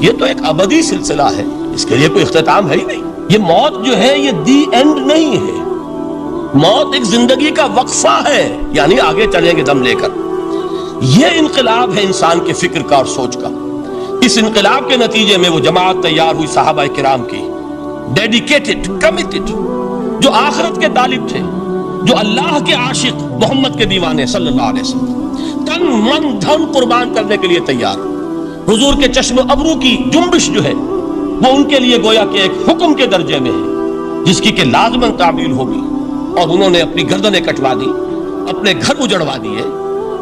یہ تو ایک ابدی سلسلہ ہے، اس کے لیے کوئی اختتام ہے ہی نہیں۔ یہ موت جو ہے یہ دی اینڈ نہیں ہے، موت ایک زندگی کا وقفہ ہے، یعنی آگے چلیں گے دم لے کر۔ یہ انقلاب ہے انسان کے فکر کا اور سوچ کا۔ اس انقلاب کے نتیجے میں وہ جماعت تیار ہوئی صحابہ کرام کی، ڈیڈیکیٹڈ، کمیٹڈ، جو آخرت کے طالب تھے، جو اللہ کے عاشق، محمد کے دیوانے صلی اللہ علیہ وسلم، تن من دھن قربان کرنے کے لیے تیار۔ حضور کے چشم ابرو کی جنبش جو ہے وہ ان کے لیے گویا کہ ایک حکم کے درجے میں ہے، جس کی کہ لازماً تعمیل ہوگی، اور انہوں نے اپنی گردنیں کٹوا دی، اپنے گھر اجڑوا دیے،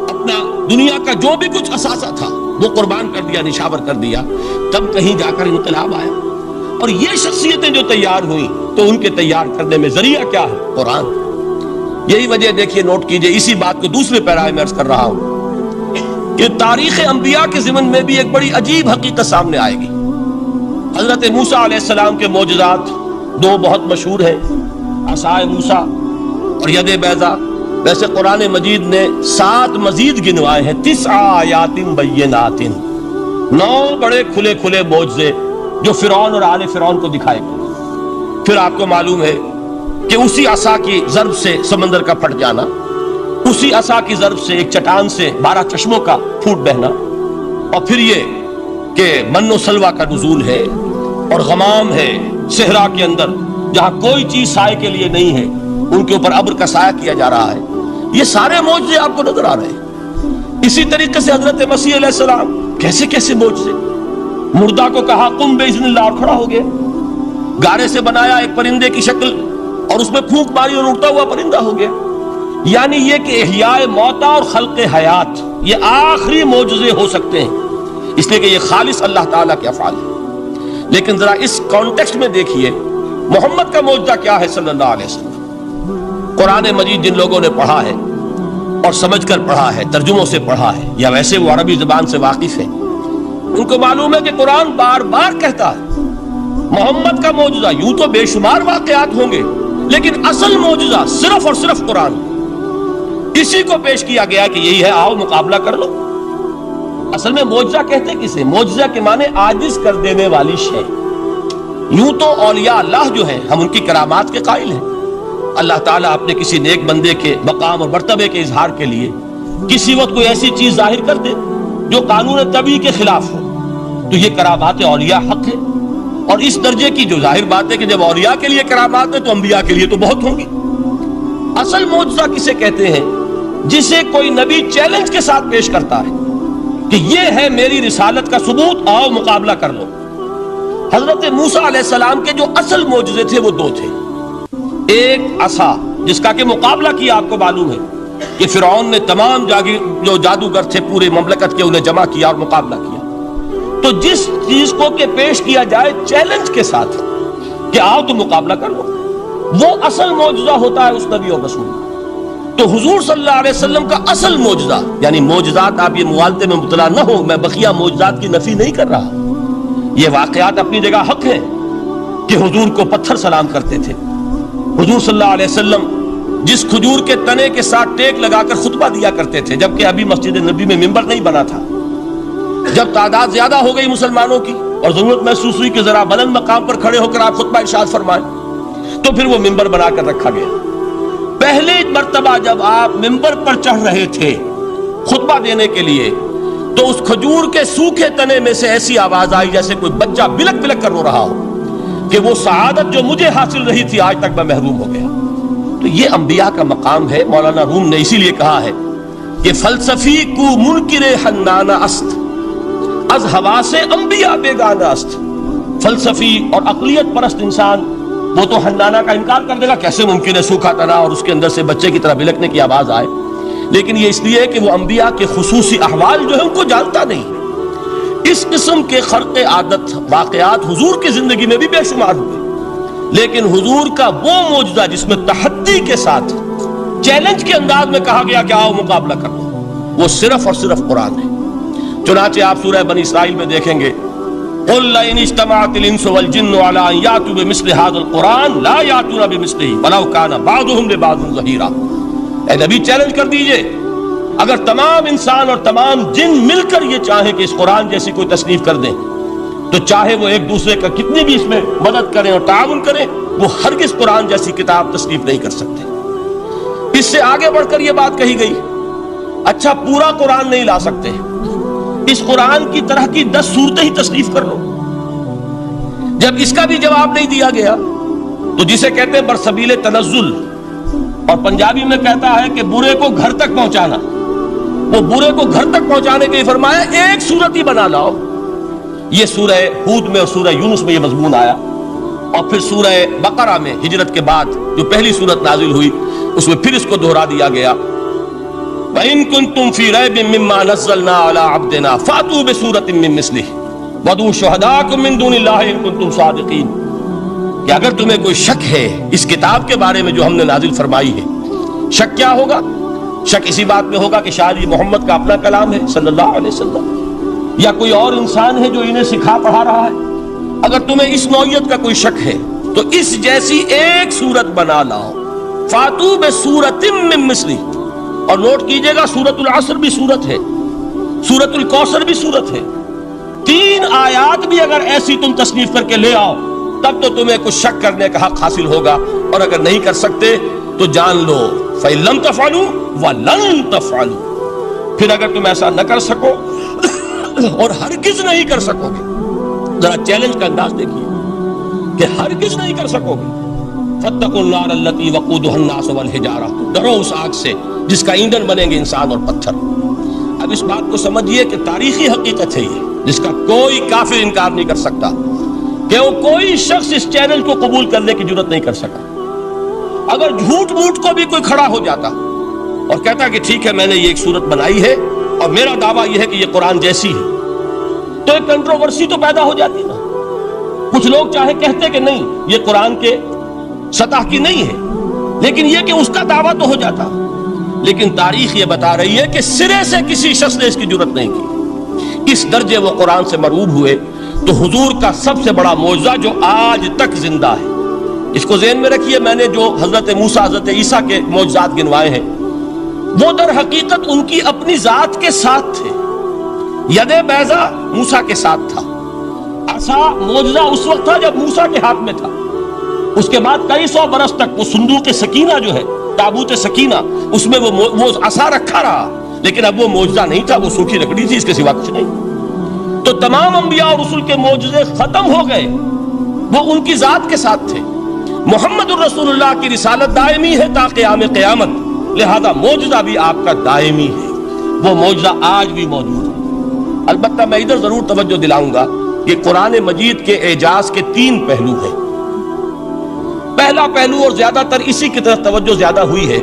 اپنا دنیا کا جو بھی کچھ اثاثہ تھا وہ قربان کر دیا، نشاور کر دیا، تب کہیں جا کر انقلاب آیا۔ اور یہ شخصیتیں جو تیار ہوئیں تو ان کے تیار کرنے میں ذریعہ کیا ہے؟ قرآن۔ یہی وجہ دیکھیے، نوٹ کیجئے، اسی بات کو دوسرے پیرے میں عرض کر رہا ہوں کہ تاریخ انبیاء کے ضمن میں بھی ایک بڑی عجیب حقیقت سامنے آئے گی۔ حضرت موسیٰ علیہ السلام کے معجزات دو بہت مشہور ہیں، عصائے موسیٰ اور ید بیضاء۔ ویسے قرآن مجید نے 7 مزید گنوائے ہیں، 9 آیات بینات، 9 بڑے کھلے کھلے معجزے جو فرعون اور آل فرعون کو دکھائے گئے۔ پھر آپ کو معلوم ہے کہ اسی عصا کی ضرب سے سمندر کا پھٹ جانا، اسی عصا کی ضرب سے ایک چٹان سے 12 چشموں کا پھوٹ بہنا، اور پھر یہ کہ من و سلوہ کا نزول ہے، اور غمام ہے صحرا کے اندر جہاں کوئی چیز سائے کے لیے نہیں ہے، ان کے اوپر ابر کا سایہ کیا جا رہا ہے۔ یہ سارے معجزے آپ کو نظر آ رہے ہیں۔ اسی طریقے سے حضرت مسیح علیہ السلام، کیسے کیسے معجزے، مردہ کو کہا قم باذن اللہ اور کھڑا ہو گیا، گارے سے بنایا ایک پرندے کی شکل اور اس میں پھونک ماری اور اڑتا ہوا پرندہ ہو گیا۔ یعنی یہ کہ احیاء موتا اور خلق حیات یہ آخری معجزے ہو سکتے ہیں، اس لیے کہ یہ خالص اللہ تعالیٰ کے افعال ہیں۔ لیکن ذرا اس کانٹیکسٹ میں دیکھیے محمد کا معجزہ کیا ہے صلی اللہ علیہ وسلم۔ قرآن مجید جن لوگوں نے پڑھا ہے اور سمجھ کر پڑھا ہے، ترجموں سے پڑھا ہے، یا ویسے وہ عربی زبان سے واقف ہیں، ان کو معلوم ہے کہ قرآن بار بار کہتا ہے محمد کا معجزہ، یوں تو بے شمار واقعات ہوں گے لیکن اصل معجزہ صرف اور صرف قرآن، اسی کو پیش کیا گیا کہ یہی ہے، آؤ مقابلہ کر لو۔ اصل میں معجزہ کہتے کسے؟ معجزہ کے معنی عاجز کر دینے والی شے۔ یوں تو اولیاء اللہ جو ہیں ہم ان کی کرامات کے قائل ہیں، اللہ تعالیٰ اپنے کسی نیک بندے کے مقام اور مرتبے کے اظہار کے لیے کسی وقت کوئی ایسی چیز ظاہر کر دے جو قانون طبیعی کے خلاف ہو، تو یہ کرامات اولیاء حق ہے۔ اور اس درجے کی جو ظاہر بات ہے کہ جب اولیاء کے لیے کرامات ہے تو انبیاء کے لیے تو بہت ہوں گی۔ اصل معجزہ کسے کہتے ہیں؟ جسے کوئی نبی چیلنج کے ساتھ پیش کرتا ہے کہ یہ ہے میری رسالت کا ثبوت، آؤ مقابلہ کر لو۔ حضرت موسیٰ علیہ السلام کے جو اصل معجزے تھے وہ 2 تھے۔ ایک عصا جس کا کہ مقابلہ کیا، آپ کو معلوم ہے کہ فرعون نے تمام جو جادوگر تھے پورے مملکت کے انہیں جمع کیا اور مقابلہ کیا۔ تو جس چیز کو کہ پیش کیا جائے چیلنج کے ساتھ کہ آؤ تو مقابلہ کر لو، وہ اصل معجزہ ہوتا ہے اس نبی اور رسول۔ تو حضور صلی اللہ علیہ وسلم کا اصل معجزہ، یعنی معجزات، آپ یہ موالتے میں مبتلا نہ ہو، میں بقیہ معجزات کی نفی نہیں کر رہا، یہ واقعات اپنی جگہ حق ہیں کہ حضور کو پتھر سلام کرتے تھے۔ حضور صلی اللہ علیہ وسلم جس کھجور کے تنے کے ساتھ ٹیک لگا کر خطبہ دیا کرتے تھے، جبکہ ابھی مسجد نبی میں ممبر نہیں بنا تھا، جب تعداد زیادہ ہو گئی مسلمانوں کی اور ضرورت محسوس ہوئی کہ ذرا بلند مقام پر کھڑے ہو کر آپ خطبہ ارشاد فرمائیں، تو پھر وہ ممبر بنا کر رکھا گیا۔ پہلے مرتبہ جب آپ ممبر پر چڑھ رہے تھے خطبہ دینے کے لیے، تو اس کھجور کے سوکھے تنے میں سے ایسی آواز آئی جیسے کوئی بچہ بلک بلک کر رو رہا ہو کہ وہ سعادت جو مجھے حاصل رہی تھی آج تک میں محروم ہو گیا۔ تو یہ انبیاء کا مقام ہے۔ مولانا روم نے اسی لیے کہا ہے کہ فلسفی کو منکر حنانہ است، از حواس انبیاء بیگانہ است۔ فلسفی اور عقلیت پرست انسان وہ تو حنانہ کا انکار کر دے گا، کیسے ممکن ہے سوکھا تنا اور اس کے اندر سے بچے کی طرح بلکنے کی آواز آئے، لیکن یہ اس لیے کہ وہ انبیاء کے خصوصی احوال جو ہے ان کو جانتا نہیں۔ اس قسم کے خرق عادت واقعات حضور کی زندگی میں بھی بے شمار ہوئے، لیکن حضور کا وہ معجزہ جس میں تحدی کے ساتھ چیلنج کے انداز میں کہا گیا کہ آؤ مقابلہ کر لو، وہ صرف اور صرف قرآن ہے۔ چنانچہ آپ سورہ بنی اسرائیل میں دیکھیں گے قُلْ لَئِنِ اجْتَمَعَتِ الْإِنسُ وَالْجِنُّ عَلَىٰ أَن يَأْتُوا بِمِثْلِ هَٰذَا الْقُرْآنِ لَا يَأْتُونَ بِمِثْلِهِ وَلَوْ كَانَ بَعْضُهُمْ لِبَعْضٍ ظَهِيرًا۔ اے نبی چیلنج کر دیجئے، اگر تمام انسان اور تمام جن مل کر یہ چاہیں کہ اس قرآن جیسی کوئی تصنیف کر دیں تو چاہے وہ ایک دوسرے کا کتنی بھی اس میں مدد کریں اور تعاون کریں، وہ ہرگز قرآن جیسی کتاب تصنیف نہیں کر سکتے۔ اس سے آگے بڑھ کر یہ بات کہی گئی، اچھا پورا قرآن نہیں لا سکتے، اس قرآن کی طرح کی 10 صورتیں ہی تصنیف کر لو۔ جب اس کا بھی جواب نہیں دیا گیا تو جسے کہتے ہیں برسبیل تنزل، اور پنجابی میں کہتا ہے کہ برے کو گھر تک پہنچانا، وہ برے کو گھر تک پہنچانے کے لیے فرمایا ایک صورت ہی بنا لاؤ۔ یہ سورہ ہود میں اور سورہ یونس میں یہ مضمون آیا، اور پھر سورہ بقرہ میں ہجرت کے بعد جو پہلی صورت نازل ہوئی اس میں پھر اس کو دہرا دیا گیا، وَإِن كُنتُمْ فِي رَيْبٍ مِّمَّا نَزَّلْنَا عَلَىٰ عَبْدِنَا فَأْتُوا بِسُورَةٍ مِّن مِّثْلِهِ وَادْعُوا شُهَدَاءَكُم مِّن دُونِ اللَّهِ إِن كُنتُمْ صَادِقِينَ کہ اگر تمہیں کوئی شک ہے اس کتاب کے بارے میں جو ہم نے نازل فرمائی ہے، شک کیا ہوگا؟ شک اسی بات میں ہوگا کہ شاید یہ محمد کا اپنا کلام ہے صلی اللہ علیہ وسلم، یا کوئی اور انسان ہے جو انہیں سکھا پڑھا رہا ہے۔ اگر تمہیں اس نوعیت کا کوئی شک ہے تو اس جیسی ایک صورت بنا لاؤ، فاتو بسورۃ من مثلی، اور نوٹ کیجئے گا سورۃ العصر بھی صورت ہے، سورۃ الکوثر بھی صورت ہے، 3 آیات بھی اگر ایسی تم تصنیف کر کے لے آؤ تب تو تمہیں کچھ شک کرنے کا حق حاصل ہوگا، اور اگر نہیں کر سکتے تو جان لو فَإِن لَمْ تَفْعَلُوا وَلَن تَفْعَلُوا، پھر اگر تم ایسا نہ کر سکو اور ہرگز نہیں کر سکو گے، ذرا چیلنج کا انداز دیکھیے کہ ہرگز نہیں کر سکو گے، فَاتَّقُوا النَّارَ الَّتِي وَقُودُهَا النَّاسُ وَالْحِجَارَةُ، ڈرو اس آگ سے جس کا ایندھن بنیں گے انسان اور پتھر۔ اب اس بات کو سمجھیے کہ تاریخی حقیقت ہے یہ، جس کا کوئی کافر انکار نہیں کر سکتا، کہ وہ کوئی شخص اس چیلنج کو قبول کرنے کی جرات نہیں کر سکا۔ اگر جھوٹ موٹ کو بھی کوئی کھڑا ہو جاتا اور کہتا کہ ٹھیک ہے میں نے یہ ایک صورت بنائی ہے اور میرا دعویٰ یہ ہے کہ یہ قرآن جیسی ہے، تو ایک کنٹروورسی تو پیدا ہو جاتی نا۔ کچھ لوگ چاہے کہتے کہ نہیں یہ قرآن کے سطح کی نہیں ہے، لیکن یہ کہ اس کا دعویٰ تو ہو جاتا۔ لیکن تاریخ یہ بتا رہی ہے کہ سرے سے کسی شخص نے اس کی جرات نہیں کی، اس درجے وہ قرآن سے مرعوب ہوئے۔ تو حضور کا سب سے بڑا معجزہ جو آج تک زندہ ہے، اس کو ذہن میں رکھیے، میں نے جو حضرت موسیٰ حضرت عیسیٰ کے معجزات گنوائے ہیں وہ در حقیقت ان کی اپنی ذات کے ساتھ تھے۔ ید بیضا موسیٰ کے ساتھ تھا، عصا معجزہ اس وقت تھا جب موسیٰ کے ہاتھ میں تھا، اس کے بعد کئی 100 برس تک وہ صندوق سکینہ جو ہے، تابوت سکینہ، اس میں وہ عصا رکھا رہا، لیکن اب وہ معجزہ نہیں تھا، وہ سوکھی لکڑی تھی، اس کے سوا کچھ نہیں۔ تو تمام انبیاء اور رسول کے معجزے ختم ہو گئے، وہ ان کی ذات کے ساتھ تھے۔ محمد الرسول اللہ کی رسالت دائمی ہے تا قیام قیامت، لہذا معجزہ بھی آپ کا دائمی ہے، وہ معجزہ آج بھی موجود ہے۔ البتہ میں ادھر ضرور توجہ دلاؤں گا کہ قرآن مجید کے اعجاز کے 3 پہلو ہیں۔ پہلا پہلو، اور زیادہ تر اسی کی طرف توجہ زیادہ ہوئی ہے،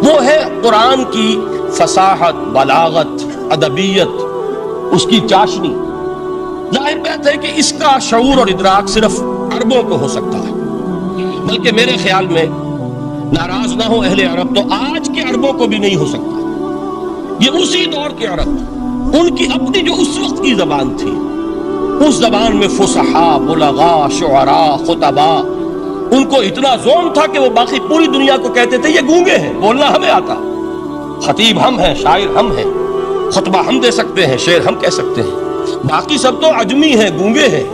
وہ ہے قرآن کی فصاحت، بلاغت، ادبیت، اس کی چاشنی۔ ظاہر بات ہے کہ اس کا شعور اور ادراک صرف عربوں کو ہو سکتا ہے، بلکہ میرے خیال میں ناراض نہ ہو اہل عرب تو آج کے عربوں کو بھی نہیں ہو سکتا۔ یہ اسی دور کے عرب، ان کی اپنی جو اس وقت کی زبان تھی، اس زبان میں فصحاء، بلغاء، شعراء، خطباء، ان کو اتنا ذوق تھا کہ وہ باقی پوری دنیا کو کہتے تھے یہ گونگے ہیں، بولنا ہمیں آتا، خطیب ہم ہیں، شاعر ہم ہیں، خطبہ ہم دے سکتے ہیں، شعر ہم کہہ سکتے ہیں، باقی سب تو عجمی ہیں، گونگے ہیں،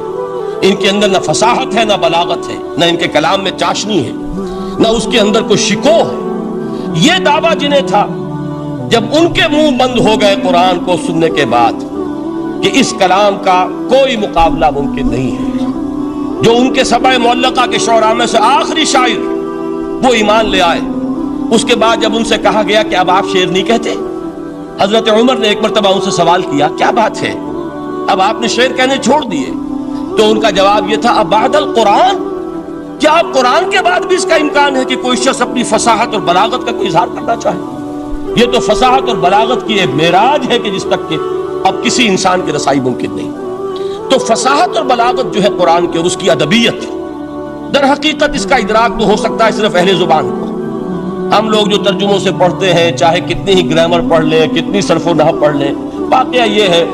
ان کے اندر نہ فصاحت ہے، نہ بلاغت ہے، نہ ان کے کلام میں چاشنی ہے، نہ اس کے اندر کوئی شکو ہے۔ یہ دعویٰ جنہیں تھا، جب ان کے منہ بند ہو گئے قرآن کو سننے کے بعد کہ اس کلام کا کوئی مقابلہ ممکن نہیں ہے، جو ان کے سبع معلقہ کے شعراء میں سے آخری شاعر وہ ایمان لے آئے، اس کے بعد جب ان سے کہا گیا کہ اب آپ شعر نہیں کہتے، حضرت عمر نے ایک مرتبہ ان سے سوال کیا کیا بات ہے، اب آپ نے شعر کہنے چھوڑ دیے؟ تو ان کا جواب یہ تھا اب بعد القرآن، کیا اب قرآن کے بعد بھی اس کا امکان ہے کہ کوئی شخص اپنی فصاحت اور بلاغت کا کوئی اظہار کرنا چاہے؟ یہ تو فصاحت اور بلاغت کی ایک معراج ہے کہ جس تک کہ اب کسی انسان کی رسائی ممکن نہیں۔ تو فصاحت اور بلاغت جو ہے قرآن کے اور اس کی ادبیت، در حقیقت اس کا ادراک تو ہو سکتا ہے صرف اہل زبان کو۔ ہم لوگ جو ترجموں سے پڑھتے ہیں، چاہے کتنی ہی گرامر پڑھ لیں، کتنی صرف و نحو پڑھ لیں، واقعہ یہ ہے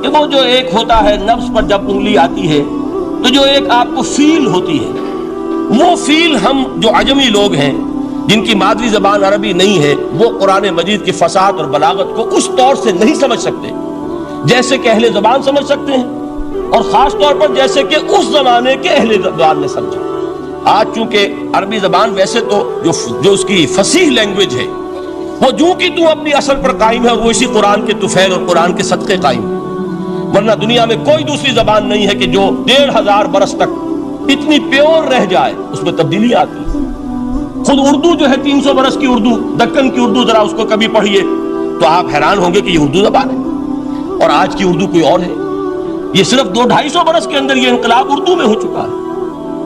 کہ وہ جو ایک ہوتا ہے نفس پر جب انگلی آتی ہے تو جو ایک آپ کو فیل ہوتی ہے، وہ فیل ہم جو عجمی لوگ ہیں جن کی مادری زبان عربی نہیں ہے، وہ قرآن مجید کی فصاحت اور بلاغت کو اس طور سے نہیں سمجھ سکتے جیسے کہ اہل زبان سمجھ سکتے ہیں، اور خاص طور پر جیسے کہ اس زمانے کے اہل زبان نے سمجھا۔ آج چونکہ عربی زبان ویسے تو جو اس کی فصیح لینگویج ہے وہ جو کہ تو اپنی اصل پر قائم ہے، وہ اسی قرآن کے طفیل اور قرآن کے صدقے قائم ہے، ورنہ دنیا میں کوئی دوسری زبان نہیں ہے کہ جو 1500 برس تک اتنی پیور رہ جائے، اس میں تبدیلی آتی ہے۔ خود اردو جو ہے 300 برس کی اردو، دکن کی اردو، ذرا اس کو کبھی پڑھیے تو آپ حیران ہوں گے کہ یہ اردو زبان ہے اور آج کی اردو کوئی اور ہے۔ یہ صرف 200-250 برس کے اندر یہ انقلاب اردو میں ہو چکا ہے۔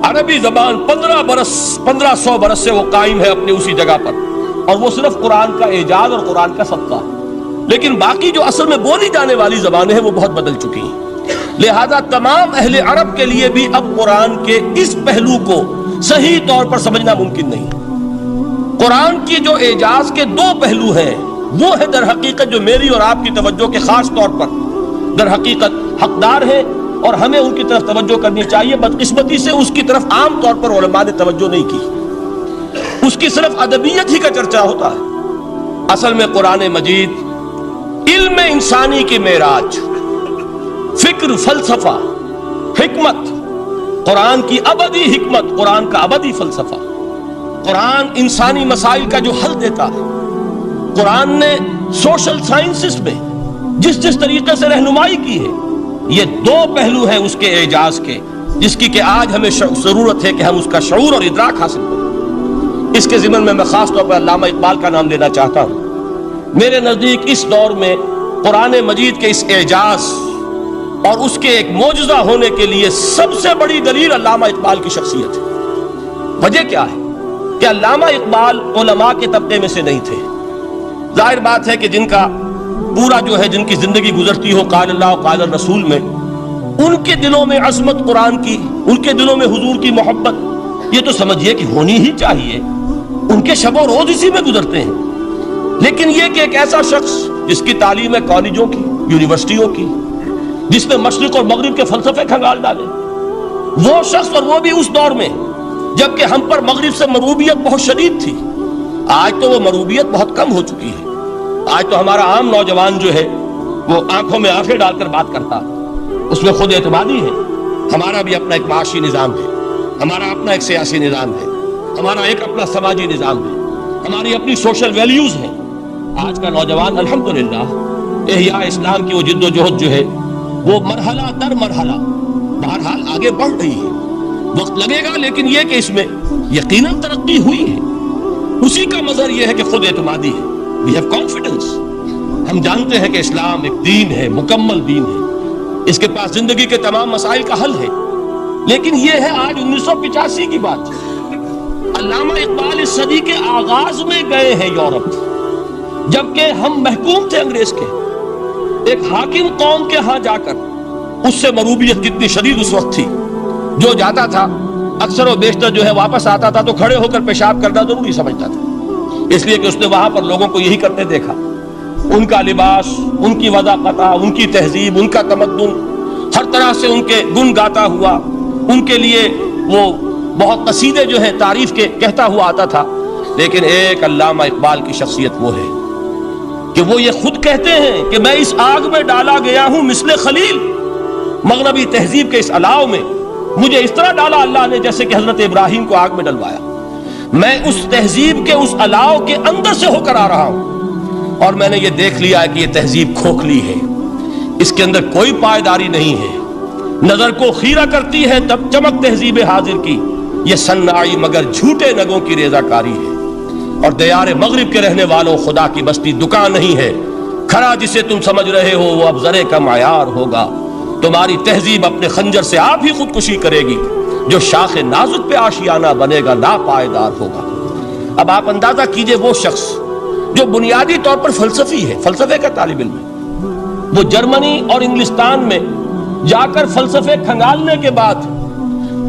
عربی زبان 1500 برس سے وہ قائم ہے اپنی اسی جگہ پر، اور وہ صرف قرآن کا اعجاز اور قرآن کا صدقہ ہے۔ لیکن باقی جو اصل میں بولی جانے والی زبانیں ہیں وہ بہت بدل چکی ہیں، لہذا تمام اہل عرب کے لیے بھی اب قرآن کے اس پہلو کو صحیح طور پر سمجھنا ممکن نہیں۔ قرآن کی جو اعجاز کے 2 پہلو ہیں وہ ہے در حقیقت جو میری اور آپ کی توجہ کے خاص طور پر در حقیقت حقدار ہیں، اور ہمیں ان کی طرف توجہ کرنی چاہیے۔ بدقسمتی سے اس کی طرف عام طور پر علماء نے توجہ نہیں کی، اس کی صرف ادبیت ہی کا چرچا ہوتا ہے۔ اصل میں قرآن مجید علم انسانی کی معراج، فکر، فلسفہ، حکمت، قرآن کی ابدی حکمت، قرآن کا ابدی فلسفہ، قرآن انسانی مسائل کا جو حل دیتا ہے، قرآن نے سوشل سائنسز میں جس طریقے سے رہنمائی کی ہے، یہ 2 پہلو ہیں اس کے اعجاز کے، جس کی کہ آج ہمیں ضرورت ہے کہ ہم اس کا شعور اور ادراک حاصل کریں۔ اس کے ضمن میں خاص طور پر علامہ اقبال کا نام لینا چاہتا ہوں۔ میرے نزدیک اس دور میں قرآن مجید کے اس اعجاز اور اس کے ایک معجزہ ہونے کے لیے سب سے بڑی دلیل علامہ اقبال کی شخصیت ہے۔ وجہ کیا ہے کہ علامہ اقبال علماء کے طبقے میں سے نہیں تھے۔ ظاہر بات ہے کہ جن کا پورا جو ہے جن کی زندگی گزرتی ہو قال اللہ قال الرسول میں، ان کے دلوں میں عظمت قرآن کی، ان کے دلوں میں حضور کی محبت، یہ تو سمجھیے کہ ہونی ہی چاہیے، ان کے شب و روز اسی میں گزرتے ہیں۔ لیکن یہ کہ ایک ایسا شخص جس کی تعلیم ہے کالجوں کی، یونیورسٹیوں کی، جس نے مشرق اور مغرب کے فلسفے کھنگال ڈالے، وہ شخص، اور وہ بھی اس دور میں جبکہ ہم پر مغرب سے مروبیت بہت شدید تھی۔ آج تو وہ مروبیت بہت کم ہو چکی ہے۔ آج تو ہمارا عام نوجوان جو ہے وہ آنکھوں میں آنکھیں ڈال کر بات کرتا ہے، اس میں خود اعتمادی ہے۔ ہمارا بھی اپنا ایک معاشی نظام ہے، ہمارا اپنا ایک سیاسی نظام ہے، ہمارا ایک اپنا سماجی نظام ہے، ہماری اپنی سوشل ویلیوز ہیں۔ آج کا نوجوان الحمدللہ احیاء اسلام کی وہ جد و جہد جو ہے وہ مرحلہ در مرحلہ بہرحال آگے بڑھ رہی ہے، وقت لگے گا، لیکن یہ کہ اس میں یقیناً ترقی ہوئی ہے۔ اسی کا مظہر یہ ہے کہ خود اعتمادی ہے، we have confidence۔ ہم جانتے ہیں کہ اسلام ایک دین ہے، مکمل دین ہے، اس کے پاس زندگی کے تمام مسائل کا حل ہے۔ لیکن یہ ہے آج 1985 کی بات۔ علامہ اقبال اس صدی کے آغاز میں گئے ہیں یورپ، جبکہ ہم محکوم تھے انگریز کے، ایک حاکم قوم کے ہاں جا کر۔ اس سے مروبیت کتنی شدید اس وقت تھی، جو جاتا تھا اکثر و بیشتر جو ہے واپس آتا تھا تو کھڑے ہو کر پیشاب کرنا ضروری سمجھتا تھا، اس لیے کہ اس نے وہاں پر لوگوں کو یہی کرتے دیکھا۔ ان کا لباس، ان کی وضاقت، ان کی تہذیب، ان کا تمدن، ہر طرح سے ان کے گن گاتا ہوا، ان کے لیے وہ بہت قصیدے جو ہے تعریف کے کہتا ہوا آتا تھا۔ لیکن ایک علامہ اقبال کی شخصیت وہ ہے کہ وہ یہ خود کہتے ہیں کہ میں اس آگ میں ڈالا گیا ہوں مثل خلیل، مغربی تہذیب کے اس الاؤ میں مجھے اس طرح ڈالا اللہ نے جیسے کہ حضرت ابراہیم کو آگ میں ڈلوایا۔ میں اس تہذیب کے اس الاؤ کے اندر سے ہو کر آ رہا ہوں، اور میں نے یہ دیکھ لیا ہے کہ یہ تہذیب کھوکھلی ہے، اس کے اندر کوئی پائیداری نہیں ہے، نظر کو خیرہ کرتی ہے تب چمک تہذیب حاضر کی، یہ سنائی مگر جھوٹے نگوں کی ریزہ کاری ہے۔ اور دیار مغرب کے رہنے والوں، خدا کی بستی دکان نہیں ہے، کھڑا جسے تم سمجھ رہے ہو وہ اب زرے کا معیار ہوگا۔ تمہاری تہذیب اپنے خنجر سے آپ ہی خودکشی کرے گی، جو شاخ نازک پہ آشیانہ بنے گا لا پائیدار ہوگا۔ اب آپ اندازہ کیجئے وہ شخص جو بنیادی طور پر فلسفی ہے، فلسفے کا طالب علم ہے، وہ جرمنی اور انگلستان میں جا کر فلسفے کھنگالنے کے بعد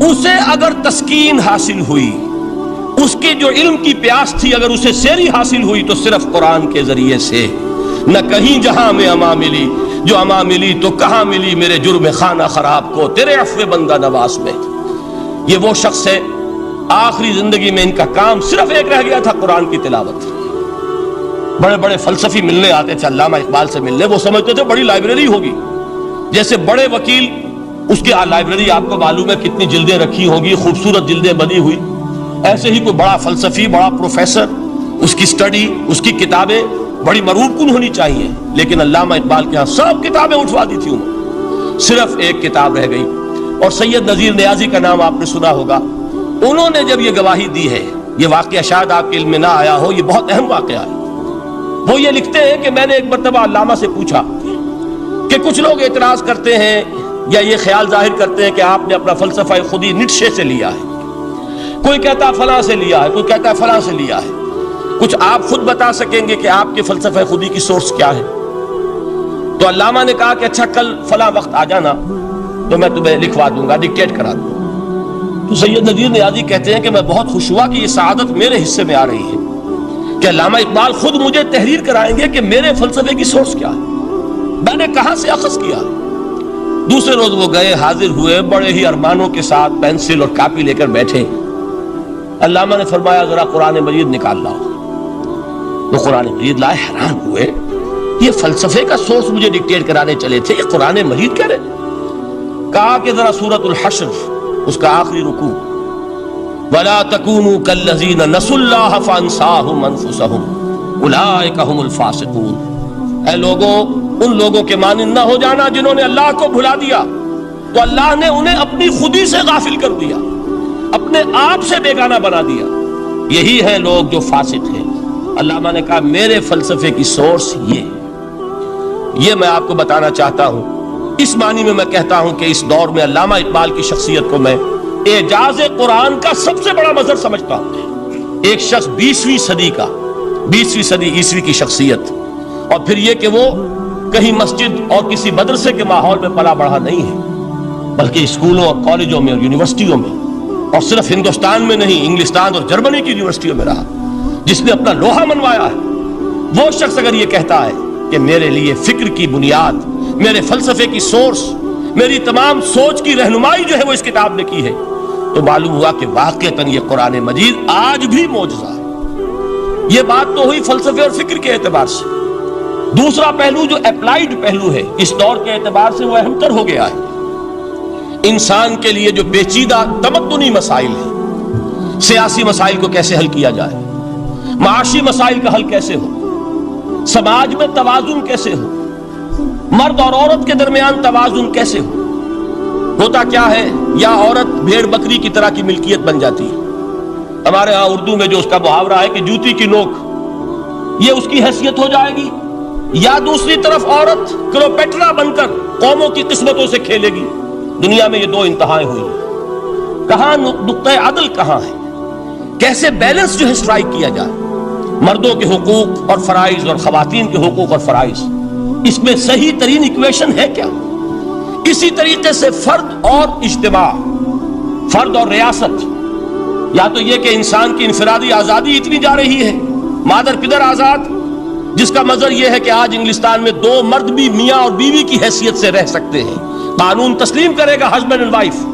اسے اگر تسکین حاصل ہوئی، اس کی جو علم کی پیاس تھی اگر اسے سیری حاصل ہوئی تو صرف قرآن کے ذریعے سے۔ نہ کہیں جہاں میں اما ملی، جو اما ملی تو کہاں ملی میرے جرم خانہ خراب کو تیرے عفو بندہ نواز میں۔ یہ وہ شخص ہے، آخری زندگی میں ان کا کام صرف ایک رہ گیا تھا، قرآن کی تلاوت۔ بڑے بڑے فلسفی ملنے آتے تھے علامہ اقبال سے ملنے، وہ سمجھتے تھے بڑی لائبریری ہوگی، جیسے بڑے وکیل اس کی لائبریری آپ کو معلوم ہے کتنی جلدیں رکھی ہوں گی، خوبصورت جلدیں بنی ہوئی. ایسے ہی کوئی بڑا فلسفی، بڑا پروفیسر، اس کی سٹڈی، اس کی کتابیں بڑی مروب کن ہونی چاہیے. لیکن علامہ اقبال کے ہاں سب کتابیں اٹھوا دی تھی انہوں نے، صرف ایک کتاب رہ گئی. اور سید نذیر نیازی کا نام آپ نے سنا ہوگا. انہوں نے جب یہ گواہی دی ہے، یہ واقعہ شاید آپ کے علم میں نہ آیا ہو، یہ بہت اہم واقعہ ہے. وہ یہ لکھتے ہیں کہ میں نے ایک مرتبہ علامہ سے پوچھا کہ کچھ لوگ اعتراض کرتے ہیں یا یہ خیال ظاہر کرتے ہیں کہ آپ نے اپنا فلسفہ خودی نیٹشے سے لیا ہے، کوئی کہتا فلاں سے لیا ہے، کوئی کہتا فلاں سے لیا ہے. کچھ آپ خود بتا سکیں گے کہ آپ کے فلسفہ خودی کی سورس کیا ہے؟ تو علامہ نے کہا کہ اچھا کل فلاں وقت آ جانا تو میں تمہیں لکھوا دوں گا، ڈکٹیٹ کرا دوں گا. تو سید نذیر نیازی کہتے ہیں کہ میں بہت خوش ہوا کہ یہ سعادت میرے حصے میں آ رہی ہے کہ علامہ اقبال خود مجھے تحریر کرائیں گے کہ میرے فلسفے کی سورس کیا ہے، میں نے کہاں سے اخذ کیا. دوسرے روز وہ گئے، حاضر ہوئے، بڑے ہی ارمانوں کے ساتھ پینسل اور کاپی لے کر بیٹھے. علامہ نے فرمایا ذرا قرآن مجید نکال لاؤ. وہ قرآن مجید لائے، حیران ہوئے، یہ فلسفے کا سورس مجھے ڈکٹیٹ کرانے چلے تھے، یہ قرآن مجید کہہ رہے. کہا کہ ذرا سورۃ الحشر اس کا آخری رکوع، وَلَا تَكُونُوا كَالَّذِينَ نَسُوا اللَّهَ فَأَنسَاهُمْ أَنفُسَهُمْ أُولَٰئِكَ هُمُ الْفَاسِقُونَ. اے لوگوں، ان لوگوں کے مانند نہ ہو جانا جنہوں نے اللہ کو بھلا دیا تو اللہ نے انہیں اپنی خودی سے غافل کر دیا، اپنے آپ سے بیگانہ بنا دیا. یہی ہیں لوگ جو فاسق ہیں. علامہ نے کہا میرے فلسفے کی سورس یہ میں آپ کو بتانا چاہتا ہوں. اس معنی میں کہتا ہوں کہ اس دور میں علامہ اقبال کی شخصیت کو میں اعجاز قرآن کا سب سے بڑا مظہر سمجھتا ہوں. ایک شخص 20ویں صدی عیسوی کی شخصیت، اور پھر یہ کہ وہ کہیں مسجد اور کسی مدرسے کے ماحول میں پلا بڑھا نہیں ہے، بلکہ اسکولوں اور کالجوں میں اور یونیورسٹیوں میں، اور صرف ہندوستان میں نہیں، انگلستان اور جرمنی کی یونیورسٹیوں میں رہا، جس نے اپنا لوہا منوایا ہے. وہ شخص اگر یہ کہتا ہے کہ میرے لیے فکر کی بنیاد، میرے فلسفے کی سورس، میری تمام سوچ کی رہنمائی جو ہے وہ اس کتاب نے کی ہے، تو معلوم ہوا کہ واقعتاً یہ قرآن مجید آج بھی معجزہ ہے. یہ بات تو ہوئی فلسفے اور فکر کے اعتبار سے. دوسرا پہلو جو اپلائیڈ پہلو ہے اس دور کے اعتبار سے وہ اہم تر ہو گیا ہے. انسان کے لیے جو پیچیدہ تمدنی مسائل ہیں، سیاسی مسائل کو کیسے حل کیا جائے، معاشی مسائل کا حل کیسے ہو، سماج میں توازن کیسے ہو، مرد اور عورت کے درمیان توازن کیسے ہو. ہوتا کیا ہے، یا عورت بھیڑ بکری کی طرح کی ملکیت بن جاتی ہے. ہمارے ہاں اردو میں جو اس کا محاورہ ہے کہ جوتی کی نوک، یہ اس کی حیثیت ہو جائے گی، یا دوسری طرف عورت کلوپیٹرا بن کر قوموں کی قسمتوں سے کھیلے گی. دنیا میں یہ دو انتہائیں ہوئی ہیں. کہاں نقطہ عدل کہاں ہے، کیسے بیلنس جو ہے اسٹرائک کیا جائے، مردوں کے حقوق اور فرائض اور خواتین کے حقوق اور فرائض، اس میں صحیح ترین ایکویشن ہے کیا. اسی طریقے سے فرد اور اجتماع، فرد اور ریاست، یا تو یہ کہ انسان کی انفرادی آزادی اتنی جا رہی ہے، مادر پدر آزاد، جس کا مظہر یہ ہے کہ آج انگلستان میں دو مرد بھی میاں اور بیوی کی حیثیت سے رہ سکتے ہیں. قانون تسلیم کرے گا ہسبینڈ اینڈ وائف،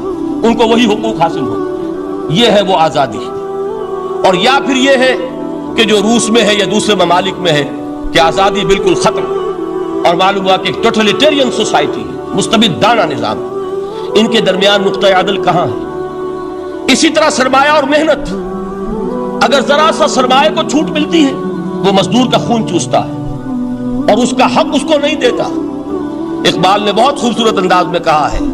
ان کو وہی حقوق حاصل ہو. یہ ہے وہ آزادی. اور یا پھر یہ ہے کہ جو روس میں ہے یا دوسرے ممالک میں ہے کہ آزادی بالکل ختم، اور معلوم ہوا کہ ایک ٹوٹلیٹیرین سوسائٹی ہے، مستبدانہ نظام. ان کے درمیان نقطہ عدل کہاں ہے؟ اسی طرح سرمایہ اور محنت، اگر ذرا سا سرمایہ کو چھوٹ ملتی ہے وہ مزدور کا خون چوستا ہے اور اس کا حق اس کو نہیں دیتا. اقبال نے بہت خوبصورت انداز میں کہا ہے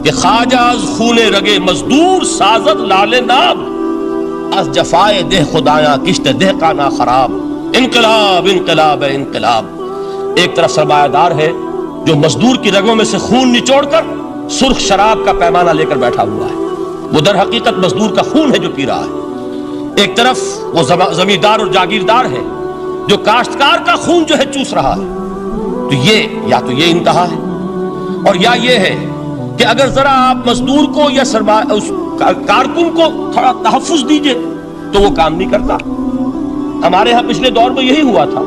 کہ خواجہ از خون رگے مزدور سازد لال ناب، از جفائے دہ خدایاں کشت دہ کا نا خراب. انقلاب انقلاب انقلاب. ایک طرف سرمایہ دار ہے جو مزدور کی رگوں میں سے خون نچوڑ کر سرخ شراب کا پیمانہ لے کر بیٹھا ہوا ہے، وہ در حقیقت مزدور کا خون ہے جو پی رہا ہے. ایک طرف وہ زمیندار اور جاگیردار ہے جو کاشتکار کا خون جو ہے چوس رہا ہے. تو یہ انتہا ہے. اور یا یہ ہے کہ اگر ذرا آپ مزدور کو یا اس کارکن کو تھوڑا تحفظ دیجئے تو وہ کام نہیں کرتا. ہمارے ہاں پچھلے دور میں یہی ہوا تھا.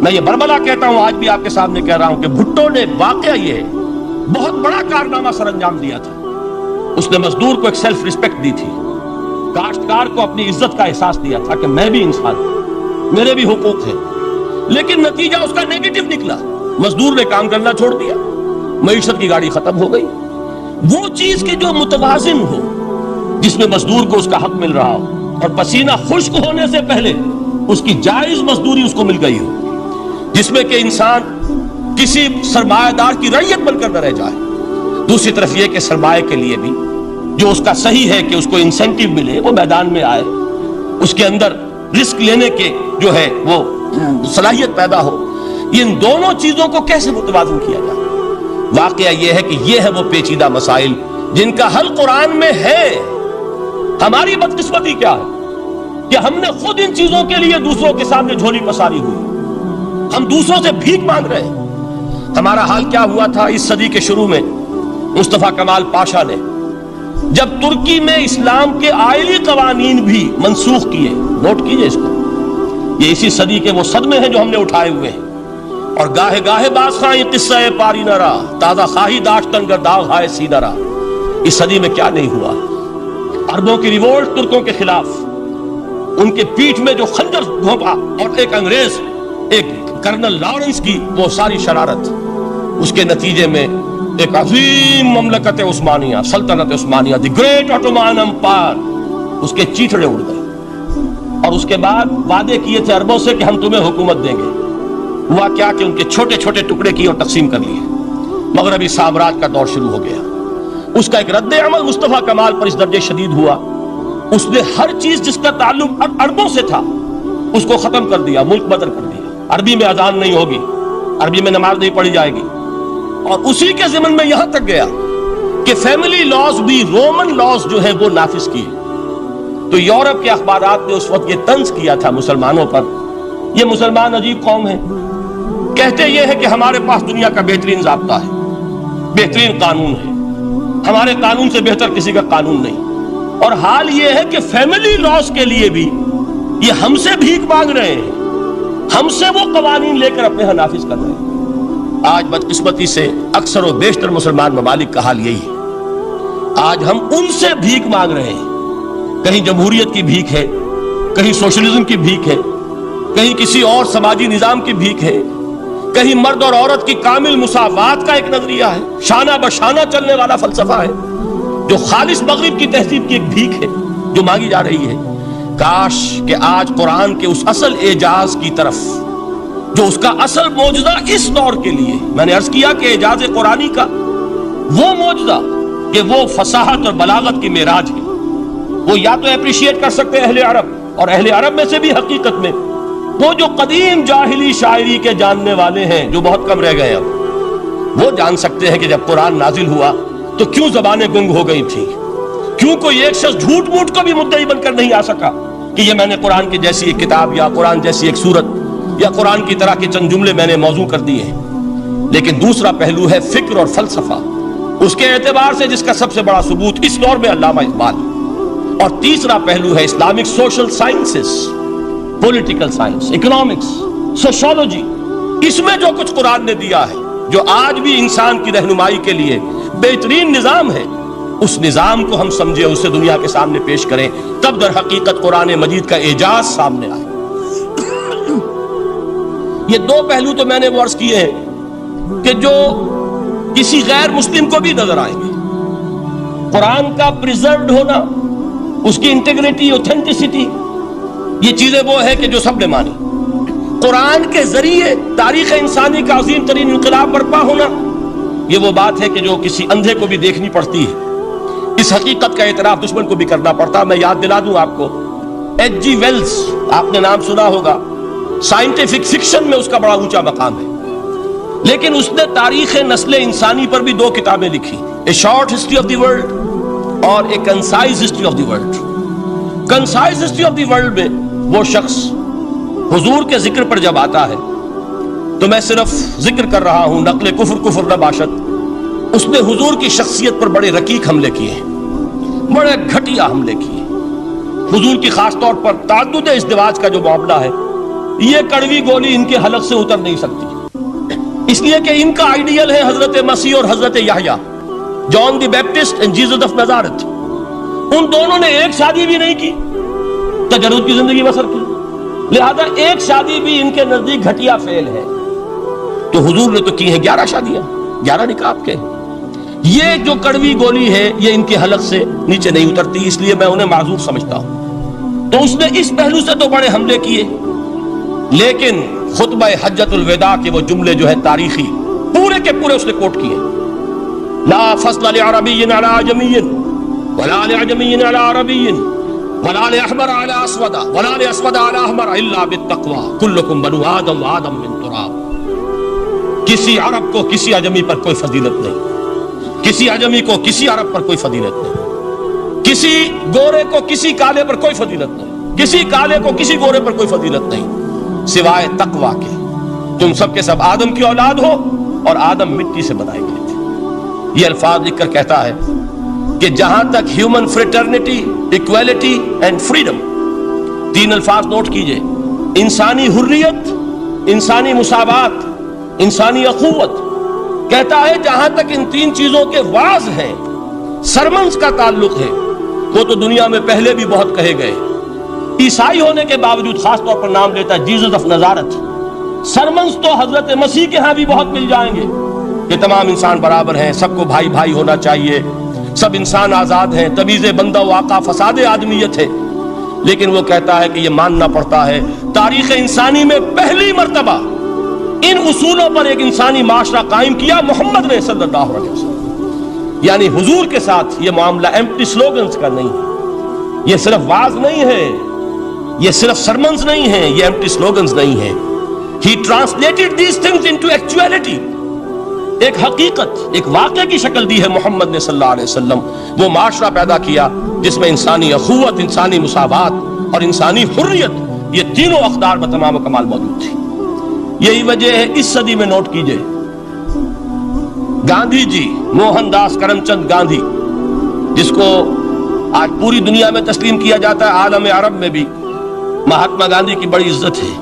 میں یہ برملا کہتا ہوں، آج بھی آپ کے سامنے کہہ رہا ہوں کہ بھٹو نے واقعہ یہ بہت بڑا کارنامہ سر انجام دیا تھا. اس نے مزدور کو ایک سیلف ریسپیکٹ دی تھی، کاشتکار کو اپنی عزت کا احساس دیا تھا کہ میں بھی انسان ہوں، میرے بھی حقوق ہیں. لیکن نتیجہ اس کا نیگیٹو نکلا. مزدور نے کام کرنا چھوڑ دیا، معیشت کی گاڑی ختم ہو گئی. وہ چیز کی جو متوازن ہو، جس میں مزدور کو اس کا حق مل رہا ہو اور پسینہ خشک ہونے سے پہلے اس کی جائز مزدوری اس کو مل گئی ہو، جس میں کہ انسان کسی سرمایہ دار کی رعیت بن کر نہ رہ جائے۔ دوسری طرف یہ کہ سرمایہ کے لیے بھی جو اس کا صحیح ہے کہ اس کو انسینٹیو ملے، وہ میدان میں آئے، اس کے اندر رسک لینے کے جو ہے وہ صلاحیت پیدا ہو۔ ان دونوں چیزوں کو کیسے متوازن کیا جائے؟ واقعہ یہ ہے کہ یہ ہے وہ پیچیدہ مسائل جن کا حل قرآن میں ہے۔ ہماری بدقسمتی کیا ہے کہ ہم نے خود ان چیزوں کے لیے دوسروں کے سامنے جھولی پساری ہوئی، ہم دوسروں سے بھیک مانگ رہے ہیں۔ ہمارا حال کیا ہوا تھا اس صدی کے شروع میں؟ مصطفیٰ کمال پاشا نے جب ترکی میں اسلام کے آئلی قوانین بھی منسوخ کیے، نوٹ کیجئے اس کو، یہ اسی صدی کے وہ صدمے ہیں جو ہم نے اٹھائے ہوئے ہیں۔ اور گاہے گاہے باز خواہی قصہ پاری نہ رہا، تازہ خواہی داشتن گر داغ ہائے سینہ رہا۔ اس صدی میں کیا نہیں ہوا؟ عربوں کی ریوولٹ ترکوں کے خلاف، ان کے پیٹھ میں جو خنجر گھونپا، اور ایک انگریز، ایک کرنل لارنس کی وہ ساری شرارت، اس کے نتیجے میں ایک عظیم مملکت عثمانیہ، سلطنت عثمانیہ، دی گریٹ آٹومان امپائر، اس کے چیتڑے اڑ گئے۔ اور اس کے بعد وعدے کیے تھے عربوں سے کہ ہم تمہیں حکومت دیں گے۔ ہوا کیا کہ ان کے چھوٹے چھوٹے ٹکڑے کیے اور تقسیم کر لیے۔ مغربی سامراج کا دور شروع ہو گیا۔ اس کا ایک رد عمل مصطفیٰ کمال پر اس درجے شدید ہوا، اس نے ہر چیز جس کا تعلق عربوں سے تھا اس کو ختم کر دیا، ملک بدر کر دیا۔ عربی میں اذان نہیں ہوگی، عربی میں نماز نہیں پڑھی جائے گی، اور اسی کے ضمن میں یہاں تک گیا کہ فیملی لاز بھی رومن لاز جو ہے وہ نافذ کیے۔ تو یورپ کے اخبارات نے اس وقت یہ طنز کیا تھا مسلمانوں پر، یہ مسلمان عجیب قوم ہے، کہتے یہ ہے کہ ہمارے پاس دنیا کا بہترین ضابطہ ہے، بہترین قانون ہے، ہمارے قانون سے بہتر کسی کا قانون نہیں۔ اور حال یہ ہے کہ فیملی لاز کے لیے بھی یہ ہم سے بھیک مانگ رہے ہیں، ہم سے وہ قوانین لے کر اپنے ہاں نافذ کر رہے ہیں۔ آج بدقسمتی سے اکثر و بیشتر مسلمان ممالک کا حال یہی ہے، آج ہم ان سے بھیک مانگ رہے ہیں۔ کہیں جمہوریت کی بھیک ہے، کہیں سوشلزم کی بھیک ہے، کہیں کسی اور سماجی نظام کی بھیک ہے، کہیں مرد اور عورت کی کامل مساوات کا ایک نظریہ ہے، شانہ بشانہ چلنے والا فلسفہ ہے، جو خالص مغرب کی تہذیب کی ایک بھیک ہے جو مانگی جا رہی ہے۔ کاش کہ آج قرآن کے اس اصل اعجاز کی طرف، جو اس کا اصل معجزہ اس دور کے لیے، میں نے عرض کیا کہ اعجاز قرآنی کا وہ معجزہ کہ وہ فصاحت اور بلاغت کی معراج ہے، وہ یا تو اپریشیٹ کر سکتے اہل عرب، اور اہل عرب میں سے بھی حقیقت میں وہ جو قدیم جاہلی شاعری کے جاننے والے ہیں جو بہت کم رہ گئے، اب وہ جان سکتے ہیں کہ جب قرآن نازل ہوا تو کیوں زبانیں گنگ ہو گئی تھیں، کیوں کوئی ایک شخص جھوٹ موٹ کو بھی مدعی بن کر نہیں آ سکا کہ یہ میں نے قرآن کی جیسی ایک کتاب یا قرآن جیسی ایک سورت یا قرآن کی طرح کے چند جملے میں نے موضوع کر دیے ہیں۔ لیکن دوسرا پہلو ہے فکر اور فلسفہ، اس کے اعتبار سے جس کا سب سے بڑا ثبوت اس دور میں علامہ اقبال، اور تیسرا پہلو ہے Islamic social sciences, political science, economics, sociology. اس میں جو کچھ قرآن نے دیا ہے، جو آج بھی انسان کی رہنمائی کے لیے بہترین نظام ہے، اس نظام کو ہم سمجھے، اسے دنیا کے سامنے پیش کریں، تب در حقیقت قرآن مجید کا اعجاز سامنے آئے۔ یہ دو پہلو تو میں نے وہ عرض کیے ہیں کہ جو کسی غیر مسلم کو بھی نظر آئیں گے۔ قرآن کا پریزروڈ ہونا، اس کی انٹیگریٹی، اوتھینٹسٹی، یہ چیزیں وہ ہے کہ جو سب نے مانی۔ قرآن کے ذریعے تاریخ انسانی کا عظیم ترین انقلاب برپا ہونا، یہ وہ بات ہے کہ جو کسی اندھے کو بھی دیکھنی پڑتی ہے۔ اس حقیقت کا اعتراف دشمن کو بھی کرنا پڑتا۔ میں یاد دلا دوں آپ کو، ایچ جی ویلز، آپ نے نام سنا ہوگا، سائنٹیفک فکشن میں اس کا بڑا اونچا مقام ہے، لیکن اس نے تاریخ نسل انسانی پر بھی دو کتابیں لکھی، a short history of the world اور a concise history of the world. Concise history of the world میں وہ شخص حضور کے ذکر پر جب آتا ہے تو میں صرف ذکر کر رہا ہوں، نقل کفر نہ باشد، اس نے حضور کی شخصیت پر بڑے رقیق حملے کیے ہیں، بڑے گھٹیا حملے کیے۔ حضور کی خاص طور پر تعدد ازدواج کا جو معاملہ ہے، یہ کڑوی گولی ان کے حلق سے اتر نہیں سکتی، اس لیے کہ ان کا آئیڈیل ہے حضرت مسیح اور حضرت یحییٰ، جان دی بیپٹسٹ اینڈ جیسس آف نازارتھ۔ ان دونوں نے ایک شادی بھی نہیں کی، تجرد کی زندگی بسر کی، لہذا ایک شادی بھی ان کے نزدیک گھٹیا فعل ہے۔ تو حضور نے تو کی ہیں 11 شادیاں، 11 نکاح کے، یہ جو کڑوی گولی ہے یہ ان کے حلق سے نیچے نہیں اترتی، اس لیے میں انہیں معذور سمجھتا ہوں۔ تو اس نے اس پہلو سے تو بڑے حملے کیے، لیکن خطبہ حجۃ الوداع کے وہ جملے جو ہے تاریخی پورے کے پورے اس نے کوٹ کیے، لا فضل لعربی علی عجمی ولا لعجمی علی عربی ولا لأحمر علی اسود ولا لأسود علی احمر الا بالتقوی کلکم بنو آدم وآدم من تراب۔ کسی عرب کو کسی عجمی پر کوئی فضیلت نہیں، کسی عجمی کو کسی عرب پر کوئی فضیلت نہیں، کسی گورے کو کسی کالے پر کوئی فضیلت نہیں، کسی کالے کو کسی گورے پر کوئی فضیلت نہیں سوائے تقوی کے۔ تم سب کے سب آدم کی اولاد ہو اور آدم مٹی سے بنائے گئے تھے۔ یہ الفاظ لکھ کر کہتا ہے کہ جہاں تک human fraternity, equality and freedom, تین الفاظ نوٹ کیجئے، انسانی حریت، انسانی مساوات، انسانی اخوت، کہتا ہے جہاں تک ان تین چیزوں کے واز ہیں، سرمنز کا تعلق ہے، وہ تو دنیا میں پہلے بھی بہت کہے گئے۔ عیسائی ہونے کے باوجود خاص طور پر نام لیتا ہے جیزس آف نزارت۔ سرمنز تو حضرت مسیح کے ہاں بھی بہت مل جائیں گے کہ تمام انسان برابر ہیں، سب کو بھائی بھائی ہونا چاہیے، سب انسان آزاد ہیں، تمیز بندہ و آقا فساد آدمیت ہے۔ لیکن وہ کہتا ہے کہ یہ ماننا پڑتا ہے تاریخ انسانی میں پہلی مرتبہ ان اصولوں پر ایک انسانی معاشرہ قائم کیا محمد نے صلی اللہ علیہ وسلم۔ یعنی حضور کے ساتھ یہ معاملہ ایمپٹی سلوگنز کا نہیں ہے، یہ صرف واز نہیں ہے، یہ صرف سرمنز نہیں ہیں، یہ ایمپٹی سلوگنز نہیں ہیں۔ He translated these things into actuality۔ ایک حقیقت، ایک واقعہ کی شکل دی ہے محمد نے صلی اللہ علیہ وسلم۔ وہ معاشرہ پیدا کیا جس میں انسانی اخوت، انسانی مساوات اور انسانی حریت، یہ تینوں اقدار بتمام و کمال موجود تھی۔ یہی وجہ ہے اس صدی میں نوٹ کیجئے، گاندھی جی، موہن داس کرم چند گاندھی، جس کو آج پوری دنیا میں تسلیم کیا جاتا ہے، عالم عرب میں بھی مہاتما گاندھی کی بڑی عزت ہے۔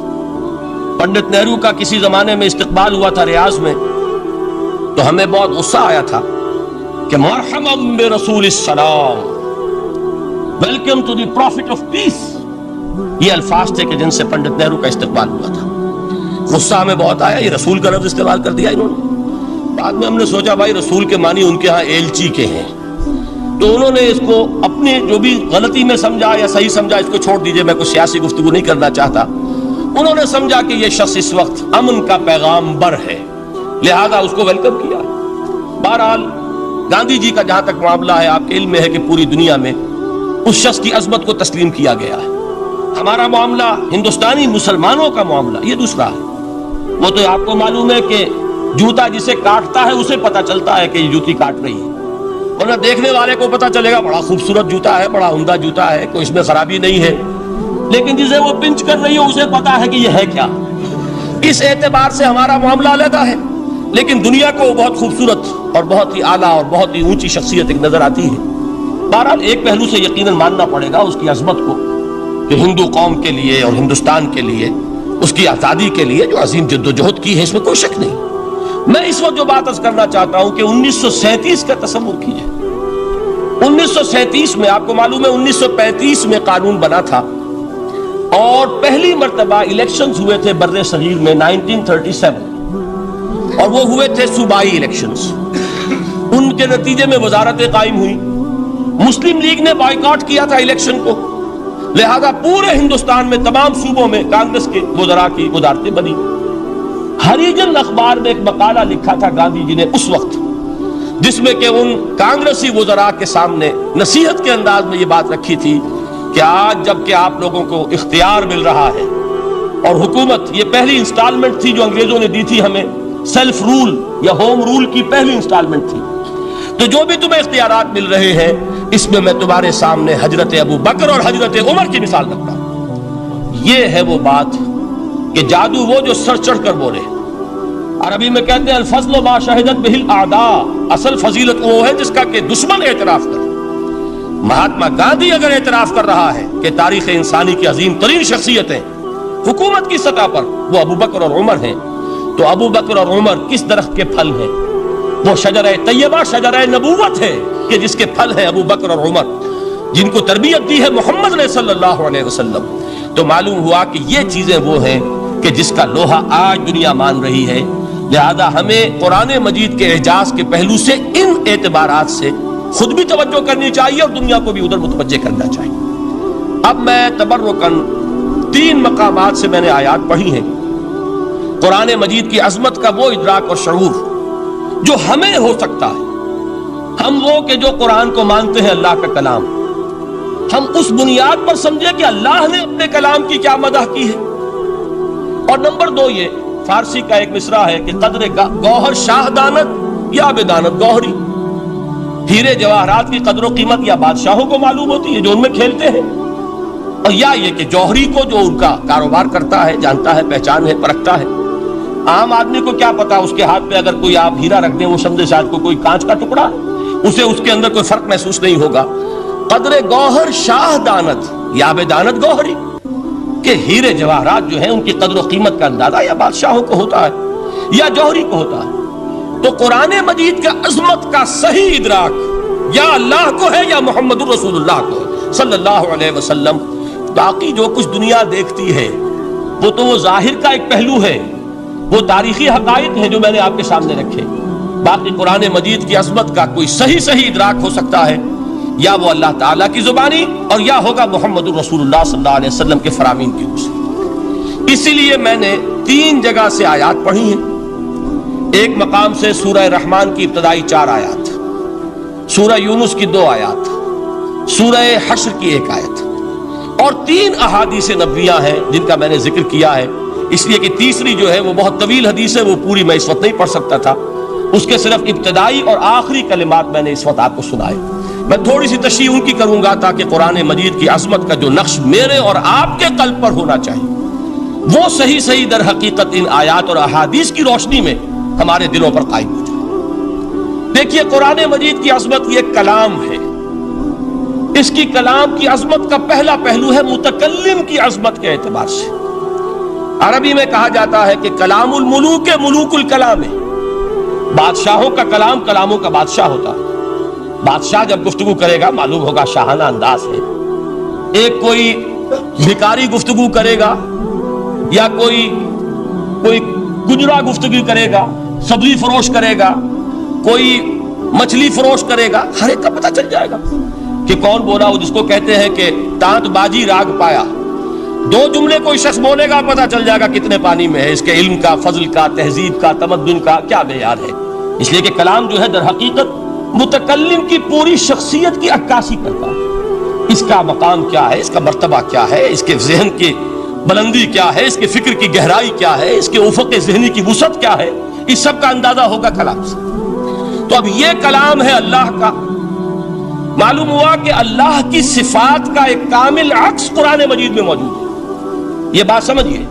پنڈت نہرو کا کسی زمانے میں استقبال ہوا تھا ریاض میں، تو ہمیں بہت غصہ آیا تھا کہ مرحبا برسول السلام، welcome to the prophet of peace, یہ الفاظ تھے کہ جن سے پنڈت نہرو کا استقبال ہوا تھا۔ غصہ ہمیں بہت آیا، یہ رسول کا لفظ استعمال کر دیا انہوں نے۔ بعد میں ہم نے سوچا بھائی رسول کے معنی ان کے ہاں ایلچی کے ہیں، تو انہوں نے اس کو اپنے جو بھی غلطی میں سمجھا یا صحیح سمجھا اس کو چھوڑ دیجئے، میں کوئی سیاسی گفتگو نہیں کرنا چاہتا۔ انہوں نے سمجھا کہ یہ شخص اس وقت امن کا پیغام بر ہے، لہذا اس کو ویلکم کیا۔ بہرحال گاندھی جی کا جہاں تک معاملہ ہے، آپ کے علم میں ہے کہ پوری دنیا میں اس شخص کی عظمت کو تسلیم کیا گیا ہے۔ ہمارا معاملہ، ہندوستانی مسلمانوں کا معاملہ، یہ دوسرا ہے۔ وہ تو آپ کو معلوم ہے کہ جوتا جسے کاٹتا ہے اسے پتا چلتا ہے کہ یہ جوتی کاٹ رہی ہے، ورنہ دیکھنے والے کو پتا چلے گا بڑا خوبصورت جوتا ہے، بڑا عمدہ جوتا ہے، کوئی اس میں خرابی نہیں ہے، لیکن جسے وہ پنچ کر رہی ہے اسے پتا ہے کہ یہ ہے کیا۔ اس اعتبار سے ہمارا معاملہ علیحدہ ہے، لیکن دنیا کو بہت خوبصورت اور بہت ہی اعلیٰ اور بہت ہی اونچی شخصیت ایک نظر آتی ہے۔ بہرحال ایک پہلو سے یقیناً ماننا پڑے گا اس کی عظمت کو، کہ ہندو قوم کے لیے اور ہندوستان کے لیے، اس کی آزادی کے لیے جو عظیم جدوجہد کی ہے، اس میں کوئی شک نہیں۔ میں اس وقت جو بات عرض کرنا چاہتا ہوں کہ 1937 کا تصور کیجئے۔ 1937 میں آپ کو معلوم ہے 1935 میں قانون بنا تھا، اور پہلی مرتبہ الیکشنز ہوئے تھے بر صغیر میں 1937، اور وہ ہوئے تھے صوبائی الیکشنز۔ ان کے نتیجے میں وزارتیں قائم ہوئی، مسلم لیگ نے بائیکاٹ کیا تھا الیکشن کو، لہذا پورے ہندوستان میں تمام صوبوں میں کانگریس کے وزراء کی وزارتیں بنی۔ ہریجن اخبار میں ایک مقالہ لکھا تھا گاندھی جی نے اس وقت، جس میں کہ ان کانگریسی وزراء کے سامنے نصیحت کے انداز میں یہ بات رکھی تھی کہ آج جب کہ آپ لوگوں کو اختیار مل رہا ہے، اور حکومت، یہ پہلی انسٹالمنٹ تھی جو انگریزوں نے دی تھی ہمیں، سیلف رول یا ہوم رول کی پہلی انسٹالمنٹ تھی، تو جو بھی تمہیں اختیارات مل رہے ہیں اس میں میں تمہارے سامنے حضرت ابو بکر اور حضرت عمر کی مثال رکھتا ہوں۔ یہ ہے وہ بات کہ جادو وہ جو سر چڑھ کر بولے۔ عربی میں کہتے ہیں الفضل ما شہدت بہ الاعداء، اصل فضیلت وہ ہے جس کا کہ دشمن اعتراف کرے۔ مہاتما گاندھی اگر اعتراف کر رہا ہے کہ تاریخ انسانی کی عظیم ترین شخصیتیں حکومت کی سطح پر وہ ابو بکر اور عمر ہیں، تو ابو بکر اور عمر کس درخت کے پھل ہیں؟ وہ شجرہ طیبہ، شجرہ نبوت ہے کہ جس کے پھل ہیں ابو بکر اور عمر، جن کو تربیت دی ہے محمد نے صلی اللہ علیہ وسلم۔ تو معلوم ہوا کہ یہ چیزیں وہ ہیں کہ جس کا لوہا آج دنیا مان رہی ہے لہذا ہمیں قرآن مجید کے اعجاز کے پہلو سے ان اعتبارات سے خود بھی توجہ کرنی چاہیے اور دنیا کو بھی ادھر متوجہ کرنا چاہیے۔ اب میں تبرکاً 3 مقامات سے میں نے آیات پڑھی ہیں۔ قرآن مجید کی عظمت کا وہ ادراک اور شعور جو ہمیں ہو سکتا ہے، ہم وہ کہ جو قرآن کو مانتے ہیں اللہ کا کلام، ہم اس بنیاد پر سمجھے کہ اللہ نے اپنے کلام کی کیا مدح کی ہے۔ اور نمبر 2 یہ فارسی کا ایک مصرع ہے کہ قدر گوہر شاہ دانت یا بدانت گوہری، ہیرے جواہرات کی قدر و قیمت یا بادشاہوں کو معلوم ہوتی ہے جو ان میں کھیلتے ہیں، اور یا یہ کہ جوہری کو جو ان کا کاروبار کرتا ہے، جانتا ہے، پہچان ہے، پرکھتا ہے۔ عام آدمی کو کیا پتا، اس کے ہاتھ پہ اگر کوئی آپ ہیرا رکھ دیں وہ سمجھے شاید کوئی کانچ کا ٹکڑا، اسے اس کے اندر کوئی فرق محسوس نہیں ہوگا۔ قدر گوہر شاہ دانت یا بدانت گوہری، کہ ہیرے جواہرات جو ہیں ان کی قدر و قیمت کا اندازہ یا بادشاہوں کو ہوتا ہے یا جوہری کو ہوتا ہے۔ تو قرآن مجید کا عظمت کا صحیح ادراک یا اللہ کو ہے یا محمد الرسول اللہ کو ہے صلی اللہ علیہ وسلم۔ باقی جو کچھ دنیا دیکھتی ہے وہ تو وہ ظاہر کا ایک پہلو ہے، وہ تاریخی حقائق ہیں جو میں نے آپ کے سامنے رکھے۔ باقی قرآن مجید کی عظمت کا کوئی صحیح ادراک ہو سکتا ہے یا وہ اللہ تعالیٰ کی زبانی اور یا ہوگا محمد الرسول اللہ صلی اللہ علیہ وسلم کے فرامین کی روح سے۔ اسی لیے میں نے 3 جگہ سے آیات پڑھی ہیں۔ ایک مقام سے سورہ رحمان کی ابتدائی 4 آیات، سورہ یونس کی 2 آیات، سورہ حشر کی 1 آیت، اور 3 احادیث نبویہ ہیں جن کا میں نے ذکر کیا ہے، اس لیے کہ تیسری جو ہے وہ بہت طویل حدیث ہے، وہ پوری میں اس وقت نہیں پڑھ سکتا تھا، اس کے صرف ابتدائی اور آخری کلمات میں نے اس وقت آپ کو سنائے۔ میں تھوڑی سی تشریح ان کی کروں گا تاکہ قرآن مجید کی عظمت کا جو نقش میرے اور آپ کے قلب پر ہونا چاہیے وہ صحیح در حقیقت ان آیات اور احادیث کی روشنی میں ہمارے دلوں پر قائم ہو جائے۔ دیکھیے قرآن مجید کی عظمت یہ کلام ہے، اس کی کلام کی عظمت کا پہلا پہلو ہے متکلم کی عظمت کے اعتبار سے۔ عربی میں کہا جاتا ہے کہ کلام الملوک ملوک الکلام ہے، بادشاہوں کا کلام کلاموں کا بادشاہ ہوتا ہے۔ بادشاہ جب گفتگو کرے گا معلوم ہوگا شاہانہ انداز ہے، ایک کوئی بھکاری گفتگو کرے گا یا کوئی گجرا گفتگو کرے گا، سبزی فروش کرے گا، کوئی مچھلی فروش کرے گا، ہر ایک کا پتہ چل جائے گا کہ کون بولا، وہ جس کو کہتے ہیں کہ تانت بازی راگ پایا۔ 2 جملے کوئی شخص بولے گا پتہ چل جائے گا کتنے پانی میں ہے، اس کے علم کا، فضل کا، تہذیب کا، تمدن کا کیا معیار ہے۔ اس لیے کہ کلام جو ہے در حقیقت متکلم کی پوری شخصیت کی عکاسی کرتا ہے، اس کا مقام کیا ہے، اس کا مرتبہ کیا ہے، اس کے ذہن کی بلندی کیا ہے، اس کے فکر کی گہرائی کیا ہے، اس کے افق ذہنی کی وسعت کیا ہے، اس سب کا اندازہ ہوگا کلام سے۔ تو اب یہ کلام ہے اللہ کا، معلوم ہوا کہ اللہ کی صفات کا ایک کامل عکس قرآن مجید میں موجود ہے۔ یہ بات سمجھیے،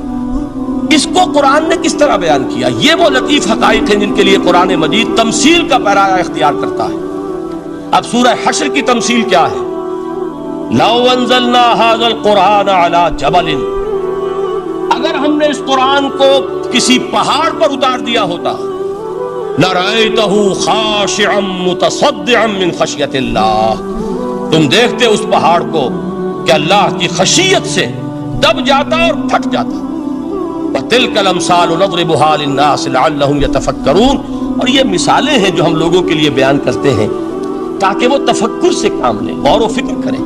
اس کو قرآن نے کس طرح بیان کیا، یہ وہ لطیف حقائق ہیں جن کے لیے قرآن مجید تمثیل کا پیرایا اختیار کرتا ہے۔ اب سورہ حشر کی تمثیل کیا ہے؟ لو انزلنا هذا القرآن على جبل، اگر ہم نے اس قرآن کو کسی پہاڑ پر اتار دیا ہوتا، لرأيته خاشعا متصدعا من خشیت اللہ، تم دیکھتے اس پہاڑ کو کہ اللہ کی خشیت سے دب جاتا اور پھٹ جاتا۔ وَتِلْكَ الْأَمْثَالُ نَضْرِبُهَا لِلنَّاسِ لَعَلَّهُمْ يَتَفَكَّرُونَ، اور یہ مثالیں ہیں جو ہم لوگوں کے لیے بیان کرتے ہیں تاکہ وہ تفکر سے کام لیں، غور و فکر کریں۔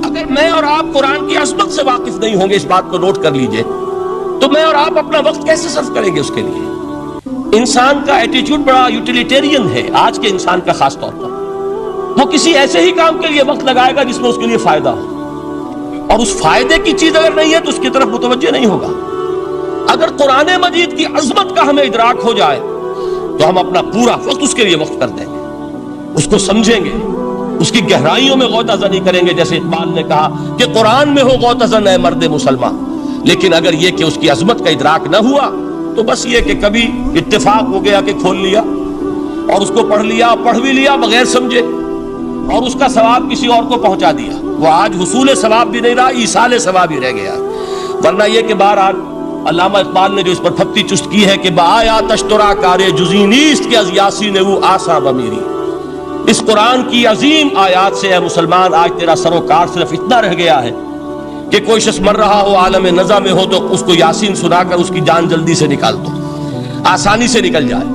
اگر میں اور آپ قرآن کی عظمت سے واقف نہیں ہوں گے، اس بات کو نوٹ کر لیجئے، تو میں اور آپ اپنا وقت کیسے صرف کریں گے اس کے لیے؟ انسان کا ایٹیٹیوڈ بڑا یوٹیلیٹیرین ہے، آج کے انسان کا خاص طور پر۔ وہ کسی ایسے ہی کام کے لیے وقت لگائے گا جس میں اس کے لیے فائدہ ہو، اور اس فائدے کی چیز اگر نہیں ہے تو اس کی طرف متوجہ نہیں ہوگا۔ اگر قرآن مجید کی عظمت کا ہمیں ادراک ہو جائے تو ہم اپنا پورا وقت اس کے لیے وقف کر دیں گے، اس کو سمجھیں گے، اس کی گہرائیوں میں غوطہ زنی کریں گے، جیسے اقبال نے کہا کہ قرآن میں ہو غوطہ زن اے مرد مسلمان۔ لیکن اگر یہ کہ اس کی عظمت کا ادراک نہ ہوا تو بس یہ کہ کبھی اتفاق ہو گیا کہ کھول لیا اور اس کو پڑھ بھی لیا بغیر سمجھے، اور اس کا ثواب کسی اور کو پہنچا دیا، وہ آج حصول ثواب بھی نہیں رہا، ایصال ثواب ہی رہ گیا۔ ورنہ یہ کہ بہرحال علامہ اقبال نے جو اس پر پھپتی چست کی ہے کہ بآیا تشترا کارے جزی نیست کہ از یاسین او آساں بمیری، اس قرآن کی عظیم آیات سے اے مسلمان آج تیرا سروکار صرف اتنا رہ گیا ہے کہ کوئی شخص مر رہا ہو، عالم نزع میں ہو، تو اس کو یاسین سنا کر اس کی جان جلدی سے نکال دو۔ آسانی سے نکل جائے،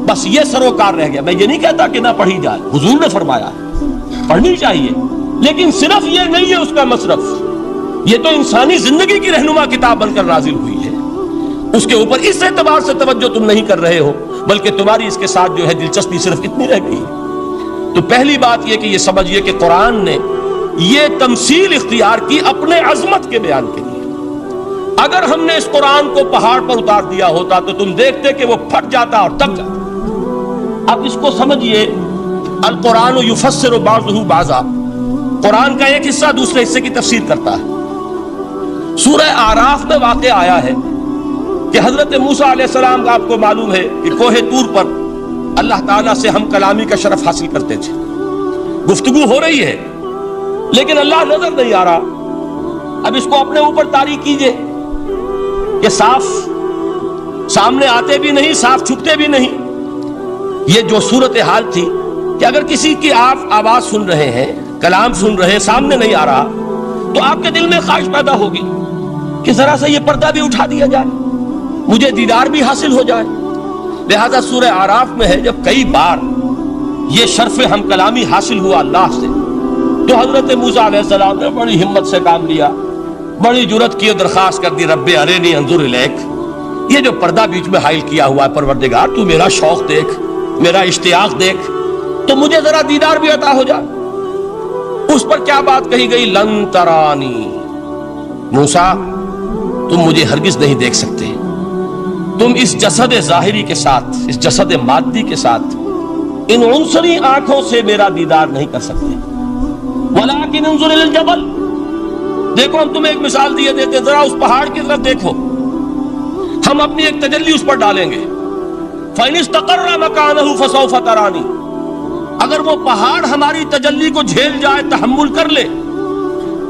بس یہ سروکار رہ گیا۔ میں یہ نہیں کہتا کہ نہ پڑھی جائے، حضور نے فرمایا پڑھنی چاہیے، لیکن صرف یہ نہیں ہے اس کا مصرف۔ یہ تو انسانی زندگی کی رہنما کتاب بن کر نازل ہوئی ہے، اس کے اوپر اس اعتبار سے توجہ تم نہیں کر رہے ہو، بلکہ تمہاری اس کے ساتھ جو ہے دلچسپی صرف اتنی رہ گئی ہے۔ تو پہلی بات یہ کہ یہ سمجھیے کہ قرآن نے یہ تمثیل اختیار کی اپنے عظمت کے بیان کے لیے۔ اگر ہم نے اس قرآن کو پہاڑ پر اتار دیا ہوتا تو تم دیکھتے کہ وہ پھٹ جاتا اور دب جاتا۔ اب اس کو سمجھیے، القرآن یفسر بعضہ بعضا، قرآن کا ایک حصہ دوسرے حصے کی تفسیر کرتا ہے۔ سورہ اعراف میں واقع آیا ہے کہ حضرت موسیٰ علیہ السلام کا آپ کو معلوم ہے کہ کوہ طور پر اللہ تعالیٰ سے ہم کلامی کا شرف حاصل کرتے تھے، گفتگو ہو رہی ہے لیکن اللہ نظر نہیں آ رہا۔ اب اس کو اپنے اوپر طاری کیجئے کہ صاف سامنے آتے بھی نہیں، صاف چھپتے بھی نہیں۔ یہ جو صورتحال تھی کہ اگر کسی کی آپ آواز سن رہے ہیں، کلام سن رہے ہیں، سامنے نہیں آ رہا، تو آپ کے دل میں خواہش پیدا ہوگی کہ ذرا سا یہ پردہ بھی اٹھا دیا جائے، مجھے دیدار بھی حاصل ہو جائے۔ لہذا سورہ اعراف میں ہے جب کئی بار یہ شرف ہم کلامی حاصل ہوا اللہ سے، تو حضرت موسیٰ علیہ السلام نے بڑی ہمت سے کام لیا، بڑی جرت کی، درخواست کر دی، رب ارنی انظر الیک، یہ جو پردہ بیچ میں حائل کیا ہوا ہے پروردگار، تو میرا شوق دیکھ، میرا اشتیاق دیکھ، تو مجھے ذرا دیدار بھی عطا ہو جائے۔ اس پر کیا بات کہی گئی؟ لن ترانی، موسیٰ تم مجھے ہرگز نہیں دیکھ سکتے، تم اس جسد ظاہری کے ساتھ، اس جسد مادی کے ساتھ، ان عنصری آنکھوں سے میرا دیدار نہیں کر سکتے۔ ولیکن انظر الی الجبل، دیکھو ہم تمہیں ایک مثال دیے دیتے، ذرا اس پہاڑ کی طرف دیکھو، ہم اپنی ایک تجلی اس پر ڈالیں گے۔ فَإِنِ اسْتَقَرَّ مَكَانَهُ فَسَوْفَ تَرَانِي، اگر وہ پہاڑ ہماری تجلی کو جھیل جائے، تحمل کر لے،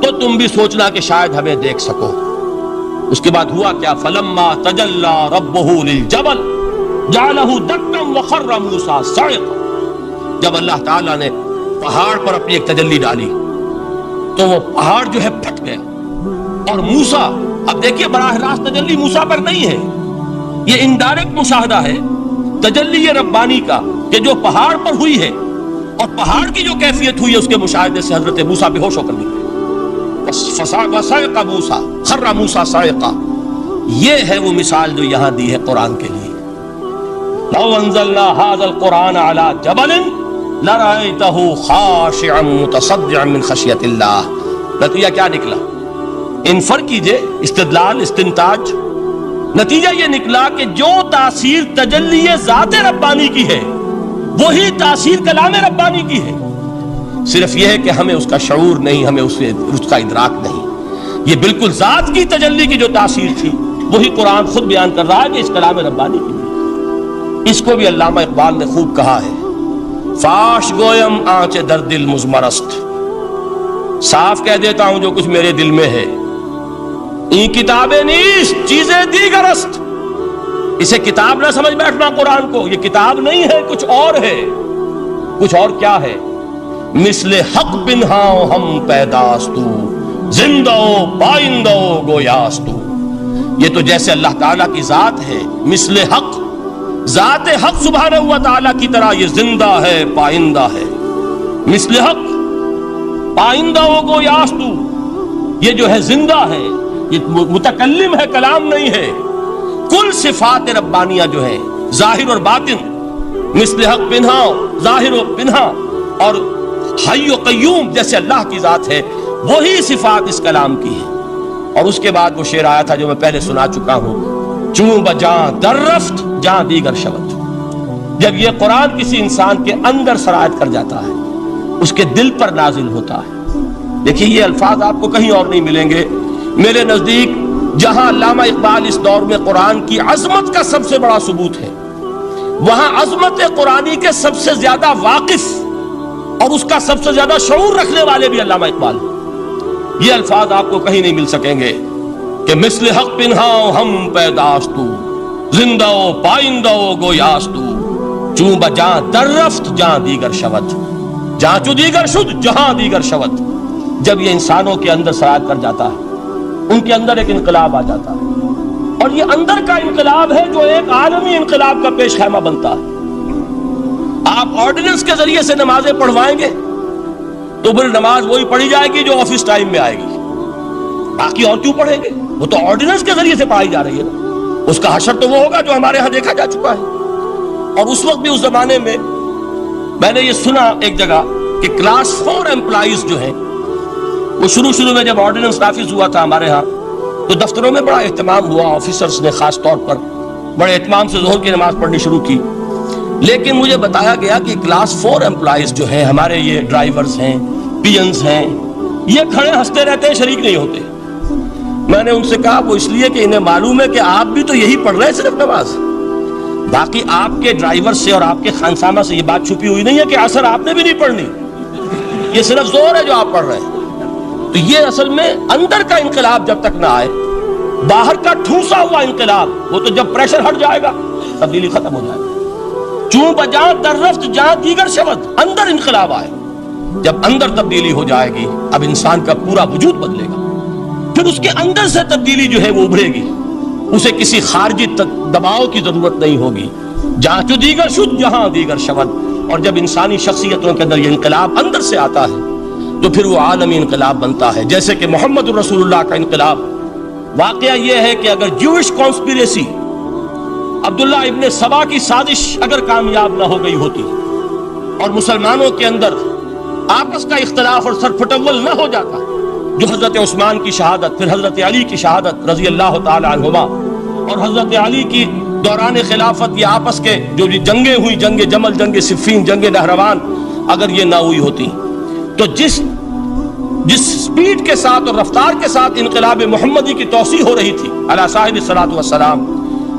تو تم بھی سوچنا کہ شاید ہمیں دیکھ سکو۔ اس کے بعد ہوا کیا؟ فَلَمَّا تَجَلَّى رَبُّهُ لِلْجَبَلِ جَعَلَهُ دَكًّا وَخَرَّ مُوسَىٰ صَعِقًا، جب اللہ تعالیٰ نے پہاڑ پر اپنی ایک تجلی ڈالی تو وہ پہاڑ جو ہے پھٹ گیا، اور موسیٰ، اب دیکھیے براہ راست تجلی موسیٰ پر نہیں ہے، یہ انڈائریکٹ مشاہدہ ہے تجلی ربانی کا کہ جو پہاڑ پر ہوئی ہے، اور پہاڑ کی جو کیفیت ہوئی ہے اس کے مشاہدے سے حضرت موسیٰ بے ہوش ہو کر نکلے۔ وَصَعِقَ مُوسَىٰ خَرَّ مُوسَىٰ صَعِقًا، یہ ہے وہ مثال جو یہاں دی ہے قرآن کے لیے۔ لَوْ أَنزَلْنَا هَذَا الْقُرْآنَ عَلَىٰ جَبَلٍ لَرَأَيْتَهُ خَاشِعًا مُتَصَدِّعًا مِّنْ خَشْيَةِ اللَّهِ، نتیجہ کیا نکلا؟ انفر کیجئے، استدلال، استنتاج، نتیجہ یہ نکلا کہ جو تاثیر تجلی ذات ربانی کی ہے وہی تاثیر کلام ربانی کی ہے، صرف یہ ہے کہ ہمیں اس کا شعور نہیں، ہمیں اس کا ادراک نہیں۔ یہ بالکل ذات کی تجلی کی جو تاثیر تھی وہی قرآن خود بیان کر رہا ہے کہ اس کلام ربانی کی ہے۔ اس کو بھی علامہ اقبال نے خوب کہا ہے، فاش گویم آنچ در دل مزمرست، صاف کہہ دیتا ہوں جو کچھ میرے دل میں ہے، این کتابیں نیست چیزیں دیگرست، اسے کتاب نہ سمجھ بیٹھنا قرآن کو، یہ کتاب نہیں ہے، کچھ اور ہے۔ کچھ اور کیا ہے؟ مثل حق پنہاں ہم پیداستو، زندہ پائندہ گویاستو، یہ تو جیسے اللہ تعالیٰ کی ذات ہے، مثل حق، ذات حق سبحانہ و تعالیٰ کی طرح یہ زندہ ہے، پائندہ ہے۔ مثل حق، پائندہ گویاستو، یہ جو ہے زندہ ہے، یہ متکلم ہے، کلام نہیں ہے۔ کل صفات ربانیہ جو ہیں ظاہر اور باطن، مثل حق پنہا، ظاہر و پنہا، اور حی و قیوم جیسے اللہ کی ذات ہے، وہی صفات اس کلام کی ہے۔ اور اس کے بعد وہ شعر آیا تھا جو میں پہلے سنا چکا ہوں، چون بجاں در رفت جاں دیگر شود، جب یہ قرآن کسی انسان کے اندر سرایت کر جاتا ہے، اس کے دل پر نازل ہوتا ہے۔ دیکھیے یہ الفاظ آپ کو کہیں اور نہیں ملیں گے۔ میرے نزدیک جہاں علامہ اقبال اس دور میں قرآن کی عظمت کا سب سے بڑا ثبوت ہے، وہاں عظمت قرآنی کے سب سے زیادہ واقف اور اس کا سب سے زیادہ شعور رکھنے والے بھی علامہ اقبال۔ یہ الفاظ آپ کو کہیں نہیں مل سکیں گے کہ مثل حق پنہاں ہم پیداستو، زندہ و پائندہ و گویاستو، چون بجاں در رفت جہاں دیگر شود، جہاں چو دیگر شد جہاں دیگر شود۔ جب یہ انسانوں کے اندر سرایت کر جاتا ہے، ان کے اندر ایک انقلاب آ جاتا ہے، اور یہ اندر کا انقلاب ہے جو ایک عالمی انقلاب کا پیش خیمہ بنتا ہے۔ آپ آرڈیننس کے ذریعے سے نمازیں پڑھوائیں گے تو پھر نماز وہی پڑھی جائے گی جو آفس ٹائم میں آئے گی، باقی اور کیوں پڑھیں گے؟ وہ تو آرڈیننس کے ذریعے سے پڑھائی جا رہی ہے نا۔ اس کا حشر تو وہ ہوگا جو ہمارے ہاں دیکھا جا چکا ہے۔ اور اس وقت بھی، اس زمانے میں نے یہ سنا ایک جگہ کہ کلاس 4 امپلائیز جو ہیں، وہ شروع میں جب آرڈیننس نافذ ہوا تھا ہمارے ہاں تو دفتروں میں بڑا اہتمام ہوا، آفیسرز نے خاص طور پر بڑے اہتمام سے ظہر کی نماز پڑھنی شروع کی۔ لیکن مجھے بتایا گیا کہ کلاس 4 امپلائیز جو ہیں ہمارے، یہ ڈرائیورز ہیں، پینز ہیں، یہ کھڑے ہنستے رہتے ہیں، شریک نہیں ہوتے۔ میں نے ان سے کہا وہ اس لیے کہ انہیں معلوم ہے کہ آپ بھی تو یہی پڑھ رہے ہیں صرف نماز، باقی آپ کے ڈرائیور سے اور آپ کے خانسامہ سے یہ بات چھپی ہوئی نہیں ہے کہ عصر آپ نے بھی نہیں پڑھنی، یہ صرف زور ہے جو آپ پڑھ رہے ہیں۔ تو یہ اصل میں اندر کا انقلاب جب تک نہ آئے، باہر کا ٹھوسا ہوا انقلاب، وہ تو جب پریشر ہٹ جائے گا تبدیلی ختم ہو جائے گا۔ چون بجاں در رفت جہاں دیگر شود، اندر انقلاب آئے، جب اندر تبدیلی ہو جائے گی اب انسان کا پورا وجود بدلے گا، پھر اس کے اندر سے تبدیلی جو ہے وہ ابھرے گی، اسے کسی خارجی دباؤ کی ضرورت نہیں ہوگی۔ جہاں جو دیگر شد جہاں دیگر شود، اور جب انسانی شخصیتوں کے اندر یہ انقلاب اندر سے آتا ہے تو پھر وہ عالمی انقلاب بنتا ہے، جیسے کہ محمد رسول اللہ کا انقلاب۔ واقعہ یہ ہے کہ اگر جوش کانسپیریسی، عبداللہ ابن سبا کی سازش اگر کامیاب نہ ہو گئی ہوتی اور مسلمانوں کے اندر آپس کا اختلاف اور سرپھٹول نہ ہو جاتا، جو حضرت عثمان کی شہادت، پھر حضرت علی کی شہادت رضی اللہ تعالی عنہما، اور حضرت علی کی دوران خلافت یہ آپس کے جو جنگیں ہوئی، جنگ جمل، جنگ صفین، جنگ نہروان، اگر یہ نہ ہوئی ہوتی تو جس سپیڈ کے ساتھ اور رفتار کے ساتھ انقلاب محمدی کی توسیع ہو رہی تھی علی صاحب الصلاۃ والسلام،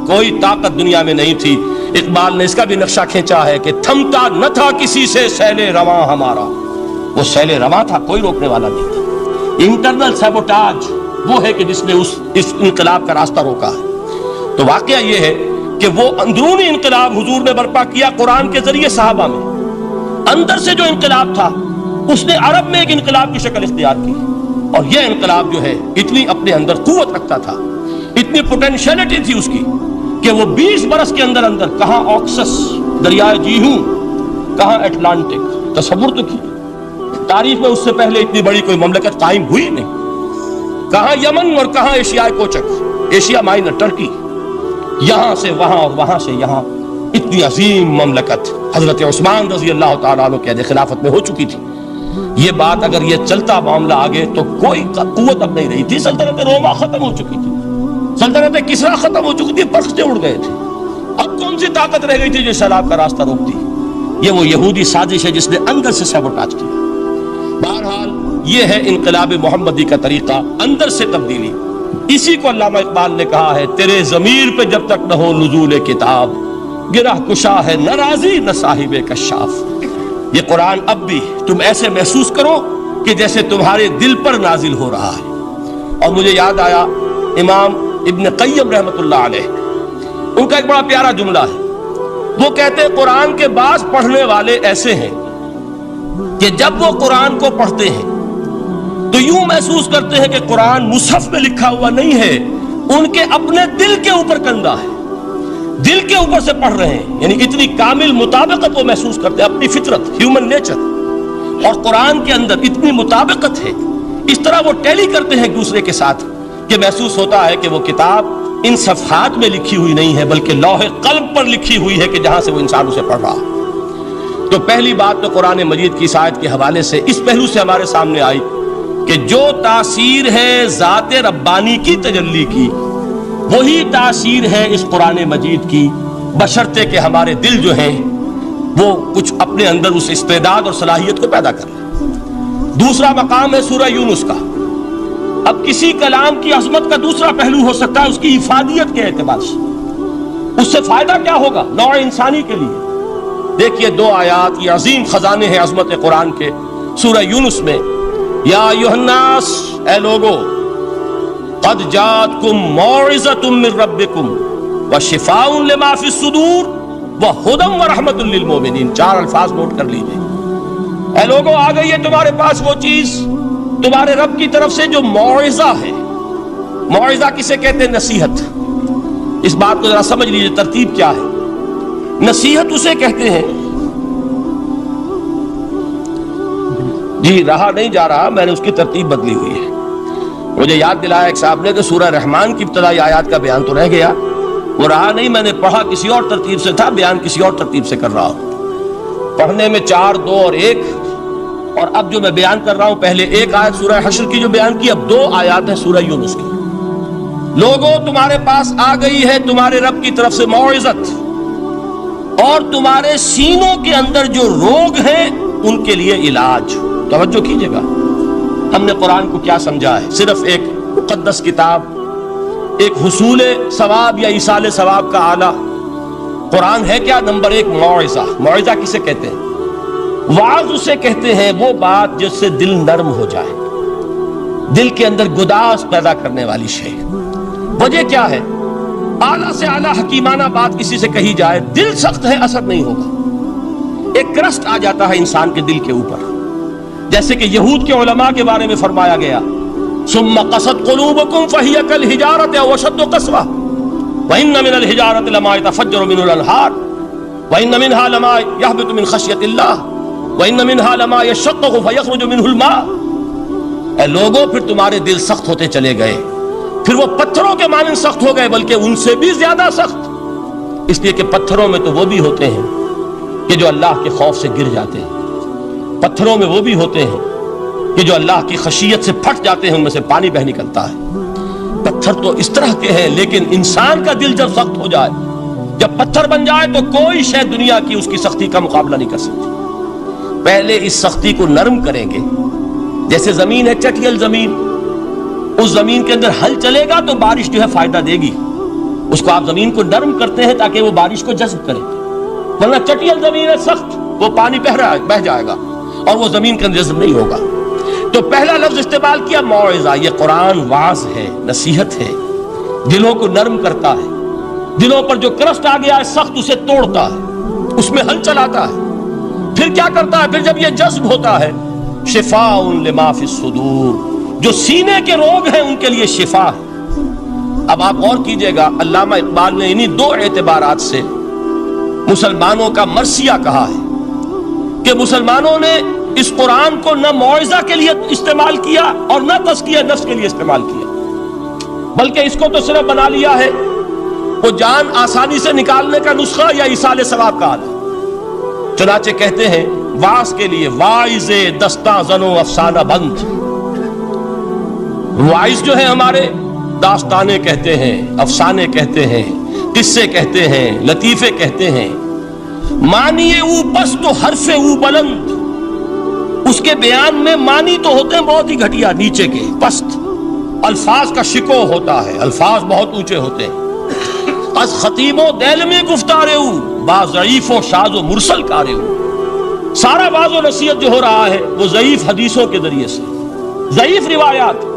کوئی طاقت دنیا میں نہیں تھی۔ اقبال نے اس کا بھی نقشہ کھینچا ہے کہ تھمتا نہ تھا کسی سے سیل رواں ہمارا، وہ سیل رواں تھا، کوئی روکنے والا نہیں تھا۔ انٹرنل سیبوٹاج وہ ہے کہ جس نے اس انقلاب کا راستہ روکا ہے۔ تو واقعہ یہ ہے کہ وہ اندرونی انقلاب حضور نے برپا کیا قرآن کے ذریعے صحابہ میں، اندر سے جو انقلاب تھا اس نے عرب میں ایک انقلاب کی شکل اختیار کی، اور یہ انقلاب جو ہے اتنی اپنے اندر قوت رکھتا تھا، اتنی پوٹینشیلٹی تھی اس کی کہ وہ 20 برس کے اندر کہاں آکسس دریائے جیہوں، کہاں اٹلانٹک، تصور تو کی تاریخ میں اس سے پہلے اتنی بڑی کوئی مملکت قائم ہوئی نہیں، کہاں یمن اور کہاں ایشیائے کوچک، ایشیا مائنر، ٹرکی، یہاں سے وہاں اور وہاں سے یہاں، اتنی عظیم مملکت حضرت عثمان رضی اللہ تعالیٰ عنہ کے خلافت میں ہو چکی تھی۔ یہ بات اگر یہ چلتا معاملہ آگے تو کوئی قوت اب نہیں رہی تھی، سلطنت روما ختم ہو چکی تھی، سلطنت کسرا ختم ہو چکی تھی، پرختے اڑ گئے تھے، اب کون سی طاقت رہ گئی تھی جو سیلاب کا راستہ روکتی؟ یہ وہ یہودی سازش ہے جس نے اندر سے سیبوٹاج کیا۔ بہرحال یہ ہے انقلاب محمدی کا طریقہ، اندر سے تبدیلی۔ اسی کو علامہ اقبال نے کہا ہے، تیرے ضمیر پہ جب تک نہ ہو نزول کتاب، گرہ کشا ہے نہ راضی نہ صاحب کشاف۔ یہ قرآن اب بھی تم ایسے محسوس کرو کہ جیسے تمہارے دل پر نازل ہو رہا ہے۔ اور مجھے یاد آیا امام ابن قیم رحمۃ اللہ علیہ، ان کا ایک بڑا پیارا جملہ ہے، وہ کہتے ہیں قرآن کے بعض پڑھنے والے ایسے ہیں کہ جب وہ قرآن کو پڑھتے ہیں تو یوں محسوس کرتے ہیں کہ قرآن مصحف میں لکھا ہوا نہیں ہے، ان کے اپنے دل کے اوپر کندہ ہے، دل کے اوپر سے پڑھ رہے ہیں، یعنی اتنی کامل مطابقت وہ محسوس کرتے ہیں، اپنی فطرت، ہیومن نیچر اور قرآن کے اندر اتنی مطابقت ہے، اس طرح وہ ٹیلی کرتے ہیں ایک دوسرے کے ساتھ کہ محسوس ہوتا ہے کہ وہ کتاب ان صفحات میں لکھی ہوئی نہیں ہے بلکہ لوح قلب پر لکھی ہوئی ہے کہ جہاں سے وہ انسان اسے پڑھ رہا۔ تو پہلی بات تو قرآن مجید کی آیت کے حوالے سے اس پہلو سے ہمارے سامنے آئی کہ جو تاثیر ہے ذات ربانی کی تجلی کی، وہی تاثیر ہے اس قرآن مجید کی، بشرطے کہ ہمارے دل جو ہیں وہ کچھ اپنے اندر اس استعداد اور صلاحیت کو پیدا کر لیں۔ دوسرا مقام ہے سورہ یونس کا۔ اب کسی کلام کی عظمت کا دوسرا پہلو ہو سکتا ہے اس کی افادیت کے اعتبار سے، اس سے فائدہ کیا ہوگا نوع انسانی کے لیے۔ دیکھیے 2 آیات، یہ عظیم خزانے ہیں عظمت قرآن کے۔ سورہ یونس میں یا ایھا الناس، اے لوگو، قد جاءتکم موعظۃ من ربکم وشفاء لما فی الصدور وہدی ورحمۃ للمؤمنین۔ 4 الفاظ نوٹ کر لیجیے۔ اے لوگو، آ گئی ہے تمہارے پاس وہ چیز تمہارے رب کی طرف سے جو موعظہ ہے۔ موعظہ کسے کہتے ہیں؟ نصیحت۔ اس بات کو ذرا سمجھ لیجیے ترتیب کیا ہے۔ نصیحت اسے کہتے ہیں، جی رہا نہیں جا رہا، میں نے اس کی ترتیب بدلی ہوئی ہے۔ مجھے یاد دلایا ایک صاحب نے کہ سورہ رحمان کی ابتدائی آیات کا بیان تو رہ گیا، وہ رہا نہیں، میں نے پڑھا کسی اور ترتیب سے تھا، بیان کسی اور ترتیب سے کر رہا ہوں۔ پڑھنے میں 4، 2 اور 1، اور اب جو میں بیان کر رہا ہوں پہلے 1 آیت سورہ حشر کی جو بیان کی، اب 2 آیات ہیں سورہ یونس کی۔ لوگوں تمہارے پاس آ گئی ہے تمہارے رب کی طرف سے موعظت، اور تمہارے سینوں کے اندر جو روگ ہیں ان کے لیے علاج۔ توجہ کیجئے گا، ہم نے قرآن کو کیا سمجھا ہے؟ صرف ایک مقدس کتاب، ایک حصول ثواب یا ایصال ثواب کا آلہ۔ قرآن ہے کیا؟ نمبر 1 موعظہ۔ موعظہ کسے کہتے ہیں؟ وعظ اسے کہتے ہیں وہ بات جس سے دل نرم ہو جائے، دل کے اندر گداز پیدا کرنے والی شے۔ وجہ کیا ہے؟ اعلیٰ سے اعلیٰ حکیمانہ بات کسی سے کہی جائے، دل سخت ہے، اثر نہیں ہوگا، ایک کرسٹ آ جاتا ہے انسان کے دل کے اوپر، جیسے کہ یہود کے علماء کے بارے میں فرمایا گیا، ثم قست قلوبکم فہی کالحجارۃ او اشد قسوۃ وان من الحجارۃ لما يتفجر منه الانہار وان منها لما يهبط من خشیۃ اللہ وان منها لما يشقق فيخرج منه الماء۔ اے لوگوں، پھر تمہارے دل سخت ہوتے چلے گئے، پھر وہ پتھروں کے مانند سخت ہو گئے، بلکہ ان سے بھی زیادہ سخت، اس لیے کہ پتھروں میں تو وہ بھی ہوتے ہیں کہ جو اللہ کے خوف سے گر جاتے ہیں، پتھروں میں وہ بھی ہوتے ہیں کہ جو اللہ کی خشیت سے پھٹ جاتے ہیں، ان میں سے پانی بہ نکلتا ہے۔ پتھر تو اس طرح کے ہیں، لیکن انسان کا دل جب سخت ہو جائے، جب پتھر بن جائے، تو کوئی شے دنیا کی اس کی سختی کا مقابلہ نہیں کر سکتی۔ پہلے اس سختی کو نرم کریں گے، جیسے زمین ہے چٹیل زمین، اس زمین کے اندر ہل چلے گا تو بارش جو ہے فائدہ دے گی، اس کو آپ زمین کو نرم کرتے ہیں تاکہ وہ بارش کو جذب کرے، ورنہ چٹیل زمین ہے سخت، وہ پانی بہ جائے گا اور وہ زمین کا جذب نہیں ہوگا۔ تو پہلا لفظ استعمال کیا موعظہ۔ یہ قرآن واعظ ہے، نصیحت ہے، دلوں کو نرم کرتا ہے، دلوں پر جو کرسٹ آ گیا ہے سخت اسے توڑتا ہے، اس میں ہل چلاتا ہے۔ پھر کیا کرتا ہے؟ پھر جب یہ جذب ہوتا ہے، شفاء لما فی الصدور، جو سینے کے روگ ہیں ان کے لیے شفا ہے۔ اب آپ غور کیجئے گا، علامہ اقبال نے انہی 2 اعتبارات سے مسلمانوں کا مرثیہ کہا ہے کہ مسلمانوں نے اس قرآن کو نہ موعظہ کے لیے استعمال کیا اور نہ تزکیہ نفس کے لیے استعمال کیا، بلکہ اس کو تو صرف بنا لیا ہے وہ جان آسانی سے نکالنے کا نسخہ یا ایصال ثواب کا آلہ۔ چنانچہ کہتے ہیں واعظ کے لیے واعظ دستاں زنو افسانہ بند۔ واعظ جو ہیں ہمارے داستانے کہتے ہیں، افسانے کہتے ہیں، قصے کہتے ہیں، لطیفے کہتے ہیں، معنی او پست و حرف او بلند، اس کے بیان میں معنی تو ہوتے ہیں بہت ہی گھٹیا، نیچے کے پست، الفاظ کا شکو ہوتا ہے، الفاظ بہت اونچے ہوتے ہیں۔ از خطیب و دل میں گفتارے او با ضعیف و شاذ و مرسل کارے او، سارا باز و نصیحت جو ہو رہا ہے وہ ضعیف حدیثوں کے ذریعے سے، ضعیف روایات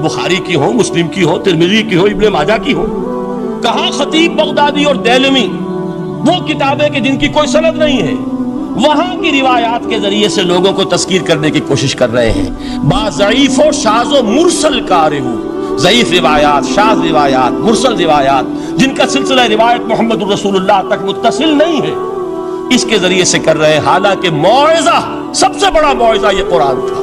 بخاری کی ہو، مسلم کی ہو، ترمذی کی ہو، ابن ماجہ کی ہو۔ کہاں خطیب بغدادی اور دیلمی، وہ کتابیں کہ جن کی کوئی سند نہیں ہے، وہاں کی روایات کے ذریعے سے لوگوں کو تذکیر کرنے کی کوشش کر رہے ہیں۔ با ضعیف و شاذ و مرسل کارے ہو، ضعیف روایات، شاذ روایات، مرسل روایات، جن کا سلسلہ روایت محمد الرسول اللہ تک متصل نہیں ہے، اس کے ذریعے سے کر رہے ہیں۔ حالانکہ موعظہ، سب سے بڑا موعظہ یہ قرآن تھا۔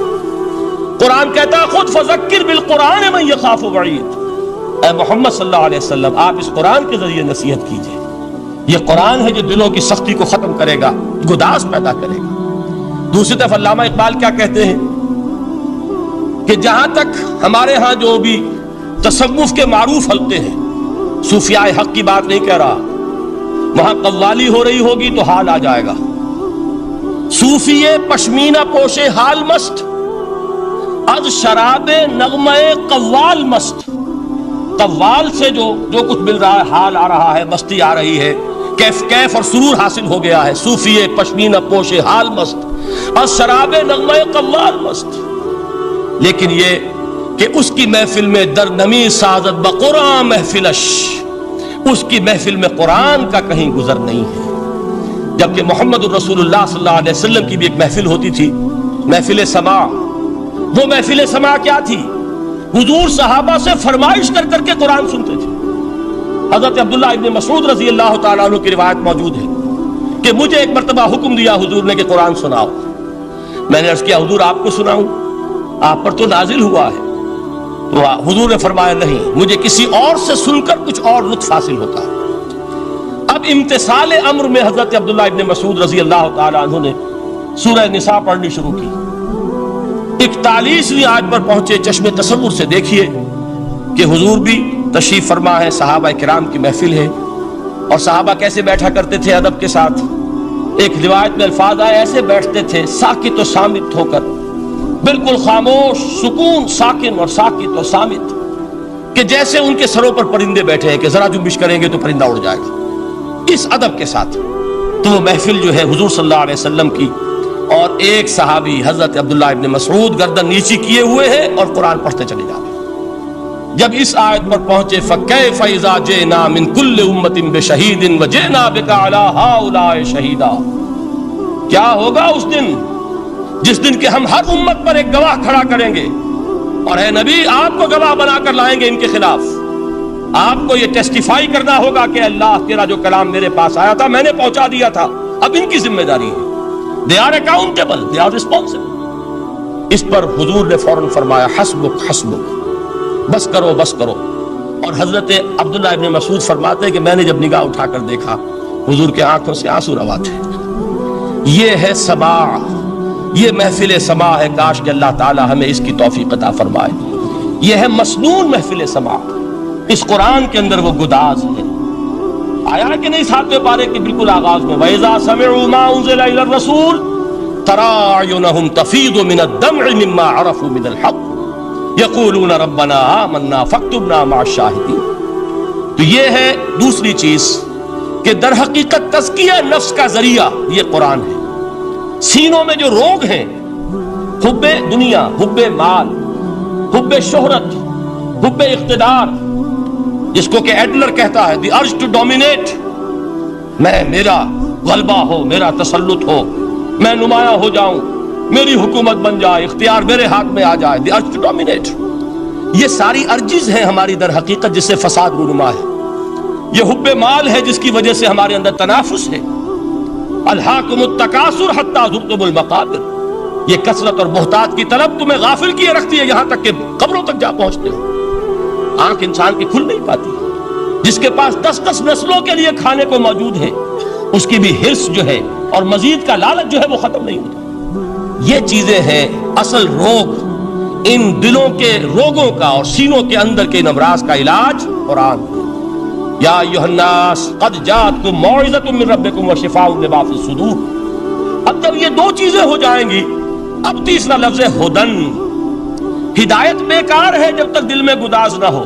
قرآن کہتا ہے خود فذکر بالقرآن من یخاف وعید، اے محمد صلی اللہ علیہ وسلم آپ اس قرآن کے ذریعے نصیحت کیجئے۔ یہ قرآن ہے جو دلوں کی سختی کو ختم کرے گا، گداز پیدا کرے گا۔ دوسری طرف علامہ اقبال کیا کہتے ہیں کہ جہاں تک ہمارے ہاں جو بھی تصوف کے معروف حلقے ہیں، صوفیاء حق کی بات نہیں کہہ رہا، وہاں قوالی ہو رہی ہوگی تو حال آ جائے گا۔ صوفی پشمینہ پوشے حال مست، از شراب نغمہ قوال مست۔ قوال سے جو کچھ مل رہا ہے، حال آ رہا ہے، مستی آ رہی ہے، کیف اور سرور حاصل ہو گیا ہے۔ صوفی پشمینہ پوش حال مست، از شراب نغمہ قوال مست۔ لیکن یہ کہ اس کی محفل میں در نمی سازت بقرآن محفلش، اس کی محفل میں قرآن کا کہیں گزر نہیں ہے۔ جبکہ محمد الرسول اللہ صلی اللہ علیہ وسلم کی بھی ایک محفل ہوتی تھی، محفل سماع۔ وہ محفل سماع کیا تھی؟ حضور صحابہ سے فرمائش کر کر کے قرآن سنتے تھے۔ حضرت عبداللہ ابن مسعود رضی اللہ تعالیٰ عنہ کی روایت موجود ہے کہ مجھے ایک مرتبہ حکم دیا حضور نے کہ قرآن سناؤ. میں نے عرض کیا حضور آپ کو سناؤں؟ آپ پر تو نازل ہوا ہے. تو حضور نے فرمایا نہیں، مجھے کسی اور سے سن کر کچھ اور لطف حاصل ہوتا ہے. اب امتثال امر میں حضرت عبداللہ ابن مسعود رضی اللہ تعالیٰ عنہ نے سورہ نساء پڑھنی شروع کی. 41ویں آیت پر پہنچے. چشم تصور سے دیکھیے کہ حضور بھی تشریف فرما ہے، صحابہ کرام کی محفل ہے، اور صحابہ کیسے بیٹھا کرتے تھے ادب کے ساتھ. ایک روایت میں الفاظ آئے ایسے بیٹھتے تھے ساکت و صامت ہو کر، بالکل خاموش، سکون، ساکن اور ساکت و صامت، کہ جیسے ان کے سروں پر پرندے بیٹھے ہیں کہ ذرا جنبش کریں گے تو پرندہ اڑ جائے گا، اس ادب کے ساتھ. تو وہ محفل جو ہے حضور صلی اللہ علیہ وسلم کی، اور ایک صحابی حضرت عبداللہ ابن مسعود گردن نیچی کیے ہوئے ہیں اور قرآن پڑھتے چلے جا رہے ہیں. جب اس آیت پر پہنچے فَكَيْفَ إِذَا جِئْنَا مِن كُلِّ أُمَّةٍ بِشَهِيدٍ وَجِئْنَا بِكَ عَلَى هَؤُلَاءِ شَهِيدًا، کیا ہوگا اس دن جس دن کہ ہم ہر امت پر ایک گواہ کھڑا کریں گے، اور اے نبی آپ کو گواہ بنا کر لائیں گے ان کے خلاف. آپ کو یہ ٹیسٹیفائی کرنا ہوگا کہ اللہ تیرا جو کلام میرے پاس آیا تھا میں نے پہنچا دیا تھا، اب ان کی ذمہ داری ہے. They are accountable, they are responsible. اس پر حضور نے فوراً فرمایا حسبک حسبک، بس کرو بس کرو. اور حضرت عبداللہ ابن مسعود فرماتے ہیں کہ میں نے جب نگاہ اٹھا کر دیکھا حضور کے آنکھوں سے آنسو روا تھے. یہ ہے سماع، یہ محفل سماع ہے. کاش کہ اللہ تعالی ہمیں اس کی توفیق عطا فرمائے. یہ ہے مسنون محفل سماع. اس قرآن کے اندر وہ گداز ہے. آیا کہ نہیں 7ویں پارے کے بالکل آغاز میں وَإِذَا سَمِعُوا مَا أُنزِلَ إِلَى الرَّسُولِ تَرَىٰ أَعْيُنَهُمْ تَفِيضُ مِنَ الدَّمْعِ مِمَّا عَرَفُوا مِنَ الْحَقِّ يَقُولُونَ رَبَّنَا آمَنَّا فَاكْتُبْنَا مَعَ الشَّاهِدِينَ. تو یہ ہے دوسری چیز کہ در حقیقت تزکیہ نفس کا ذریعہ یہ قرآن ہے. سینوں میں جو روگ ہیں، حب دنیا، حب مال، حب شہرت، حب اقتدار، جس کو کہ ایڈلر کہتا ہے دی ارج ٹو ڈومینیٹ، میرا غلبہ ہو، میرا تسلط ہو، میں نمایاں ہو جاؤں، میری حکومت بن جائے، اختیار میرے ہاتھ میں آ جائے، دی ارج ٹو ڈومینیٹ. یہ ساری ارجز ہیں ہماری در حقیقت جس سے فساد رونما ہے. یہ حب مال ہے جس کی وجہ سے ہمارے اندر تنافس ہے. الہاکم التکاثر حتی زرتم المقابر. یہ کثرت اور بہتات کی طرف تمہیں غافل کیے رکھتی ہے یہاں تک کہ قبروں تک جا پہنچتے ہو. آنکھ انسان کی کھل نہیں پاتی. جس کے پاس 10 نسلوں کے لیے کھانے کو موجود ہے اس کی بھی حرص جو ہے اور مزید کا لالچ جو ہے وہ ختم نہیں ہوتا. یہ چیزیں ہیں اصل روگ. ان دلوں کے روگوں کا اور سینوں کے اندر کے ان امراض کا علاج قرآن. یا ایھا الناس قد جاءتکم موعظۃ من ربکم وشفاء لما فی الصدور. اب جب یہ دو چیزیں ہو جائیں گی اب تیسرا لفظ ہے ہدن. ہدایت بیکار ہے جب تک دل میں گداز نہ ہو.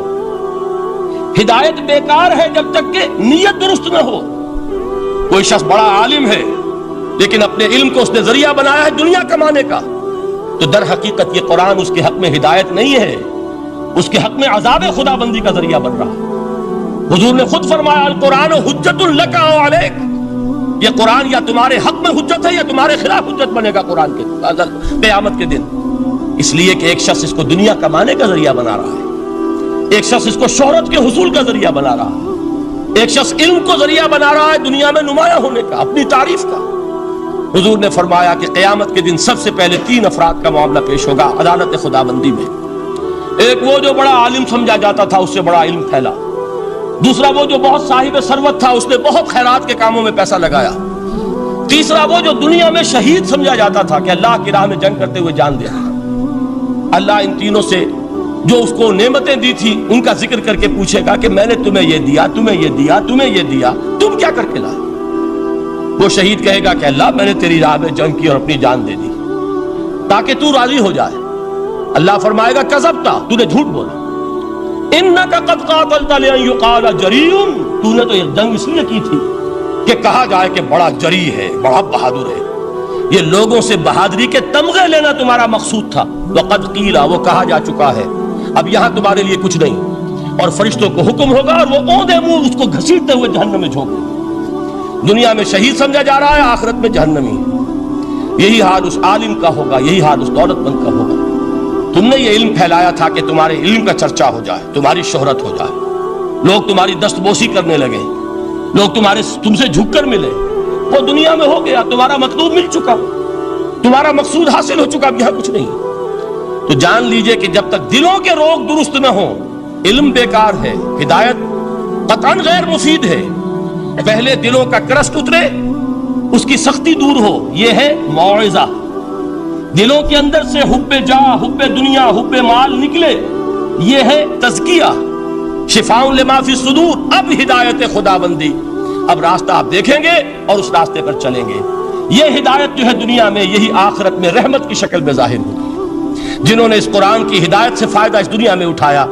ہدایت بیکار ہے جب تک کہ نیت درست نہ ہو. کوئی شخص بڑا عالم ہے لیکن اپنے علم کو اس نے ذریعہ بنایا ہے دنیا کمانے کا، تو در حقیقت یہ قرآن اس کے حق میں ہدایت نہیں ہے، اس کے حق میں عذاب خدا بندی کا ذریعہ بن رہا. حضور نے خود فرمایا القرآن حجت لک او علیک. یہ قرآن یا تمہارے حق میں حجت ہے یا تمہارے خلاف حجت بنے گا قرآن کے قیامت کے دن. اس لیے کہ ایک شخص اس کو دنیا کمانے کا ذریعہ بنا رہا ہے، ایک شخص اس کو شہرت کے حصول کا ذریعہ بنا رہا ہے، ایک شخص علم کو ذریعہ بنا رہا ہے دنیا میں نمایاں ہونے کا، اپنی تعریف کا. حضور نے فرمایا کہ قیامت کے دن سب سے پہلے 3 افراد کا معاملہ پیش ہوگا عدالت خدا بندی میں. ایک وہ جو بڑا عالم سمجھا جاتا تھا، اس سے بڑا علم پھیلا. دوسرا وہ جو بہت صاحب ثروت تھا، اس نے بہت خیرات کے کاموں میں پیسہ لگایا. تیسرا وہ جو دنیا میں شہید سمجھا جاتا تھا کہ اللہ کی راہ میں جنگ کرتے ہوئے جان دیا. اللہ ان تینوں سے جو اس کو نعمتیں دی تھی ان کا ذکر کر کے پوچھے گا کہ میں نے تمہیں یہ دیا، تمہیں یہ دیا، تمہیں یہ دیا، تم کیا کر کے لائے؟ وہ شہید کہے گا کہ اللہ میں نے تیری راہ میں جنگ کی اور اپنی جان دے دی تاکہ تو راضی ہو جائے. اللہ فرمائے گا کذبت، تو نے جھوٹ بولا. انک قد قاتلت لان یقال جریء، تو نے تو یہ جنگ اس لیے کی تھی کہ کہا جائے کہ بڑا جری ہے، بڑا بہادر ہے. یہ لوگوں سے بہادری کے تمغے لینا تمہارا مقصود تھا. وقد قیل، وہ کہا جا چکا ہے، اب یہاں تمہارے لیے کچھ نہیں. اور فرشتوں کو حکم ہوگا اور وہ اوندے منہ اس کو گھسیٹتے ہوئے جہنم میں جھونک دیں. دنیا میں شہید سمجھا جا رہا ہے، آخرت میں جہنمی. یہی حال اس عالم کا ہوگا، یہی حال اس دولت مند کا ہوگا. تم نے یہ علم پھیلایا تھا کہ تمہارے علم کا چرچا ہو جائے، تمہاری شہرت ہو جائے. لوگ تمہاری دستبوسی کرنے لگے، لوگ تم سے جھک کر ملے، وہ دنیا میں ہو گیا، تمہارا مطلوب مل چکا، تمہارا مقصود حاصل ہو چکا، اب یہاں کچھ نہیں۔ تو جان لیجئے کہ جب تک دلوں کے روگ درست نہ ہوں، علم بیکار ہے، ہدایت قطعاً غیر مفید ہے۔ پہلے دلوں کا کرسٹ اترے، اس کی سختی دور ہو، یہ ہے موعظہ۔ دلوں کے اندر سے حب جاہ، حب دنیا، حب مال نکلے، یہ ہے تزکیہ، شفاء لما فی الصدور۔ اب ہدایت خدا بندی، اب راستہ آپ دیکھیں گے اور اس راستے پر چلیں گے۔ یہ ہدایت جو ہے دنیا میں، یہی آخرت میں رحمت کی شکل میں ظاہر ہوگی۔ جنہوں نے اس قرآن کی ہدایت سے فائدہ اس دنیا میں اٹھایا،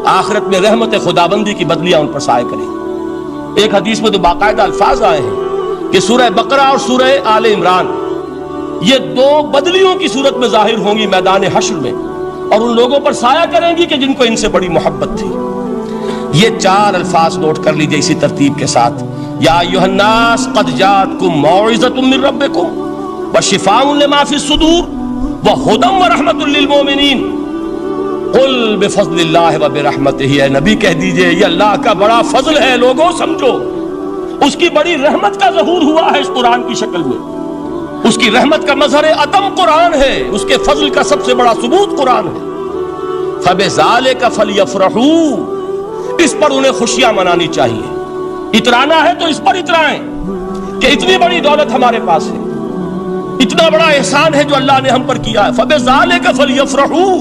آخرت میں رحمت خداوندی کی بدلیاں ان پر سائے کریں۔ ایک حدیث میں تو باقاعدہ الفاظ آئے ہیں کہ سورہ بقرہ اور سورہ آل عمران یہ دو بدلیوں کی صورت میں ظاہر ہوں گی میدان حشر میں، اور ان لوگوں پر سایہ کریں گی کہ جن کو ان سے بڑی محبت تھی۔ یہ چار الفاظ نوٹ کر لیجئے اسی ترتیب کے ساتھ: یا ایھا الناس قد جاءتکم موعظۃ من ربکم وشفاء لما فی الصدور وہدی ورحمۃ للمؤمنین قل بفضل اللہ وبرحمتہ۔ اے نبی کہہ دیجئے یہ اللہ کا بڑا فضل ہے، لوگوں سمجھو، اس کی بڑی رحمت کا ظہور ہوا ہے اس قرآن کی شکل میں، اس کی رحمت کا مظہر عدم قرآن ہے، اس کے فضل کا سب سے بڑا ثبوت قرآن ہے۔ فبذالک فلیفرحوا، اس پر انہیں خوشیاں منانی چاہیے۔ اترانا ہے تو اس پر اترائیں کہ اتنی بڑی دولت ہمارے پاس ہے، اتنا بڑا احسان ہے جو اللہ نے ہم پر کیا ہے۔ فبذالک فلیفرحوا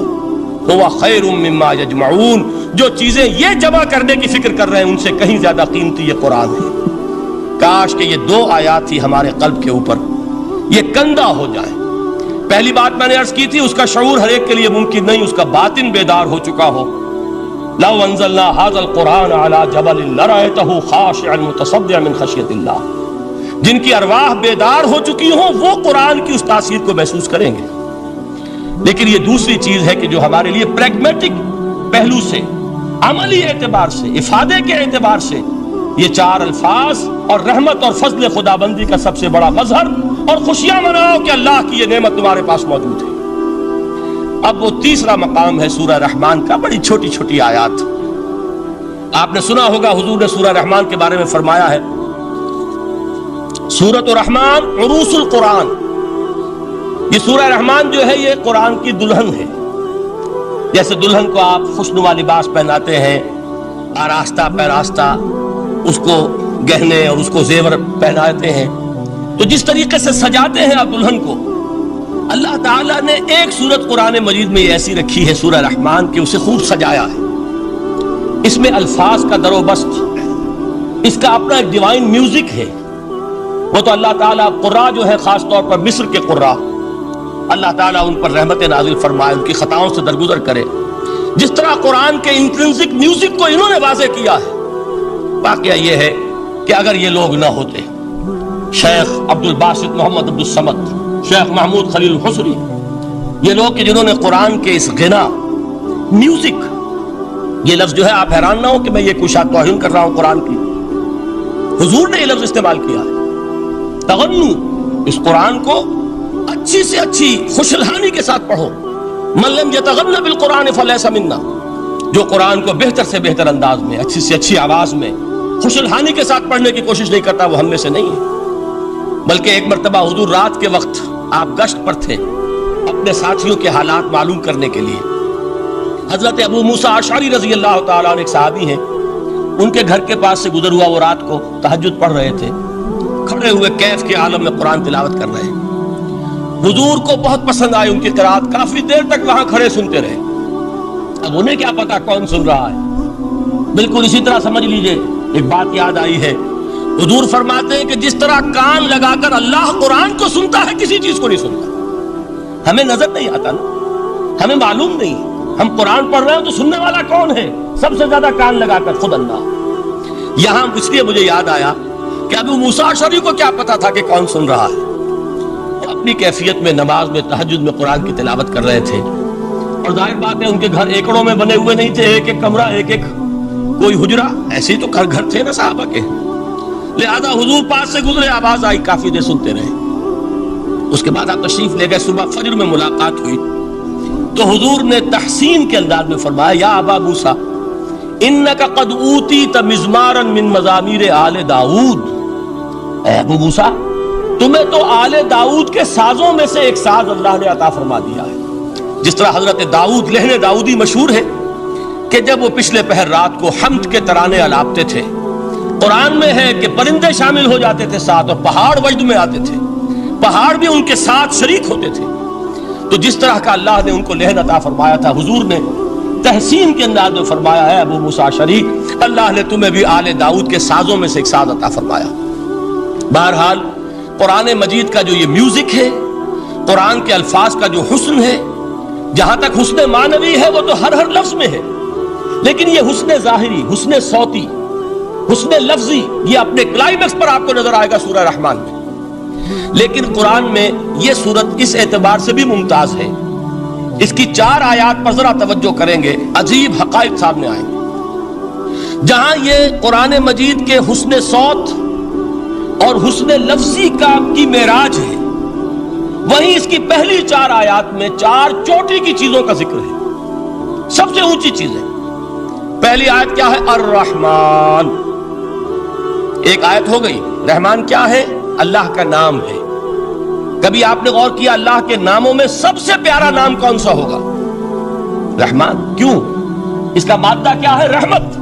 هو خیر مما یجمعون، جو چیزیں یہ جمع کرنے کی فکر کر رہے ہیں ان سے کہیں زیادہ قیمتی یہ قرآن ہے۔ کاش کہ یہ دو آیات ہی ہمارے قلب کے اوپر یہ کندہ ہو جائے۔ پہلی بات میں نے عرض کی تھی، اس کا شعور ہر ایک کے لیے ممکن نہیں، اس کا باطن بیدار ہو چکا ہو۔ لو انزلنا هذا القرآن على جبل لرأيته خاشعا متصدعا من خشیۃ اللہ، جن کی ارواح بیدار ہو چکی ہوں وہ قرآن کی اس تاثیر کو محسوس کریں گے۔ لیکن یہ دوسری چیز ہے کہ جو ہمارے لیے پریگمیٹک پہلو سے، عملی اعتبار سے، افادے کے اعتبار سے یہ چار الفاظ اور رحمت اور فضل خداوندی کا سب سے بڑا مظہر، اور خوشیاں مناؤ کہ اللہ کی یہ نعمت تمہارے پاس موجود ہے۔ اب وہ تیسرا مقام ہے سورہ رحمان کا، بڑی چھوٹی چھوٹی آیات۔ آپ نے سنا ہوگا حضور نے سورہ رحمان کے بارے میں فرمایا ہے، سورۃ الرحمان عروس القرآن۔ یہ سورہ رحمان جو ہے یہ قرآن کی دلہن ہے۔ جیسے دلہن کو آپ خوشنما لباس پہناتے ہیں، آراستہ پیراستہ اس کو گہنے اور اس کو زیور پہناتے ہیں، تو جس طریقے سے سجاتے ہیں آپ دلہن کو، اللہ تعالیٰ نے ایک سورت قرآن مجید میں ایسی رکھی ہے سورہ رحمان کہ اسے خوب سجایا ہے۔ اس میں الفاظ کا در و بست، اس کا اپنا ایک ڈیوائن میوزک ہے۔ وہ تو اللہ تعالیٰ قراء جو ہے، خاص طور پر مصر کے قراء، اللہ تعالیٰ ان پر رحمت نازل فرمائے، ان کی خطاؤں سے درگزر کرے۔ جس طرح قرآن کے انٹرنسک میوزک کو انہوں نے واضح کیا ہے۔ واقعہ یہ ہے کہ اگر یہ لوگ نہ ہوتے، شیخ عبد الباسط محمد عبد الصمد، شیخ محمود خلیل الحصری، یہ لوگ کہ جنہوں نے قرآن کے اس غنا، میوزک، یہ لفظ جو ہے آپ حیران نہ ہو کہ میں یہ کوئی شاید توہین کر رہا ہوں قرآن کی، حضور نے یہ لفظ استعمال کیا ہے، تغنو، اس قرآن کو اچھی سے اچھی خوشلہانی کے ساتھ پڑھو۔ من لم یتغن بالقرآن فلیس منا، جو قرآن کو بہتر سے بہتر انداز میں، اچھی سے اچھی آواز میں، خوشلہانی کے ساتھ پڑھنے کی کوشش نہیں کرتا، وہ ہم میں سے نہیں ہے۔ بلکہ ایک مرتبہ حضور رات کے وقت آپ گشت پر تھے اپنے ساتھیوں کے حالات معلوم کرنے کے لیے۔ حضرت ابو موسیٰ اشعری رضی اللہ تعالیٰ عنہ ایک صحابی ہیں، ان کے گھر کے پاس سے گزر ہوا، وہ رات کو تہجد پڑھ رہے تھے، کھڑے ہوئے کیف کے عالم میں قرآن تلاوت کر رہے ہیں۔ حضور کو بہت پسند آئی ان کی قرات، کافی دیر تک وہاں کھڑے سنتے رہے۔ اب انہیں کیا پتا کون سن رہا ہے۔ بالکل اسی طرح سمجھ لیجئے، ایک بات یاد آئی ہے، حضور فرماتے ہیں کہ جس طرح کان لگا کر اللہ قرآن کو سنتا ہے، کسی چیز کو نہیں سنتا۔ ہمیں نظر نہیں آتا نا، ہمیں معلوم نہیں، ہم قرآن پڑھ رہے ہیں تو سننے والا کون ہے؟ سب سے زیادہ کان لگا کر خود اللہ۔ یہاں اس لیے مجھے یاد آیا کہ ابو موسیٰ اشعری کو کیا پتا تھا کہ کون سن رہا ہے۔ اپنی کیفیت میں نماز میں تہجد میں قرآن کی تلاوت کر رہے تھے، اور ظاہر بات ہے ان کے گھر ایکڑوں میں بنے ہوئے نہیں تھے، ایک ایک کمرہ، ایک ایک کوئی حجرہ، ایسے ہی تو گھر تھے نا صحابہ کے، لہذا حضور پاس سے گزرے، آواز آئی، کافی دیر سنتے رہے۔ اس کے بعد آپ تشریف لے گئے، صبح فجر میں ملاقات ہوئی تو حضور نے تحسین کے انداز میں فرمایا، یا ابا موسیٰ انک قد اوتیت مزمارا من مزامیر آل داؤد، اے ابو موسیٰ تمہیں تو آل داؤد کے سازوں میں سے ایک ساز اللہ نے عطا فرما دیا ہے۔ جس طرح حضرت داؤد لہن داؤدی مشہور ہے کہ جب وہ پچھلے پہر رات کو حمد کے ترانے الاپتے تھے، قرآن میں ہے کہ پرندے شامل ہو جاتے تھے ساتھ، اور پہاڑ وجد میں آتے تھے، پہاڑ بھی ان کے ساتھ شریک ہوتے تھے۔ تو جس طرح کا اللہ نے ان کو لہن عطا فرمایا تھا، حضور نے تحسین کے انداز میں فرمایا ہے ابو موسیٰ شریک اللہ نے تمہیں بھی آل داؤد کے سازوں میں سے ایک ساز عطا فرمایا۔ بہرحال قرآن مجید کا جو یہ میوزک ہے، قرآن کے الفاظ کا جو حسن ہے، جہاں تک حسن معنوی ہے وہ تو ہر لفظ میں ہے، لیکن یہ حسن ظاہری، حسن صوتی، حسن لفظی یہ اپنے کلائمیکس پر آپ کو نظر آئے گا سورہ رحمان میں۔ لیکن قرآن میں یہ سورت اس اعتبار سے بھی ممتاز ہے، اس کی 4 آیات پر ذرا توجہ کریں گے، عجیب حقائق سامنے آئیں گے۔ جہاں یہ قرآن مجید کے حسن صوت اور حسن لفظی کی معراج ہے، وہیں اس کی پہلی 4 آیات میں 4 چوٹی کی چیزوں کا ذکر ہے، سب سے اونچی چیزیں۔ پہلی آیت کیا ہے؟ الرحمن، ایک آیت ہو گئی۔ رحمان کیا ہے؟ اللہ کا نام ہے۔ کبھی آپ نے غور کیا اللہ کے ناموں میں سب سے پیارا نام کون سا ہوگا؟ رحمان۔ کیوں؟ اس کا مادہ کیا ہے؟ رحمت۔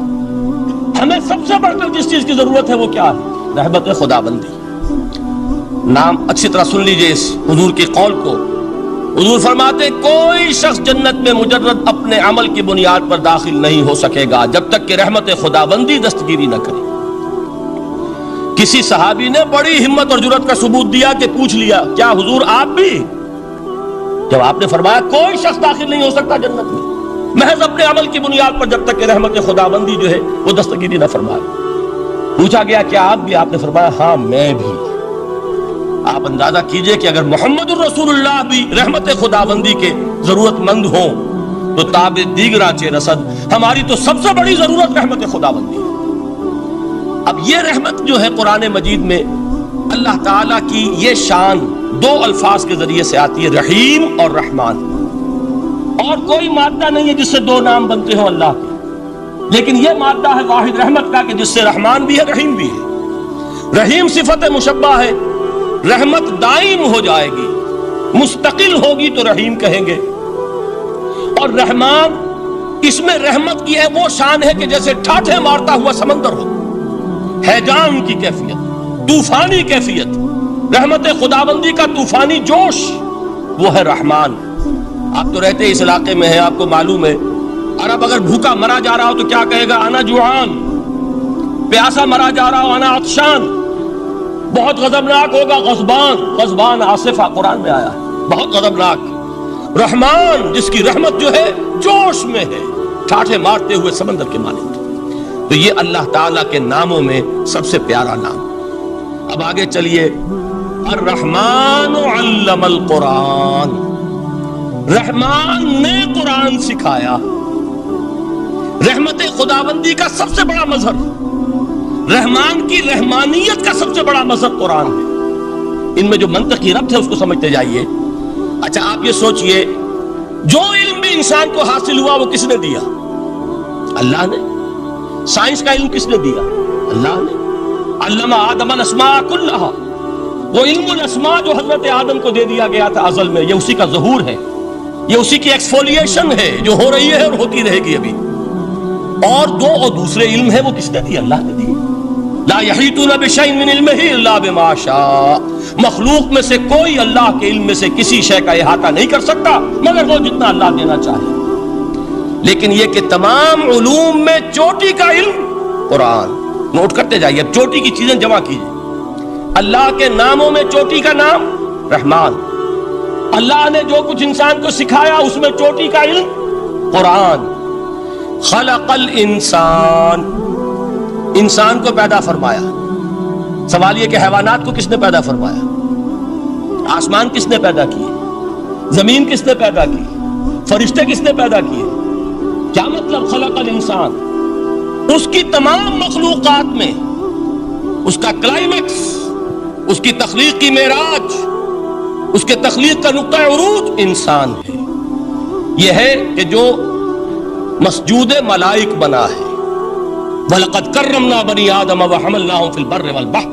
ہمیں سب سے بڑھ کر جس چیز کی ضرورت ہے وہ کیا ہے؟ رحمت خدا بندی۔ نام اچھی طرح سن لیجئے اس حضور کی قول کو۔ حضور فرماتے کوئی شخص جنت میں مجرد اپنے عمل کی بنیاد پر داخل نہیں ہو سکے گا جب تک کہ رحمت خدا بندی دستگیری نہ کرے۔ کسی صحابی نے بڑی ہمت اور جرأت کا ثبوت دیا کہ پوچھ لیا کیا حضور آپ بھی؟ جب آپ نے فرمایا کوئی شخص داخل نہیں ہو سکتا جنت میں محض اپنے عمل کی بنیاد پر جب تک کہ رحمت خدا بندی جو ہے وہ دستگیری نہ فرمائے۔ پوچھا گیا کیا آپ بھی؟ آپ نے فرمایا ہاں میں بھی۔ آپ اندازہ کیجئے کہ اگر محمد الرسول اللہ بھی رحمت خدا بندی کے ضرورت مند ہوں تو تاب دیگراں چہ رسد، ہماری تو سب سے بڑی ضرورت رحمت خدا بندی ہے۔ اب یہ رحمت جو ہے قرآن مجید میں اللہ تعالیٰ کی یہ شان 2 الفاظ کے ذریعے سے آتی ہے، رحیم اور رحمان۔ اور کوئی مادہ نہیں ہے جس سے 2 نام بنتے ہوں اللہ کے، لیکن یہ مادہ ہے واحد رحمت کا کہ جس سے رحمان بھی ہے رحیم بھی ہے۔ رحیم صفت مشبہ ہے، رحمت دائم ہو جائے گی، مستقل ہوگی تو رحیم کہیں گے، اور رحمان اس میں رحمت کی ہے وہ شان ہے کہ جیسے ٹھاٹھے مارتا ہوا سمندر ہو، ہیجان کی کیفیت، طوفانی کیفیت، رحمت خداوندی کا طوفانی جوش، وہ ہے رحمان۔ آپ تو رہتے اس علاقے میں ہیں، آپ کو معلوم ہے عرب اگر بھوکا مرا جا رہا ہو تو کیا کہے گا؟ انا جوعان۔ پیاسا مرا جا رہا ہو انا عطشان۔ بہت غضبناک ہوگا غضبان، غضبان آصفہ قرآن میں آیا ہے، بہت غضبناک۔ رحمان جس کی رحمت جو ہے جوش میں ہے، ٹھاٹھے مارتے ہوئے سمندر کے مانند۔ تو یہ اللہ تعالیٰ کے ناموں میں سب سے پیارا نام۔ اب آگے چلیے، الرحمن علم القرآن، رحمان نے قرآن سکھایا۔ رحمت خداوندی کا سب سے بڑا مظہر، رحمان کی رحمانیت کا سب سے بڑا مظہر قرآن ہے۔ ان میں جو منطقی ربط ہے اس کو سمجھتے جائیے۔ اچھا آپ یہ سوچئے جو علم بھی انسان کو حاصل ہوا وہ کس نے دیا؟ اللہ نے۔ سائنس کا علم کس نے دیا؟ اللہ نے۔ علم آدم الاسماء کلھا، وہ علم الاسماء جو حضرت آدم کو دے دیا گیا تھا ازل میں، یہ اسی کا ظہور ہے، یہ اسی کی ایکسفولیشن ہے جو ہو رہی ہے اور ہوتی رہے گی ابھی۔ اور دوسرے علم ہے وہ کس نے دی؟ اللہ نے دی۔ لا یحیطون بشیء من علمہ الا بما شاء، مخلوق میں سے کوئی اللہ کے علم میں سے کسی شے کا احاطہ نہیں کر سکتا مگر وہ جتنا اللہ دینا چاہے۔ لیکن یہ کہ تمام علوم میں چوٹی کا علم قرآن۔ نوٹ کرتے جائیے، اب چوٹی کی چیزیں جمع کیجیے۔ اللہ کے ناموں میں چوٹی کا نام رحمان، اللہ نے جو کچھ انسان کو سکھایا اس میں چوٹی کا علم قرآن۔ خلق الانسان، انسان کو پیدا فرمایا۔ سوال یہ کہ حیوانات کو کس نے پیدا فرمایا؟ آسمان کس نے پیدا کیے؟ زمین کس نے پیدا کی؟ فرشتے کس نے پیدا کیے؟ کیا مطلب خلق الانسان؟ اس کی تمام مخلوقات میں اس کا کلائمیکس، اس کی تخلیق کی معراج، اس کے تخلیق کا نقطہ عروج انسان ہے۔ یہ ہے کہ جو مسجود ملائک بنا ہے، وَلَقَدْ كَرَّمْنَا بَنِي آدَمَ وَحَمَلْنَاهُمْ فِي الْبَرِّ وَالْبَحْرِ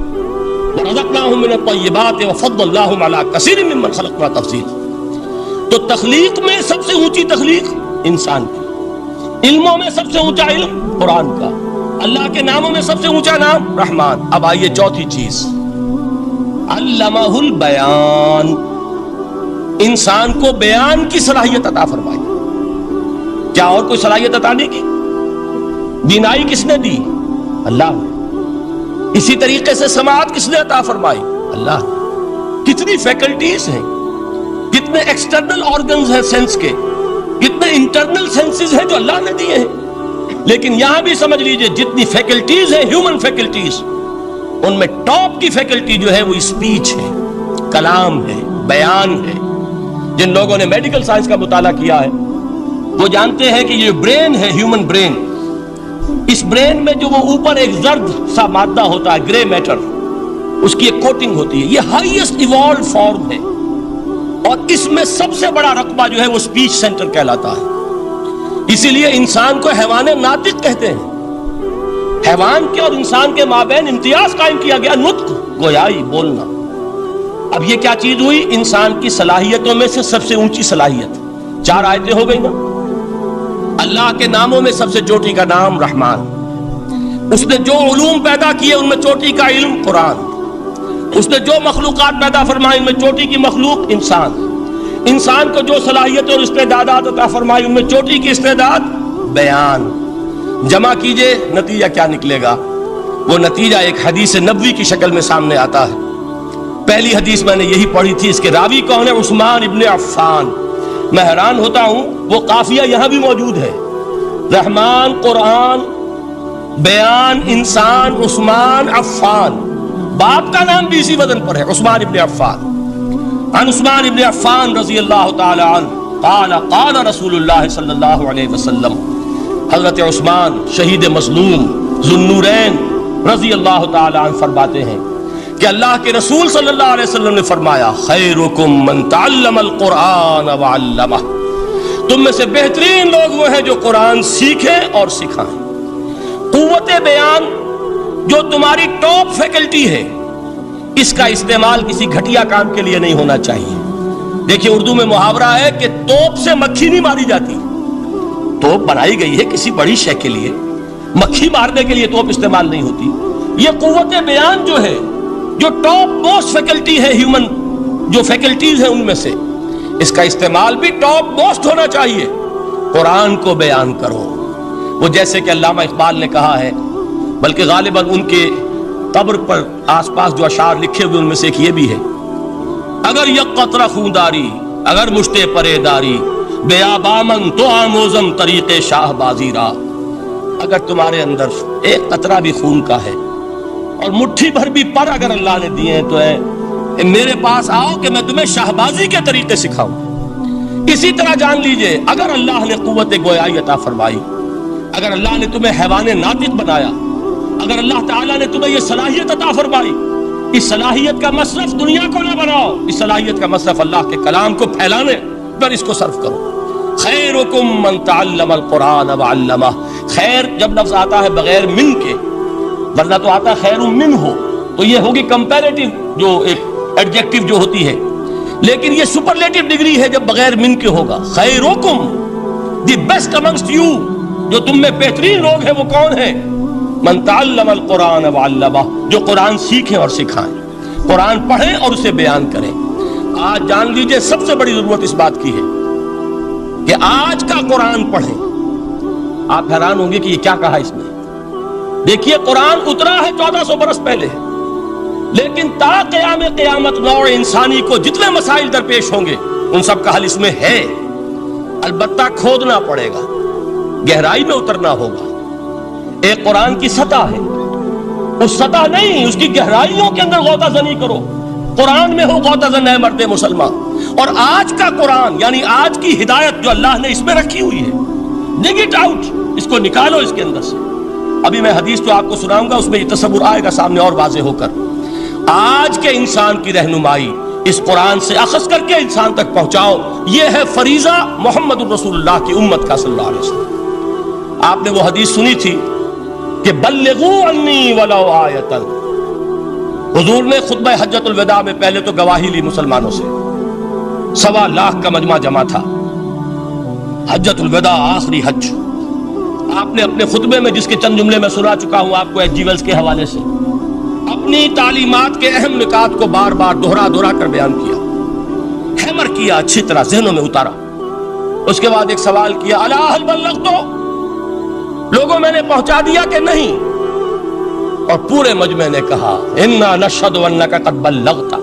وَرَزَقْنَاهُمْ مِنَ الطَّيِّبَاتِ وَفَضَّلْنَاهُمْ عَلَىٰ كَثِيرٍ مِّمَّنْ خَلَقْنَا تَفْضِيلًا۔ تو تخلیق میں سب سے اونچی تخلیق انسان کی، علموں میں سب سے اونچا علم قرآن کا، اللہ کے ناموں میں سب سے اونچا نام رحمان۔ اب آئیے چوتھی چیز، علمہ البیان، انسان کو بیان کی صلاحیت عطا فرمائی۔ کیا اور کوئی صلاحیت عطا نہیں کی؟ بینائی کس نے دی؟ اللہ نے۔ اسی طریقے سے سماعت کس نے عطا فرمائی؟ اللہ نے۔ کتنی فیکلٹیز ہیں، کتنے ایکسٹرنل آرگنز ہیں سینس کے، کتنے انٹرنل سینسز ہیں جو اللہ نے دیے ہیں۔ لیکن یہاں بھی سمجھ لیجئے جتنی فیکلٹیز ہیں ہیومن فیکلٹیز، ان میں ٹاپ کی فیکلٹی جو ہے وہ اسپیچ ہے، کلام ہے، بیان ہے۔ جن لوگوں نے میڈیکل سائنس کا مطالعہ کیا ہے وہ جانتے ہیں کہ یہ برین ہے، ہیومن برین، اس برین میں جو وہ اوپر ایک زرد سا مادہ ہوتا ہے، گرے میٹر، اس کی ایک کوٹنگ ہوتی ہے، یہ ہائیسٹ ایوالوڈ فارم ہے، اور اس میں سب سے بڑا رقبہ جو ہے وہ اسپیچ سینٹر کہلاتا ہے۔ اسی لیے انسان کو حیوان ناطق کہتے ہیں۔ حیوان کے اور انسان کے مابین امتیاز قائم کیا گیا، نطق، گویائی، بولنا۔ اب یہ کیا چیز ہوئی؟ انسان کی صلاحیتوں میں سے سب سے اونچی صلاحیت۔ 4 آیتیں ہو گئی نا۔ اللہ کے ناموں میں سب سے چوٹی کا نام رحمان، اس نے جو علوم پیدا کیے ان میں چوٹی کا علم قرآن، اس نے جو مخلوقات پیدا فرمائی ان میں چوٹی کی مخلوق انسان، انسان کو جو صلاحیت اور استعدادات عطا فرمائی ان میں چوٹی کی استعداد بیان۔ جمع کیجئے نتیجہ کیا نکلے گا؟ وہ نتیجہ ایک حدیث نبوی کی شکل میں سامنے آتا ہے۔ پہلی حدیث میں نے یہی پڑھی تھی، اس کے راوی کون ہے؟ عثمان ابن عفان۔ میں حیران ہوتا ہوں وہ قافیہ یہاں بھی موجود ہے، رحمان، قرآن، بیان، انسان، عثمان، عفان، باپ کا نام بھی اسی وزن پر ہے، عثمان ابن عفان۔ عن عثمان ابن عفان رضی اللہ تعالی عنہ قال قال رسول اللہ صلی اللہ علیہ وسلم، حضرت عثمان شہید مظلوم ذو النورین رضی اللہ تعالی عنہ فرماتے ہیں کہ اللہ کے رسول صلی اللہ علیہ وسلم نے فرمایا، خیرکم من تعلم القرآن وعلمہ، تم میں سے بہترین لوگ وہ ہیں جو قرآن سیکھیں اور سکھائیں۔ قوت بیان جو تمہاری ٹاپ فیکلٹی ہے، اس کا استعمال کسی گھٹیا کام کے لیے نہیں ہونا چاہیے۔ دیکھیے اردو میں محاورہ ہے کہ توپ سے مکھی نہیں ماری جاتی۔ توپ بنائی گئی ہے کسی بڑی شے کے لیے، مکھی مارنے کے لیے توپ استعمال نہیں ہوتی۔ یہ قوت بیان جو ہے، جو ٹاپ موسٹ فیکلٹی ہے ہیومن، جو فیکلٹیز ہیں ان میں سے، اس کا استعمال بھی ٹاپ موسٹ ہونا چاہیے۔ قرآن کو بیان کرو۔ وہ جیسے کہ علامہ اقبال نے کہا ہے، بلکہ غالباً ان کے قبر پر آس پاس جو اشعار لکھے ہوئے ان میں سے ایک یہ بھی ہے، اگر یک قطرہ خونداری، اگر مشتے پرے داری، بیابامن تو آموزم طریق شاہ بازی را۔ اگر تمہارے اندر ایک قطرہ بھی خون کا ہے اور مٹھی بھر بھی پر اگر اللہ نے دیے ہیں تو ہے میرے پاس آؤ کہ میں تمہیں شاہبازی کے طریقے سکھاؤں۔ اسی طرح جان لیجئے اگر اللہ نے قوت گویائی عطا فرمائی، اگر اللہ نے تمہیں حیوان ناطق بنایا، اگر اللہ تعالیٰ نے تمہیں یہ صلاحیت عطا فرمائی، اس صلاحیت کا مصرف دنیا کو نہ بناؤ، اس صلاحیت کا مصرف اللہ کے کلام کو پھیلانے پر اس کو صرف کرو۔ خیرکم من تعلم القرآن وعلمہ۔ خیر جب لفظ آتا ہے بغیر من کے، ورنہ تو آتا خیر من ہو تو یہ ہوگی کمپیریٹیو جو ایک ایڈجیکٹیو جو ہوتی ہے، لیکن یہ سپرلیٹیو ڈگری ہے جب بغیر من کے ہوگا۔ خیرکم، دی بیسٹ امنگسٹ یو، جو تم میں بہترین لوگ ہیں وہ کون ہیں؟ من تعلم القرآن وعلمہ، جو قرآن سیکھیں اور سکھائیں، قرآن پڑھیں اور اسے بیان کریں۔ آج جان لیجئے سب سے بڑی ضرورت اس بات کی ہے کہ آج کا قرآن پڑھیں۔ آپ حیران ہوں گے کہ یہ کیا کہا اس میں۔ دیکھیے قرآن اترا ہے 1400 برس پہلے، لیکن تا قیام قیامت نوع انسانی کو جتنے مسائل درپیش ہوں گے ان سب کا حل اس میں ہے، البتہ کھودنا پڑے گا، گہرائی میں اترنا ہوگا۔ ایک قرآن کی سطح ہے، اس سطح نہیں، اس کی گہرائیوں کے اندر غوطہ زنی کرو۔ قرآن میں ہو غوطہ زن ہے مرد مسلمان۔ اور آج کا قرآن یعنی آج کی ہدایت جو اللہ نے اس میں رکھی ہوئی ہے، ڈگ اٹ آؤٹ، اس کو نکالو اس کے اندر سے۔ ابھی میں حدیث جو آپ کو سناؤں گا اس میں یہ تصور آئے گا سامنے اور واضح ہو کر۔ آج کے انسان کی رہنمائی اس قرآن سے اخذ کر کے انسان تک پہنچاؤ، یہ ہے فریضہ محمد الرسول اللہ کی امت کا صلی اللہ علیہ وسلم۔ آپ نے وہ حدیث سنی تھی کہ بلغوا عنی ولو آیۃ. حضور نے خطبہ حجۃ الوداع میں پہلے تو گواہی لی مسلمانوں سے، 1.25 لاکھ کا مجمع جمع تھا. حجۃ الوداع آخری حج. آپ نے اپنے خطبے میں، جس کے چند جملے میں سنا چکا ہوں آپ کو ایچ جی ویلز کے حوالے سے، اپنی تعلیمات کے اہم نکات کو بار بار دہرا کر بیان کیا، ہیمر کیا، اچھی طرح ذہنوں میں اتارا. اس کے بعد ایک سوال کیا، الا هل بلغت؟ لوگوں میں نے پہنچا دیا کہ نہیں؟ اور پورے مجمع نے کہا انا نشهد انک قد بلغت.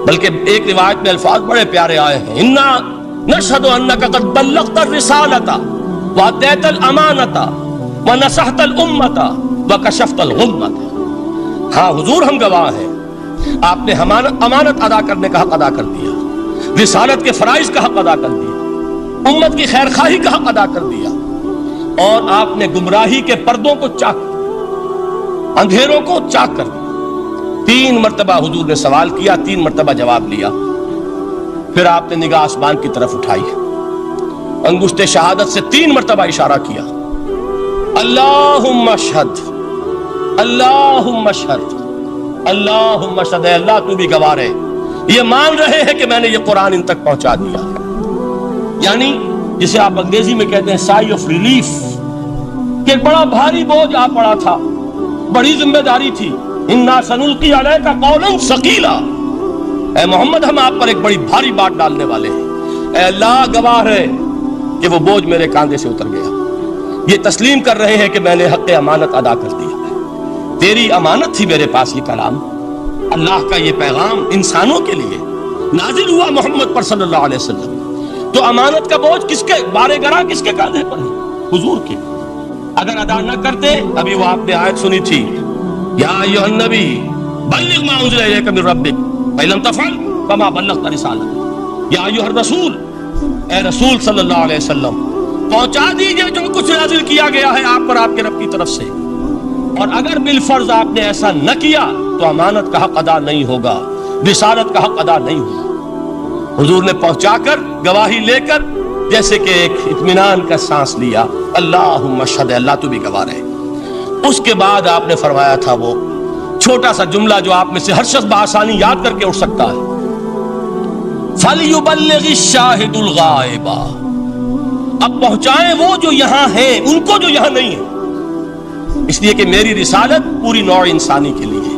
بلکہ ایک روایت میں الفاظ بڑے پیارے آئے ہیں، انا نشهد انک قد بلغت الرسالۃ وادیت الامانۃ ونصحت الامۃ وکشفت الغمۃ. ہاں حضور، ہم گواہ ہیں، آپ نے امانت ادا کرنے کا حق ادا کر دیا، رسالت کے فرائض کا حق ادا کر دیا، امت کی خیر خواہی کا حق ادا کر دیا، اور آپ نے گمراہی کے پردوں کو چاک، اندھیروں کو چاک کر دیا. 3 مرتبہ حضور نے سوال کیا، 3 مرتبہ جواب لیا. پھر آپ نے نگاہ آسمان کی طرف اٹھائی، انگشت شہادت سے 3 مرتبہ اشارہ کیا، اللہم اشہد، اللہم اشہد، اللہم اشہد. اے اللہ تو بھی گواہ ہے، یہ مان رہے ہیں کہ میں نے یہ قرآن ان تک پہنچا دیا. یعنی جسے آپ انگریزی میں کہتے ہیں سائی آف ریلیف، کہ بڑا بھاری بوجھ آ پڑا تھا، بڑی ذمہ داری تھی. انا سنلقی علیک قولا ثقیلا، اے محمد ہم آپ پر ایک بڑی بھاری بات ڈالنے والے ہیں. اے اللہ گواہ ہے کہ وہ بوجھ میرے کاندھے سے اتر گیا. یہ تسلیم کر رہے ہیں کہ میں نے حق امانت ادا کر دیا. تیری امانت تھی میرے پاس یہ کلام، اللہ کا یہ پیغام انسانوں کے لیے نازل ہوا محمد پر صلی اللہ علیہ وسلم. تو امانت کا بوجھ کس کے بارے گرا، کس کے کاندھے پر ہے؟ حضور کے. اگر ادا نہ کرتے، ابھی وہ آپ نے آیت سنی تھی، یا ایھا النبی بلغ ما انزل الیک من ربک فإن لم تفعل فما بلغت رسالته. یا ایھا الرسول، اے رسول صلی اللہ علیہ وسلم، پہنچا دیجئے جو کچھ نازل کیا گیا ہے آپ پر آپ کے رب کی طرف سے، اور اگر بالفرض آپ نے ایسا نہ کیا تو امانت کا حق ادا نہیں ہوگا، رسالت کا حق ادا نہیں ہوگا. حضور نے پہنچا کر، گواہی لے کر، جیسے کہ ایک اطمینان کا سانس لیا، اللہم اشہد، اللہ تو بھی گواہ رہے. اس کے بعد آپ نے فرمایا تھا وہ چھوٹا سا جملہ جو آپ میں سے ہر شخص بآسانی یاد کر کے اٹھ سکتا ہے، فَلْيُبَلِّغِ الشَّاهِدُ الْغَائِبَ. اب پہنچائیں وہ جو یہاں ہیں ان کو جو یہاں نہیں ہیں، اس لیے کہ میری رسالت پوری نوع انسانی کے لیے ہے.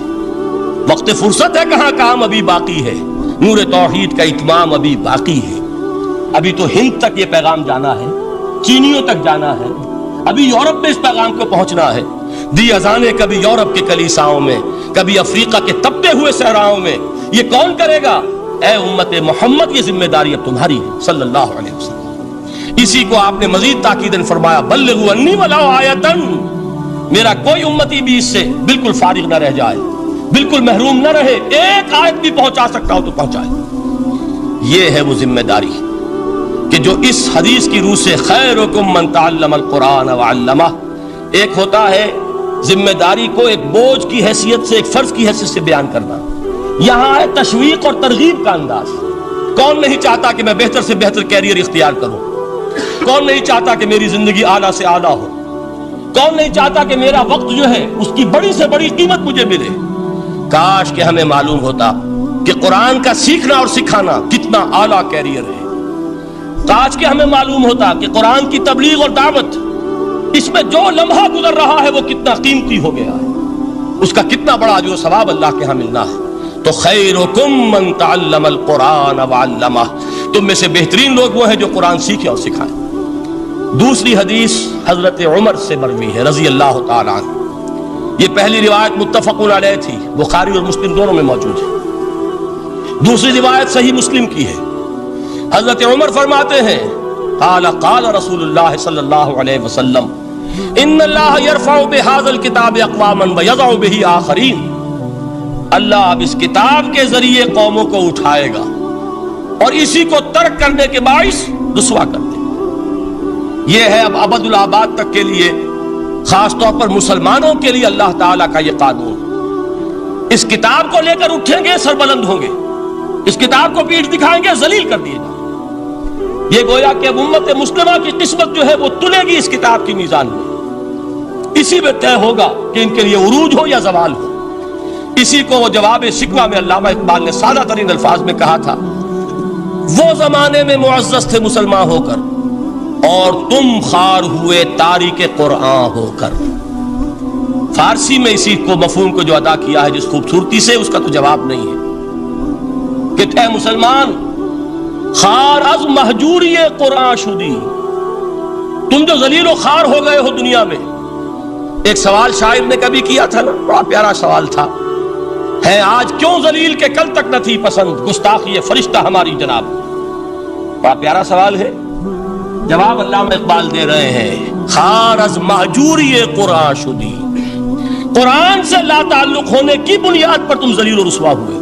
وقت فرصت ہے کہاں، کام ابھی باقی ہے، نور توحید کا اتمام ابھی باقی ہے. ابھی تو ہند تک یہ پیغام جانا ہے، چینیوں تک جانا ہے، ابھی یورپ میں اس پیغام کو پہنچنا ہے. دی اذانیں کبھی یورپ کے کلیساؤں میں، کبھی افریقہ کے تپتے ہوئے صحراؤں میں. یہ کون کرے گا؟ اے امت محمد، یہ ذمہ داری اب تمہاری ہے صلی اللہ علیہ وسلم. اسی کو آپ نے مزید تاکیداً فرمایا، بلغوا عنی ولو آیۃ. میرا کوئی امتی بھی اس سے بالکل فارغ نہ رہ جائے، بالکل محروم نہ رہے. ایک آیت بھی پہنچا سکتا ہو تو پہنچائے. یہ ہے وہ ذمہ داری کہ جو اس حدیث کی روح سے خیرکم من تعلم القرآن وعلمہ. ایک ہوتا ہے ذمہ داری کو ایک بوجھ کی حیثیت سے، ایک فرض کی حیثیت سے بیان کرنا. یہاں ہے تشویق اور ترغیب کا انداز. کون نہیں چاہتا کہ میں بہتر سے بہتر کیریئر اختیار کروں؟ کون نہیں چاہتا کہ میری زندگی اعلیٰ سے اعلیٰ ہو؟ کون نہیں چاہتا کہ میرا وقت جو ہے اس کی بڑی سے بڑی قیمت مجھے ملے؟ کاش کہ ہمیں معلوم ہوتا کہ قرآن کا سیکھنا اور سکھانا کتنا اعلیٰ کیریئر ہے. کاش کہ ہمیں معلوم ہوتا کہ قرآن کی تبلیغ اور دعوت، اس میں جو لمحہ گزر رہا ہے وہ کتنا قیمتی ہو گیا ہے، اس کا کتنا بڑا جو ثواب اللہ کے ہاں ملنا ہے. تو خیرکم من تعلم القرآن وعلمہ. تم میں سے بہترین لوگ وہ ہیں جو قرآن سیکھیں اور سکھائیں. دوسری حدیث حضرت عمر سے مروی ہے رضی اللہ تعالیٰ عنہ. یہ پہلی روایت متفق علیہ تھی، بخاری اور مسلم دونوں میں موجود ہے. دوسری روایت صحیح مسلم کی ہے. حضرت عمر فرماتے ہیں، قال قال رسول اللہ صلی اللہ علیہ وسلم، ان اللہ یرفع بہذا الکتاب اقواما ویضع بہ آخرین. اللہ اب اس کتاب کے ذریعے قوموں کو اٹھائے گا اور اسی کو ترک کرنے کے باعث رسوا کر دے گا. یہ ہے اب ابد الآباد تک کے لیے، خاص طور پر مسلمانوں کے لیے اللہ تعالیٰ کا یہ قانون. اس کتاب کو لے کر اٹھیں گے سربلند ہوں گے، اس کتاب کو پیٹھ دکھائیں گے ذلیل کر دیے گا. یہ گویا کہ اب امت مسلمہ کی قسمت جو ہے وہ تلے گی اس کتاب کی میزان میں. اسی میں طے ہوگا کہ ان کے لیے عروج ہو یا زوال ہو۔ اسی کو وہ جواب شکوہ میں علامہ اقبال نے سادہ ترین الفاظ میں کہا تھا، وہ زمانے میں معزز تھے مسلمان ہو کر، اور تم خوار ہوئے تاریک قرآن ہو کر۔ فارسی میں اسی کو مفہوم کو جو ادا کیا ہے جس خوبصورتی سے، اس کا تو جواب نہیں ہے کہ اے مسلمان، خوار از مہجوری قرآن شدی، تم جو ذلیل و خوار ہو گئے ہو دنیا میں۔ ایک سوال شاعر نے کبھی کیا تھا نا، بڑا پیارا سوال تھا، ہے آج کیوں ذلیل کے کل تک نہ تھی پسند، گستاخی فرشتہ ہماری جناب۔ بڑا پیارا سوال ہے، جواب علامہ اقبال دے رہے ہیں، خوار از مہجوری قرآن شدی، قرآن سے لا تعلق ہونے کی بنیاد پر تم ذلیل و رسوا ہوئے۔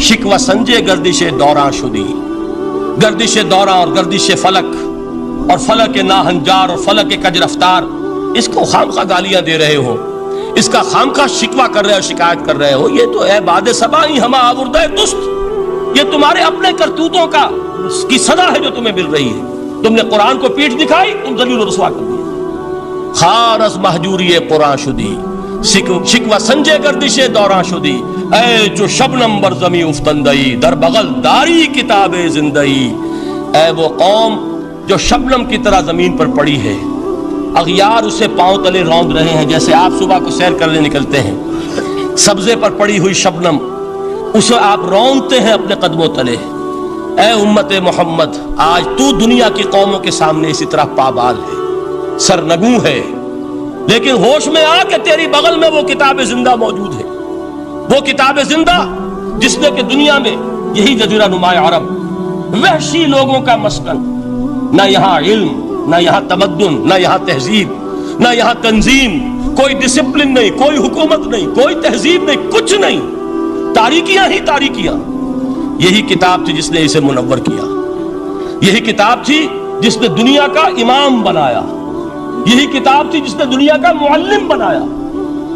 شکوہ سنجے گردش دوراں شدی، گردش دوراں اور گردش فلک اور فلک ناہنجار اور فلک کج رفتار، اس کو خامخواہ گالیاں دے رہے ہو، اس کا خامخواہ شکوہ کر رہے ہو، شکایت کر رہے ہو، یہ تو اے باد صبائی ہما آوردہ دست، یہ تمہارے اپنے کرتوتوں کا کی سزا ہے جو تمہیں مل رہی ہے۔ تم نے قرآن کو پیٹھ دکھائی، تم ذلیل و رسوا کر دیا۔ خوار از مہجوری قرآن شدی، شکوہ سنجے گردش دوراں شدی، اے جو شبنم بر زمیں افتندئی، در بغل داری کتاب زندئی، اے وہ قوم جو شبنم کی طرح زمین پر پڑی ہے، اغیار اسے پاؤں تلے روند رہے ہیں، جیسے آپ صبح کو سیر کرنے نکلتے ہیں، سبزے پر پڑی ہوئی شبنم اسے آپ روندتے ہیں اپنے قدموں تلے۔ اے امت محمد، آج تو دنیا کی قوموں کے سامنے اسی طرح پابال ہے، سرنگوں ہے، لیکن ہوش میں آ کہ تیری بغل میں وہ کتاب زندہ موجود ہے، وہ کتاب زندہ جس نے کہ دنیا میں یہی جزیرہ نما عرب وحشی لوگوں کا مسکن، نہ یہاں علم، نہ یہاں تمدن، نہ یہاں تہذیب، نہ یہاں تنظیم، کوئی ڈسپلن نہیں، کوئی حکومت نہیں، کوئی تہذیب نہیں، کچھ نہیں، تاریکیاں ہی تاریکیاں۔ یہی کتاب تھی جس نے اسے منور کیا، یہی کتاب تھی جس نے دنیا کا امام بنایا، یہی کتاب تھی جس نے دنیا کا معلم بنایا،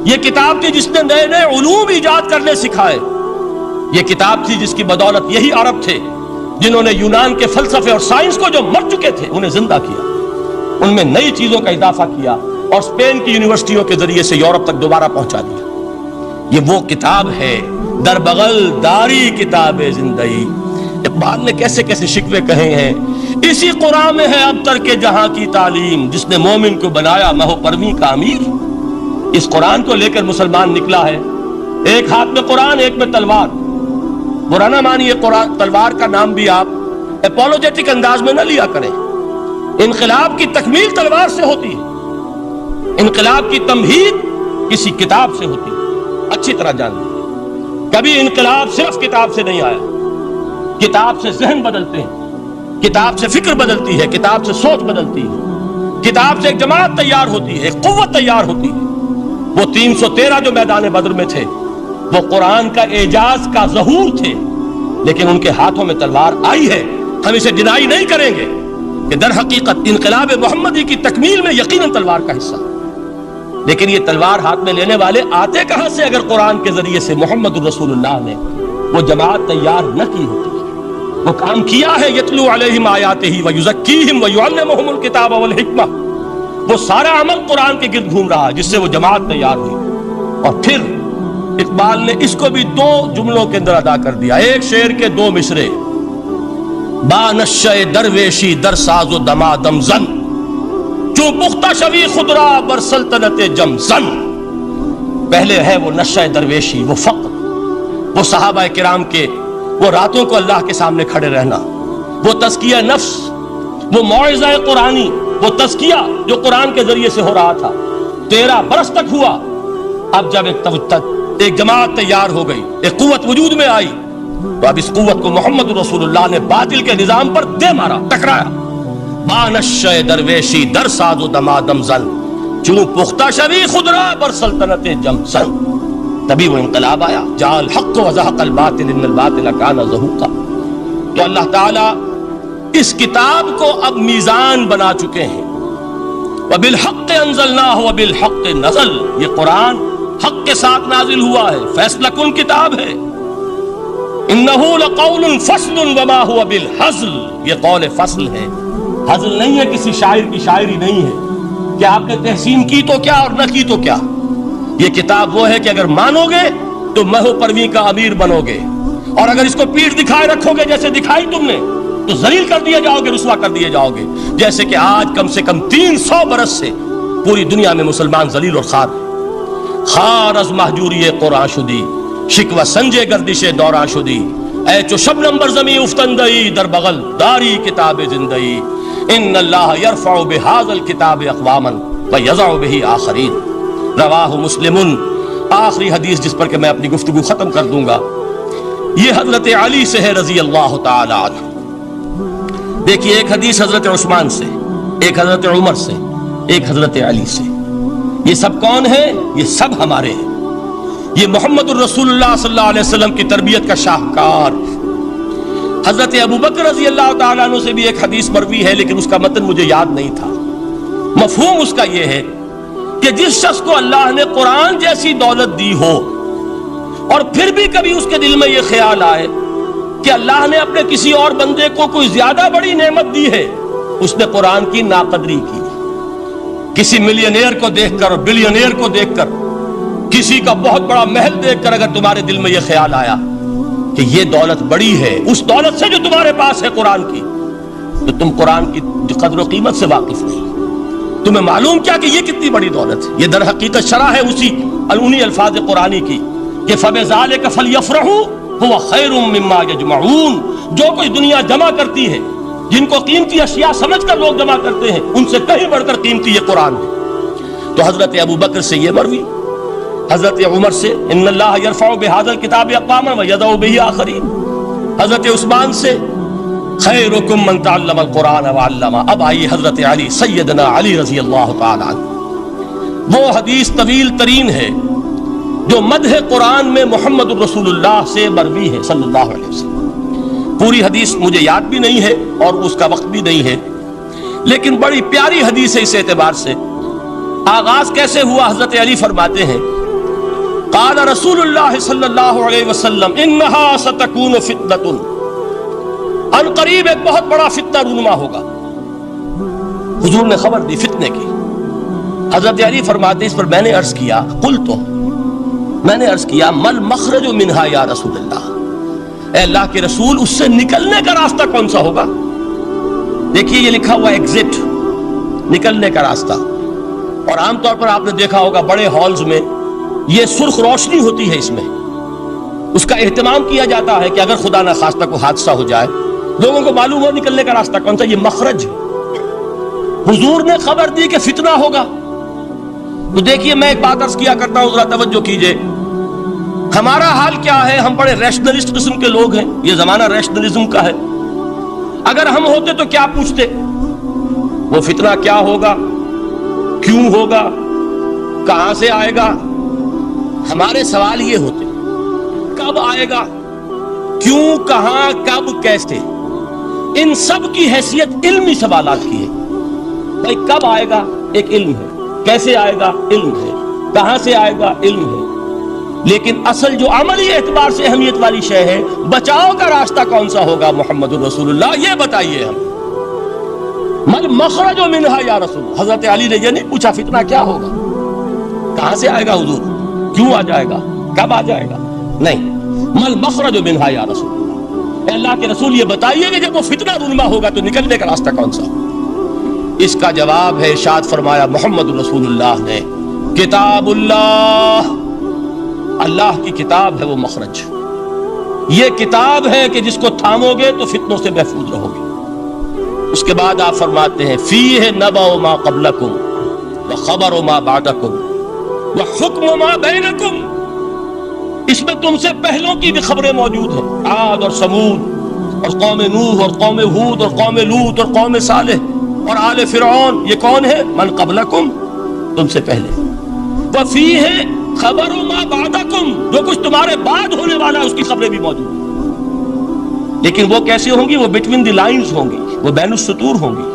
یہ کتاب تھی جس نے نئے نئے علوم ایجاد کرنے سکھائے، یہ کتاب تھی جس کی بدولت یہی عرب تھے جنہوں نے یونان کے فلسفے اور سائنس کو جو مر چکے تھے انہیں زندہ کیا، ان میں نئی چیزوں کا اضافہ کیا اور اسپین کی یونیورسٹیوں کے ذریعے سے یورپ تک دوبارہ پہنچا دیا۔ یہ وہ کتاب ہے، در بغل داری کتاب زندگی۔ اقبال نے کیسے کیسے شکوے کہے ہیں، اسی قرآن میں ہے اب تر کے جہاں کی تعلیم، جس نے مومن کو بنایا مہو پرمی کا امیر۔ اس قرآن کو لے کر مسلمان نکلا ہے، ایک ہاتھ میں قرآن، ایک میں تلوار۔ برا نہ مانیے، قرآن تلوار کا نام بھی آپ اپولوجیٹک انداز میں نہ لیا کریں۔ انقلاب کی تکمیل تلوار سے ہوتی ہے، انقلاب کی تمہید کسی کتاب سے ہوتی ہے، اچھی طرح جان لیجیے۔ کبھی انقلاب صرف کتاب سے نہیں آیا، کتاب سے ذہن بدلتے ہیں، کتاب سے فکر بدلتی ہے، کتاب سے سوچ بدلتی ہے، کتاب سے ایک جماعت تیار ہوتی ہے، ایک قوت تیار ہوتی ہے۔ وہ 313 جو میدان بدر میں تھے وہ قرآن کا اعجاز کا ظہور تھے، لیکن ان کے ہاتھوں میں تلوار آئی ہے۔ ہم اسے ڈینائی نہیں کریں گے کہ در حقیقت انقلاب محمدی کی تکمیل میں یقیناً تلوار کا حصہ، لیکن یہ تلوار ہاتھ میں لینے والے آتے کہاں سے اگر قرآن کے ذریعے سے محمد الرسول اللہ نے وہ جماعت تیار نہ کی ہوتی؟ وہ کام کیا ہے، یتلو علیہم آیاتہ ویزکیہم ویعلمہم الکتاب والحکمہ، وہ سارا عمل قرآن کے گرد گھوم رہا جس سے وہ جماعت تیار ہوئی۔ اور پھر اقبال نے اس کو بھی دو جملوں کے اندر ادا کر دیا، ایک شعر کے دو مصرے، با نشہ درویشی در ساز و دمادم زن، چوں پختہ شوی خدرا بر سلطنت جم زن۔ پہلے ہے وہ نشہ درویشی، وہ فقر، وہ صحابہ کرام کے وہ راتوں کو اللہ کے سامنے کھڑے رہنا، وہ تزکیہ نفس، وہ موعظہ قرآنی، وہ تزکیہ جو قرآن کے ذریعے سے ہو رہا تھا 13 برس تک ہوا۔ اب جب ایک جماعت تیار ہو گئی، ایک قوت وجود میں آئی، تو اب اس قوت کو محمد رسول اللہ نے باطل کے نظام پر دے مارا، ٹکرایا۔ بانشہ درویشی در ساز و دمادم زن، چوں پختہ شوی خدرا بر سلطنت جم زن۔ تبھی وہ انقلاب آیا، جاء الحق وزهق الباطل ان الباطل کان زہوقا۔ تو اللہ تعالیٰ اس کتاب کو اب میزان بنا چکے ہیں، وبالحق انزلناہ وبالحق نزل، یہ قرآن حق کے ساتھ نازل ہوا ہے، فیصلہ کن کتاب ہے۔ انہ لقول فصل وما هو بالحزل، یہ قول فصل ہے، حزل نہیں ہے، کسی شاعر کی شاعری نہیں ہے، کہ آپ نے تحسین کی تو کیا اور نہ کی تو کیا. یہ کتاب وہ ہے کہ اگر مانو گے تو مہو پرویں کا امیر بنو گے، اور اگر اس کو پیٹھ دکھائے رکھو گے جیسے دکھائی تم نے تو ذلیل کر دیے جاؤ گے، رسوا کر دیے جاؤ گے، جیسے کہ آج کم سے کم 300 برس سے پوری دنیا میں مسلمان ذلیل اور خوار ہیں. خار از محجوری قرآن شدی، شکوہ سنجے گردش دوران شدی، اے چو شبنم بر زمین افتندئی، در بغل داری کتاب زندئی، ان اللہ یرفع بہذا الکتاب اقواما ویضع بہ آخرین. رواہ مسلم. آخری حدیث جس پر کہ میں اپنی گفتگو ختم کر دوں گا، یہ حضرت علی سے ہے رضی اللہ تعالی عنہ. دیکھیے، ایک حدیث حضرت عثمان سے، ایک حضرت عمر سے، ایک حضرت علی سے. یہ سب کون ہیں؟ یہ سب ہمارے ہیں. یہ محمد الرسول اللہ صلی اللہ علیہ وسلم کی تربیت کا شاہکار. حضرت ابو بکر رضی اللہ تعالیٰ عنہ سے بھی ایک حدیث مروی ہے، لیکن اس کا متن مجھے یاد نہیں تھا. مفہوم اس کا یہ ہے کہ جس شخص کو اللہ نے قرآن جیسی دولت دی ہو اور پھر بھی کبھی اس کے دل میں یہ خیال آئے کہ اللہ نے اپنے کسی اور بندے کو کوئی زیادہ بڑی نعمت دی ہے، اس نے قرآن کی ناقدری کی. کسی ملینئر کو دیکھ کر اور بلینئر کو دیکھ کر، کسی کا بہت بڑا محل دیکھ کر اگر تمہارے دل میں یہ خیال آیا کہ یہ دولت بڑی ہے اس دولت سے جو تمہارے پاس ہے قرآن کی، تو تم قرآن کی قدر و قیمت سے واقف نہیں. تمہیں معلوم کیا کہ یہ کتنی بڑی دولت ہے. یہ در حقیقت شرح ہے انہی الفاظ قرآنی کی کہ فَبِذَلِكَ فَلْيَفْرَحُوا هُوَ خَيْرٌ مِّمَّا يَجْمَعُونَ. جو کوئی دنیا جمع کرتی ہے، جن کو قیمتی اشیاء سمجھ کر لوگ جمع کرتے ہیں، ان سے کہیں بڑھ کر قیمتی یہ قرآن ہے. تو حضرت ابو بکر سے یہ مروی، حضرت عمر سے ان اللہ یرفع بہذا الکتاب اقواما ویضع بہ آخرین، حضرت عثمان سے خیرکم من تعلم القرآن وعلمہ. اب آئیے حضرت علی، سیدنا علی رضی اللہ تعالی عنہ. وہ حدیث طویل ترین ہے جو مدح قرآن میں محمد الرسول اللہ سے مروی ہے صلی اللہ علیہ وسلم. پوری حدیث مجھے یاد بھی نہیں ہے اور اس کا وقت بھی نہیں ہے، لیکن بڑی پیاری حدیث ہے اس اعتبار سے. آغاز کیسے ہوا؟ حضرت علی فرماتے ہیں قال رسول اللہ صلی اللہ علیہ وسلم انہا ستکون فتنۃ، ان قریب ایک بہت بڑا فتنہ رونما ہوگا. حضور نے خبر دی فتنے کی. حضرت علی فرماتے اس پر میں نے عرض کیا، قلت، میں نے عرض کیا مل مخرج منہا یا رسول اللہ، اے اللہ کے رسول اس سے نکلنے کا راستہ کون سا ہوگا؟ دیکھیے یہ لکھا ہوا ایگزٹ، نکلنے کا راستہ. اور عام طور پر آپ نے دیکھا ہوگا بڑے ہالز میں یہ سرخ روشنی ہوتی ہے، اس میں اس کا اہتمام کیا جاتا ہے کہ اگر خدا نہ خواستہ کو حادثہ ہو جائے لوگوں کو معلوم ہو نکلنے کا راستہ کون سا. یہ مخرج ہے. حضور نے خبر دی کہ فتنہ ہوگا. تو دیکھیے میں ایک بات عرض کیا کرتا ہوں، ذرا توجہ کیجئے. ہمارا حال کیا ہے؟ ہم بڑے ریشنلسٹ قسم کے لوگ ہیں، یہ زمانہ ریشنلزم کا ہے. اگر ہم ہوتے تو کیا پوچھتے؟ وہ فتنہ کیا ہوگا، کیوں ہوگا، کہاں سے آئے گا؟ ہمارے سوال یہ ہوتے، کب آئے گا، کیوں، کہاں، کب، کیسے. ان سب کی حیثیت علمی سوالات کی ہے. بھائی کب آئے گا ایک علم ہے، کیسے آئے گا علم ہے، کہاں سے آئے گا علم ہے، لیکن اصل جو عملی اعتبار سے اہمیت والی شے ہے، بچاؤ کا راستہ کون سا ہوگا محمد الرسول اللہ، یہ بتائیے ہم. مل مخرج منہا یا رسول. حضرت علی نے یہ نہیں پوچھا فتنہ کیا ہوگا، کہاں سے آئے گا حضور، کیوں آ جائے گا، کب آ جائے گا، نہیں. مل مخرج منہا یا رسول اللہ، اے اللہ کے رسول یہ بتائیے کہ جب وہ فتنہ رونما ہوگا تو نکلنے کا راستہ کون سا ہوگا. اس کا جواب ہے، ارشاد فرمایا محمد رسول اللہ نے، کتاب اللہ، اللہ کی کتاب ہے وہ مخرج. یہ کتاب ہے کہ جس کو تھامو گے تو فتنوں سے محفوظ رہو گے. اس کے بعد آپ فرماتے ہیں فیہ نبأ ما قبلکم وخبر ما بعدکم وحکم ما بینکم. اس میں تم سے پہلوں کی بھی خبریں موجود ہیں، عاد اور سمود اور قوم نوح اور قوم ہود اور قوم لوط اور قوم صالح اور آل فرعون. یہ کون ہے؟ من قبلکم، تم سے پہلے. وفیہ خبر ما بعدکم، جو کچھ تمہارے بعد ہونے والا ہے اس کی خبریں بھی موجود ہیں. لیکن وہ کیسے ہوں گی؟ وہ بٹوین دی لائنز ہوں گی، وہ بین السطور ہوں گی.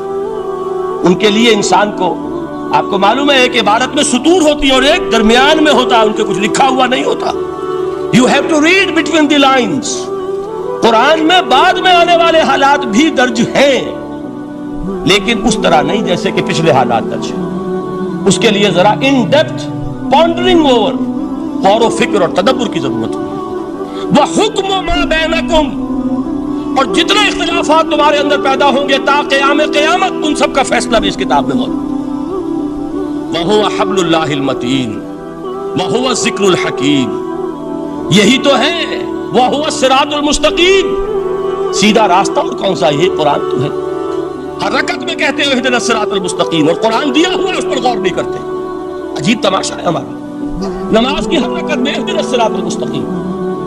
ان کے لیے انسان کو، آپ کو معلوم ہے ایک عبارت میں سطور ہوتی ہے اور ایک درمیان میں ہوتا ہے، ان کے کچھ لکھا ہوا نہیں ہوتا. You have to read between the lines. قرآن میں بعد میں آنے والے حالات بھی درج ہیں، لیکن اس طرح نہیں جیسے کہ پچھلے حالات درج ہیں. اس کے لیے ذرا ان ڈیپتھ پونڈرنگ اوور، غور و فکر اور تدبر کی ضرورت ہے۔ وَحُکْمُ مَا بَيْنَكُمْ، اور جتنے اختلافات تمہارے اندر پیدا ہوں گے تا قیام قیامت، ان سب کا فیصلہ بھی اس کتاب میں موجود ہے۔ وَهُوَ حَبْلُ اللَّهِ الْمَتِينُ وَهُوَ الذِّكْرُ الْحَكِيمُ، یہی تو ہے وَهُوَ الصِّرَاطُ الْمُسْتَقِيمُ، سیدھا راستہ اور کون سا؟ یہی قرآن تو ہے۔ ہر رکعت میں کہتے ہو اهْدِنَا الصِّرَاطَ الْمُسْتَقِيمُ، اور قرآن دیا ہوا ہے اس پر غور نہیں کرتے۔ عجیب تماشا ہے ہمارا، نماز کی ہر رکعت میں اهْدِنَا الصِّرَاطَ الْمُسْتَقِيمُ،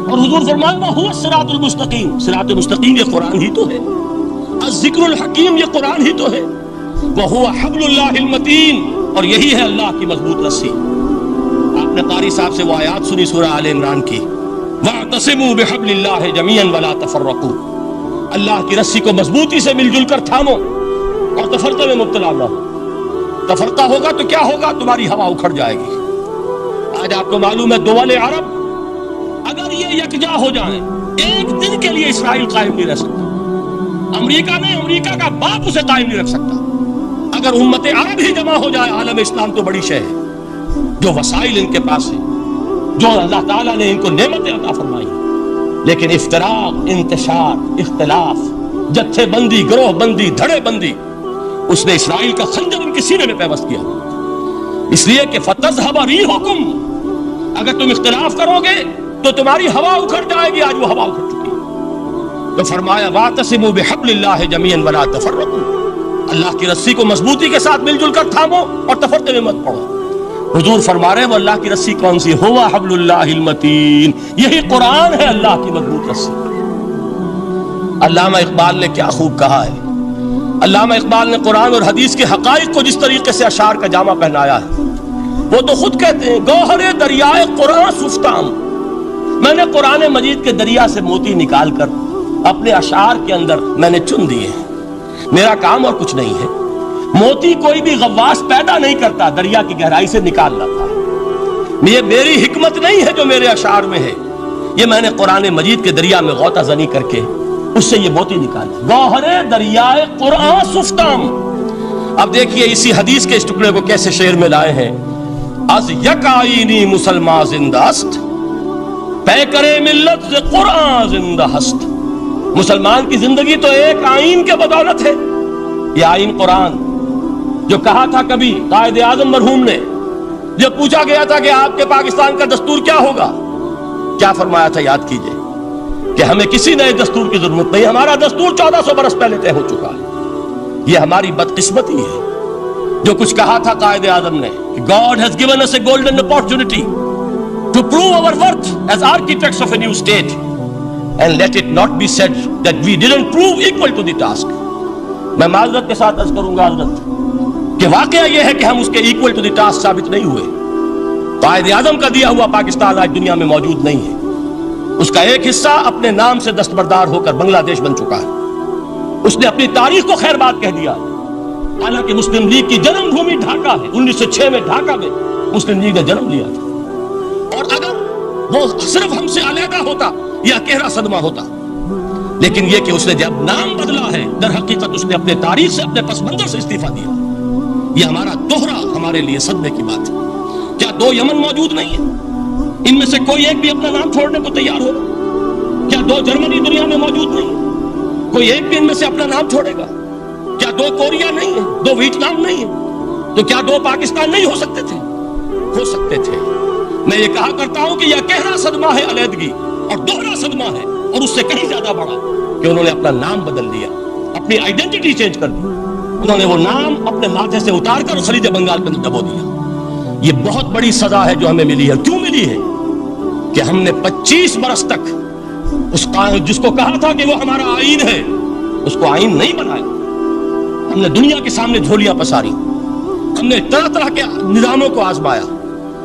اور حضور فرمایا وَهُوَ الصِّرَاطُ الْمُسْتَقِيمُ، صراط مستقیم یہ قرآن ہی تو ہے۔ الذکر الحکیم یہ قرآن ہی تو ہے۔ وَهُوَ حَبْلُ اللَّهِ الْمَتِينُ، اور یہی ہے اللہ کی مضبوط رسی۔ آپ نے قاری صاحب سے وہ آیات سنی سورہ آل عمران کی، وَاعْتَصِمُوا بِحَبْلِ اللَّهِ جَمِيعًا وَلَا تَفَرَّقُوا، اللہ کی رسی کو مضبوطی سے مل جل کر تھامو اور تفرقے میں مبتلا نہ ہو۔ تفرقہ ہوگا تو کیا ہوگا؟ تمہاری ہوا اکھڑ جائے گی۔ آج آپ کو معلوم ہے دول عرب اگر یہ یکجا ہو جائیں، ایک دن کے لیے اسرائیل قائم نہیں رہ سکتا۔ امریکہ نے، امریکہ کا باپ اسے قائم نہیں رکھ سکتا۔ اگر امت عرب ہی جمع ہو جائے، عالم اسلام تو بڑی شے ہے۔ جو وسائل ان کے پاس ہیں، جو اللہ تعالیٰ نے ان کو نعمتیں عطا فرمائی، لیکن افتراق، انتشار، اختلاف، جتھے بندی، گروہ بندی، دھڑے بندی، اس نے اسرائیل کا خنجر ان کے سینے میں پیوست کیا۔ اس لیے کہ فَتَذْهَبَ رِيحُكُمْ، اگر تم اختلاف کرو گے تو تمہاری ہوا اکھڑ جائے گی۔ آج وہ ہوا اکھڑ چکی ہے۔ تو فرمایا وَاعْتَصِمُوا بِحَبْلِ اللَّهِ جَمِيعًا وَلَا تَفَرَّقُوا، اللہ کی رسی کو مضبوطی کے ساتھ مل جل کر تھامو اور تفرقے میں مت پڑو۔ حضور فرما رہے ہیں وہ اللہ کی رسی کون سی؟ ہوا حبل اللہ المتین، یہی قرآن ہے اللہ کی مضبوط رسی۔ علامہ اقبال نے کیا خوب کہا ہے۔ علامہ اقبال نے قرآن اور حدیث کے حقائق کو جس طریقے سے اشعار کا جامع پہنایا ہے، وہ تو خود کہتے ہیں گوہر دریائے قرآن سفتام، میں نے قرآن مجید کے دریا سے موتی نکال کر اپنے اشعار کے اندر میں نے چن دیے ہیں۔ میرا کام اور کچھ نہیں ہے۔ موتی کوئی بھی غواص پیدا نہیں کرتا، دریا کی گہرائی سے نکال لاتا ہے۔ یہ میری حکمت نہیں ہے جو میرے اشعار میں ہے، یہ میں نے قرآن مجید کے دریا میں غوطہ زنی کر کے اس سے یہ موتی نکالی۔ گوہر دریائے قرآن سفتام۔ اب دیکھیے اسی حدیث کے اس ٹکڑے کو کیسے شعر میں لائے ہیں۔ از یک آئینی مسلمان زندہ است، پے کرے ملت سے قرآن زندہ ہست۔ مسلمان کی زندگی تو ایک آئین کے بدولت ہے، یہ آئین قرآن، جو کہا تھا کبھی قائد اعظم مرحوم نے، جب پوچھا گیا تھا کہ آپ کے پاکستان کا دستور کیا ہوگا، کیا فرمایا تھا؟ یاد کیجئے کہ ہمیں کسی نئے دستور کی ضرورت نہیں، ہمارا دستور 1400 برس پہلے طے ہو چکا ہے۔ یہ ہماری بدقسمتی ہے جو کچھ کہا تھا قائد اعظم نے کہ God has given us a golden opportunity to prove our worth as architects of a new state, and let it not be said that we didn't prove equal to the task۔ میں معذرت کے ساتھ عرض کروں گا حضرت کہ واقعہ یہ ہے کہ ہم اس کے equal to the task ثابت نہیں ہوئے۔ قائد اعظم کا دیا ہوا پاکستان آج دنیا میں موجود نہیں ہے، اس کا ایک حصہ اپنے نام سے دستبردار ہو کر بنگلہ دیش بن چکا ہے۔ اس نے اپنی تاریخ کو خیر بات کہہ دیا، حالانکہ مسلم لیگ کی جنم بھومی ڈھاکہ ہے۔ 1906 میں ڈھاکہ میں مسلم لیگ نے جنم لیا تھا، اور اگر وہ صرف ہم سے علیحدہ ہوتا یہ گہرا صدمہ ہوتا، لیکن یہ کہ اس نے جب نام بدلا ہے، در حقیقت اس نے اپنے تاریخ سے، اپنے پس منظر سے استعفیٰ دیا۔ یہ ہمارا دوہرا ہمارے لیے صدمے کی بات ہے۔ کیا دو یمن موجود نہیں ہے؟ ان میں سے کوئی ایک بھی اپنا نام چھوڑنے کو تیار ہوگا؟ کیا دو جرمنی دنیا میں موجود نہیں ہے؟ کوئی ایک بھی ان میں سے اپنا نام چھوڑے گا؟ کیا دو کوریا نہیں ہے؟ دو ویتنام نہیں ہے؟ تو کیا دو پاکستان نہیں ہو سکتے تھے؟ ہو سکتے تھے۔ میں یہ کہا کرتا ہوں کہ یہ گہرا صدمہ ہے علیحدگی، اور دوہرا صدمہ ہے، اور اس سے کہیں زیادہ بڑا کہ انہوں نے اپنا نام بدل دیا، اپنی آئیڈینٹی چینج کر دی۔ انہوں نے وہ نام اپنے ماتھے سے اتار کر خلیج بنگال میں دبو دیا۔ یہ بہت بڑی سزا ہے جو ہمیں ملی ہے۔ کیوں ملی ہے؟ کہ ہم نے 25 برس تک اس قائد جس کو کہا تھا کہ وہ ہمارا آئین ہے، اس کو آئین نہیں بنایا۔ ہم نے دنیا کے سامنے جھولیاں پساری، ہم نے طرح طرح کے نظاموں کو آزمایا،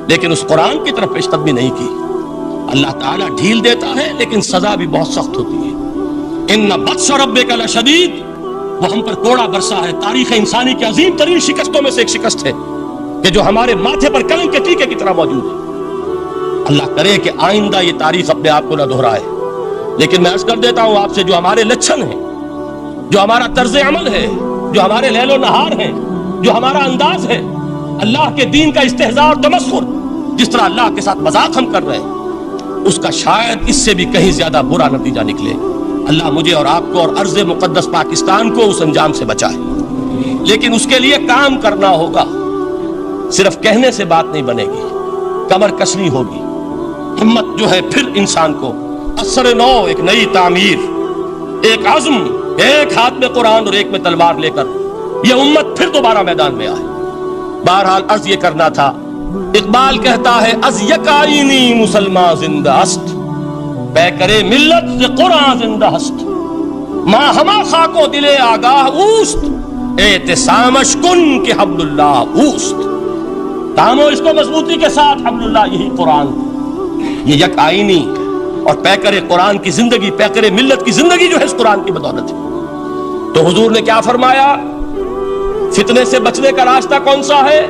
لیکن اس قرآن کی طرف پیش قدمی نہیں کی۔ اللہ تعالیٰ ڈھیل دیتا ہے لیکن سزا بھی بہت سخت ہوتی ہے۔ ان بطش ربک لشدید، وہ ہم پر کوڑا برسا ہے۔ تاریخ انسانی کی عظیم ترین شکستوں میں سے ایک شکست ہے کہ جو ہمارے ماتھے پر کلنگ کے ٹیکے کی طرح موجود ہے۔ اللہ کرے کہ آئندہ یہ تاریخ اپنے آپ کو نہ دہرائے، لیکن میں عرض کر دیتا ہوں آپ سے، جو ہمارے لچھن ہیں، جو ہمارا طرز عمل ہے، جو ہمارے لیل و نہار ہیں، جو ہمارا انداز ہے، اللہ کے دین کا استہزاء اور تمسخر جس طرح اللہ کے ساتھ مذاق ہم کر رہے ہیں، اس کا شاید اس سے بھی کہیں زیادہ برا نتیجہ نکلے۔ اللہ مجھے اور آپ کو اور ارض مقدس پاکستان کو اس انجام سے بچائے، لیکن اس کے لیے کام کرنا ہوگا۔ صرف کہنے سے بات نہیں بنے گی، کمر کسنی ہوگی، ہمت جو ہے پھر انسان کو اثر نو، ایک نئی تعمیر، ایک عزم، ایک ہاتھ میں قرآن اور ایک میں تلوار لے کر یہ امت پھر دوبارہ میدان میں آئے۔ بہرحال عرض یہ کرنا تھا، اقبال کہتا ہے از یک آئینی مسلمان زندہ است، بے کرے ملت سے قرآن زندہ است، ماں ہما خاک و دل آگاہ اوست، اعتصامش کن کہ حبل اللہ اوست۔ تامو اس کو مضبوطی کے ساتھ، حبل اللہ یہی قرآن، یہ یک آئینی اور پیکر قرآن کی زندگی، پیکر ملت کی زندگی جو ہے اس قرآن کی بدولت ہے۔ تو حضور نے کیا فرمایا؟ فتنے سے بچنے کا راستہ کون سا ہے؟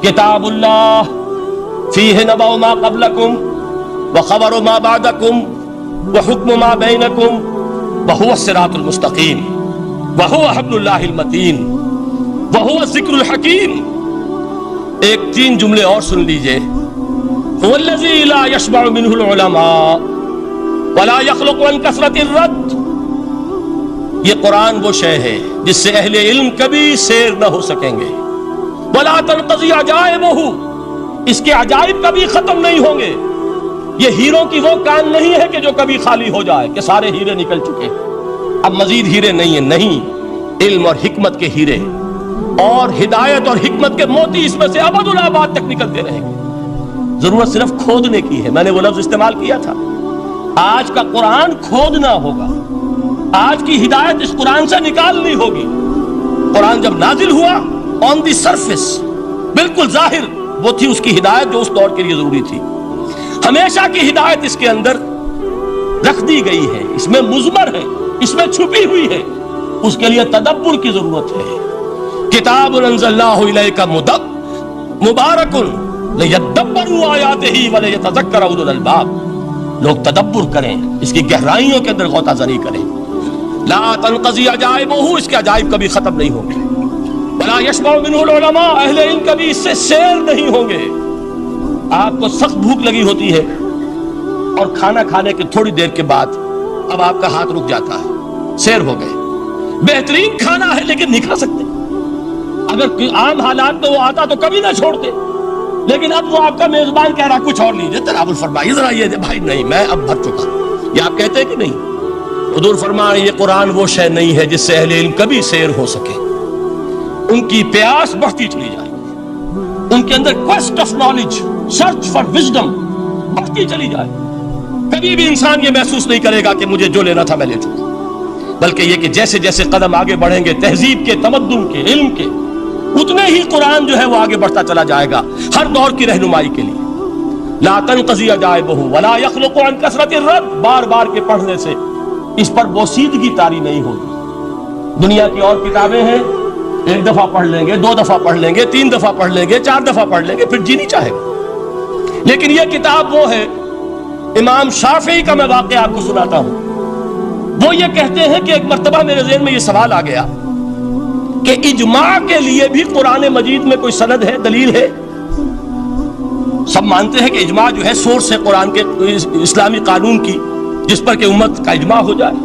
کتاب اللہ فیہ نبأ ما قبلکم وخبر ما بعدکم وحکم ما بینکم وہو الصراط المستقیم وہو حبل اللہ المتین وہو الذکر الحکیم۔ ایک 3 جملے اور سن لیجئے۔ هو الذی لا یشبع منہ العلماء ولا یخلق عن کثرت الرد۔ یہ قرآن وہ شے ہے جس سے اہل علم کبھی سیر نہ ہو سکیں گے۔ ولا تنقضی عجائبہ، اس کے عجائب کبھی ختم نہیں ہوں گے۔ یہ ہیروں کی وہ کان نہیں ہے کہ جو کبھی خالی ہو جائے کہ سارے ہیرے نکل چکے، اب مزید ہیرے نہیں ہیں، نہیں، علم اور حکمت کے ہیرے اور ہدایت اور حکمت کے موتی اس میں سے ابد الآباد تک نکلتے رہیں گے۔ ضرورت صرف کھودنے کی ہے، میں نے وہ لفظ استعمال کیا تھا۔ آج کا قرآن کھودنا ہوگا، آج کی ہدایت اس قرآن سے نکالنی ہوگی۔ قرآن جب نازل ہوا آن دی سرفیس، بالکل ظاہر وہ تھی اس کی ہدایت جو اس دور کے لیے ضروری تھی۔ ہمیشہ کی ہدایت اس کے اندر رکھ دی گئی ہے، اس میں مضمر ہے، اس میں چھپی ہوئی ہے، اس کے لیے تدبر کی ضرورت ہے۔ کتاب انزلناہ الیک مبارک لیدبروا آیاتہ ولیتذکر اولو الالباب۔ لوگ تدبر کریں، اس کی گہرائیوں کے اندر غوطہ زنی کریں۔ لا تنقضی عجائبہ، اس کے عجائب کبھی ختم نہیں ہوں گے۔ ولا یشبع منہ العلماء، اہل علم کبھی اس سے سیر نہیں ہوں گے۔ آپ کو سخت بھوک لگی ہوتی ہے اور کھانا کھانے کے تھوڑی دیر کے بعد اب آپ کا ہاتھ رک جاتا ہے، سیر ہو گئے، بہترین کھانا ہے لیکن نہیں کھا سکتے۔ اگر عام حالات میں وہ آتا تو کبھی نہ چھوڑتے، لیکن اب وہ آپ کا میزبان کہہ رہا کچھ اور لیجیے، تناول فرمائیے، ذرا یہ بھائی نہیں میں اب بھر چکا، یہ آپ کہتے ہیں کہ نہیں؟ حضور فرمائے یہ قرآن وہ شے نہیں ہے جس سے اہل علم کبھی سیر ہو سکے، ان کی پیاس بڑھتی چلی جائے، ان کے اندر quest of knowledge, search for wisdom بڑھتی چلی جائے۔ کبھی بھی انسان یہ محسوس نہیں کرے گا کہ مجھے جو لینا تھا میں لے چکا، بلکہ یہ کہ جیسے جیسے قدم آگے بڑھیں گے تہذیب کے، تمدن کے، علم کے، اتنے ہی قرآن جو ہے وہ آگے بڑھتا چلا جائے گا ہر دور کی رہنمائی کے لیے۔ لا تنقضی عجائبہ ولا یخلق عن کثرت الرد، بار بار کے پڑھنے سے اس پر بوسیدگی طاری نہیں ہوگی۔ دنیا کی اور کتابیں ہیں، ایک دفعہ پڑھ لیں گے، 2 دفعہ پڑھ لیں گے، 3 دفعہ پڑھ لیں گے، 4 دفعہ پڑھ لیں گے، پھر جی نہیں چاہے گا۔ لیکن یہ کتاب وہ ہے، امام شافعی کا میں واقعہ آپ کو سناتا ہوں۔ وہ یہ کہتے ہیں کہ ایک مرتبہ میرے ذہن میں یہ سوال آ گیا کہ اجماع کے لیے بھی قرآن مجید میں کوئی سند ہے، دلیل ہے؟ سب مانتے ہیں کہ اجماع جو ہے سورس ہے قرآن کے، اسلامی قانون کی، جس پر کہ امت کا اجماع ہو جائے۔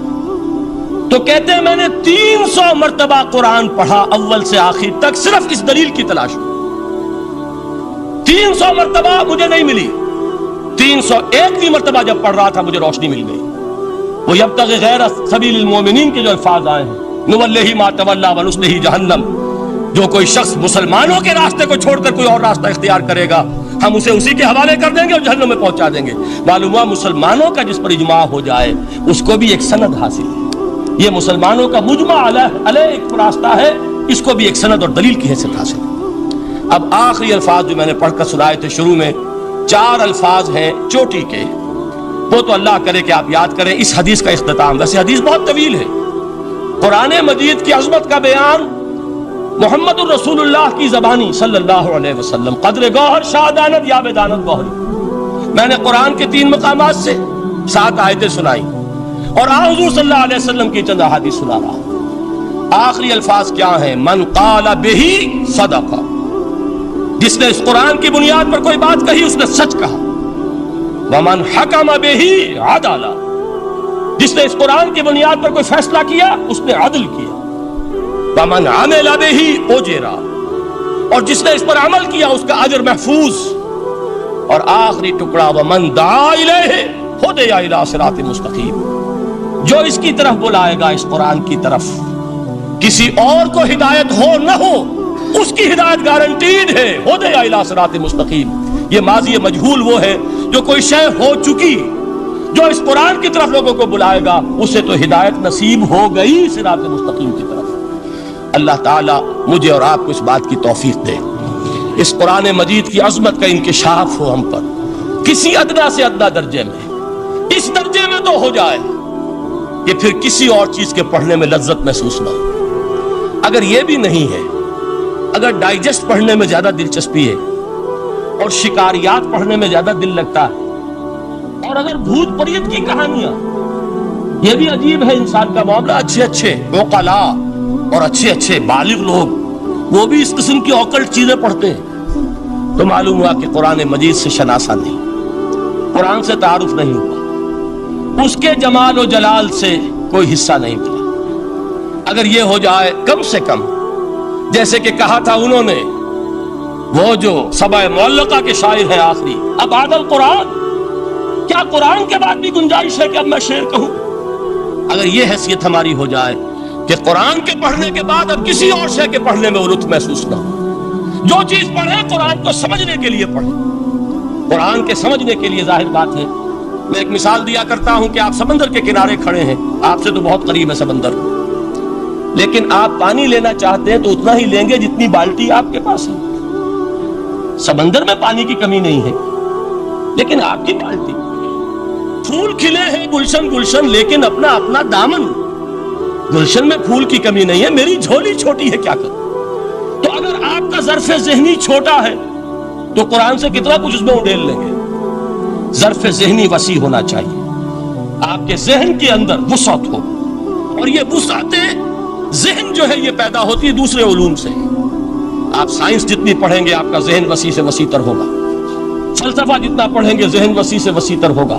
تو کہتے ہیں میں نے 300 مرتبہ قرآن پڑھا اول سے آخر تک، صرف اس دلیل کی تلاش میں۔ 300 مرتبہ مجھے نہیں ملی، 301ویں مرتبہ جب پڑھ رہا تھا مجھے روشنی مل گئی۔ وہ یبتغی غیر سبیل المومنین کے جو الفاظ آئے ہیں، نولہ ما تولی ونصلہ جہنم، جو کوئی شخص مسلمانوں کے راستے کو چھوڑ کر کوئی اور راستہ اختیار کرے گا ہم اسے اسی کے حوالے کر دیں گے اور جہنم میں پہنچا دیں گے۔ معلوم ہوا مسلمانوں کا جس پر اجماع ہو جائے اس کو بھی ایک سند حاصل ہے۔ یہ مسلمانوں کا مجمع علیہ ایک راستہ ہے، اس کو بھی ایک سند اور دلیل کی حیثیت حاصل ہے۔ اب آخری الفاظ جو میں نے پڑھ کر سنائے تھے شروع میں، 4 الفاظ ہیں چوٹی کے، وہ تو اللہ کرے کہ آپ یاد کریں۔ اس حدیث کا اختتام، ویسے حدیث بہت طویل ہے، قرآن مجید کی عظمت کا بیان محمد الرسول اللہ کی زبانی صلی اللہ علیہ وسلم، قدر گوہر شادانت یا بدانت گوہری۔ میں نے قرآن کے 3 مقامات سے 7 آیتیں سنائی اور حضور صلی اللہ علیہ وسلم کی چند احادیث سنا رہا ہوں۔ آخری الفاظ کیا ہیں؟ من قال بہ صدق جس نے اس قرآن کی بنیاد پر کوئی بات کہی اس نے سچ کہا. ومن حکم بہ عدل، جس نے اس قرآن کی بنیاد پر کوئی فیصلہ کیا اس نے عدل کیا. ومن عمل بہ اجر، اور جس نے اس پر عمل کیا اس کا اجر محفوظ. اور آخری ٹکڑا ومن دعا الیہ ہدی الی صراط مستقیم، جو اس کی طرف بلائے گا، اس قرآن کی طرف، کسی اور کو ہدایت ہو نہ ہو اس کی ہدایت گارنٹیڈ ہے. ہدی الی صراط مستقیم، یہ ماضی مجہول وہ ہے جو کوئی شے ہو چکی، جو اس قرآن کی طرف لوگوں کو بلائے گا اسے تو ہدایت نصیب ہو گئی صراط مستقیم کی طرف. اللہ تعالیٰ مجھے اور آپ کو اس بات کی توفیق دے، اس قرآن مجید کی عظمت کا انکشاف ہو ہم پر کسی ادنا سے ادنا درجے میں، اس درجے میں تو ہو جائے کہ پھر کسی اور چیز کے پڑھنے میں لذت محسوس نہ ہو. اگر یہ بھی نہیں ہے، اگر ڈائجسٹ پڑھنے میں زیادہ دلچسپی ہے اور شکاریات پڑھنے میں زیادہ دل لگتا ہے، اور اگر بھوت پریت کی کہانیاں، یہ بھی عجیب ہے انسان کا معاملہ، اچھے اچھے عقلاء اور اچھے اچھے بالغ لوگ وہ بھی اس قسم کی اوکلٹ چیزیں پڑھتے ہیں، تو معلوم ہوا کہ قرآن مجید سے شناسہ نہیں، قرآن سے تعارف نہیں ہوا، اس کے جمال و جلال سے کوئی حصہ نہیں ملا. اگر یہ ہو جائے کم سے کم، جیسے کہ کہا تھا انہوں نے، وہ جو سبع معلقہ کے شاعر ہیں آخری، اب عادل قرآن، کیا قرآن کے بعد بھی گنجائش ہے کہ اب میں شعر کہوں؟ اگر یہ حیثیت ہماری ہو جائے کہ قرآن کے پڑھنے کے بعد اب کسی اور شے کے پڑھنے میں لطف محسوس نہ ہو، جو چیز پڑھیں قرآن کو سمجھنے کے لیے پڑھیں، قرآن کے سمجھنے کے لیے. ظاہر بات ہے، میں ایک مثال دیا کرتا ہوں کہ آپ سمندر کے کنارے کھڑے ہیں، آپ سے تو بہت قریب ہے سمندر، لیکن آپ پانی لینا چاہتے ہیں تو اتنا ہی لیں گے جتنی بالٹی آپ کے پاس ہے. سمندر میں پانی کی کمی نہیں ہے، لیکن آپ کی بالٹی. پھول کھلے ہیں گلشن گلشن، لیکن اپنا اپنا دامن. گلشن میں پھول کی کمی نہیں ہے، میری جھولی چھوٹی ہے، کیا کروں؟ تو اگر آپ کا ظرف ذہنی چھوٹا ہے تو قرآن سے کتنا کچھ اس میں اڈیل لیں گے. ظرف ذہنی وسیع ہونا چاہیے، آپ کے ذہن کے اندر وسعت ہو، اور یہ وسعت ذہن جو ہے یہ پیدا ہوتی ہے دوسرے علوم سے. آپ سائنس جتنی پڑھیں گے آپ کا ذہن وسیع سے وسیع تر ہوگا، فلسفہ جتنا پڑھیں گے ذہن وسیع سے وسیع تر ہوگا،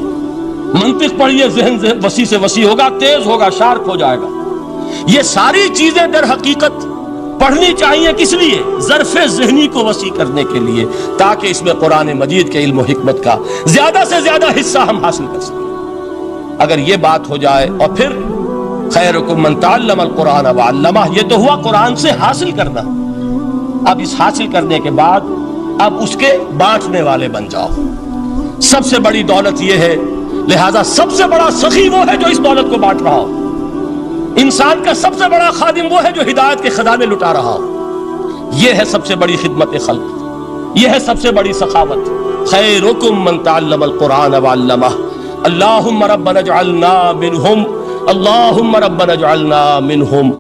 منطق پڑھیے ذہن وسیع سے وسیع ہوگا، تیز ہوگا، شارپ ہو جائے گا. یہ ساری چیزیں در حقیقت پڑھنی چاہیے، کس لیے؟ ظرف ذہنی کو وسیع کرنے کے لیے، تاکہ اس میں قرآن مجید کے علم و حکمت کا زیادہ سے زیادہ حصہ ہم حاصل کر سکیں. اگر یہ بات ہو جائے، اور پھر خیرکم من تعلم القرآن وعلمہ، یہ تو ہوا قرآن سے حاصل کرنا. اب اس حاصل کرنے کے بعد اب اس کے بانٹنے والے بن جاؤ. سب سے بڑی دولت یہ ہے، لہذا سب سے بڑا سخی وہ ہے جو اس دولت کو بانٹ رہا ہو. انسان کا سب سے بڑا خادم وہ ہے جو ہدایت کے خزانے لٹا رہا ہو. یہ ہے سب سے بڑی خدمت خلق، یہ ہے سب سے بڑی سخاوت. خیرکم من تعلم القرآن وعلمہ. اللہم ربنا اجعلنا منہم، اللہم ربنا اجعلنا منہم.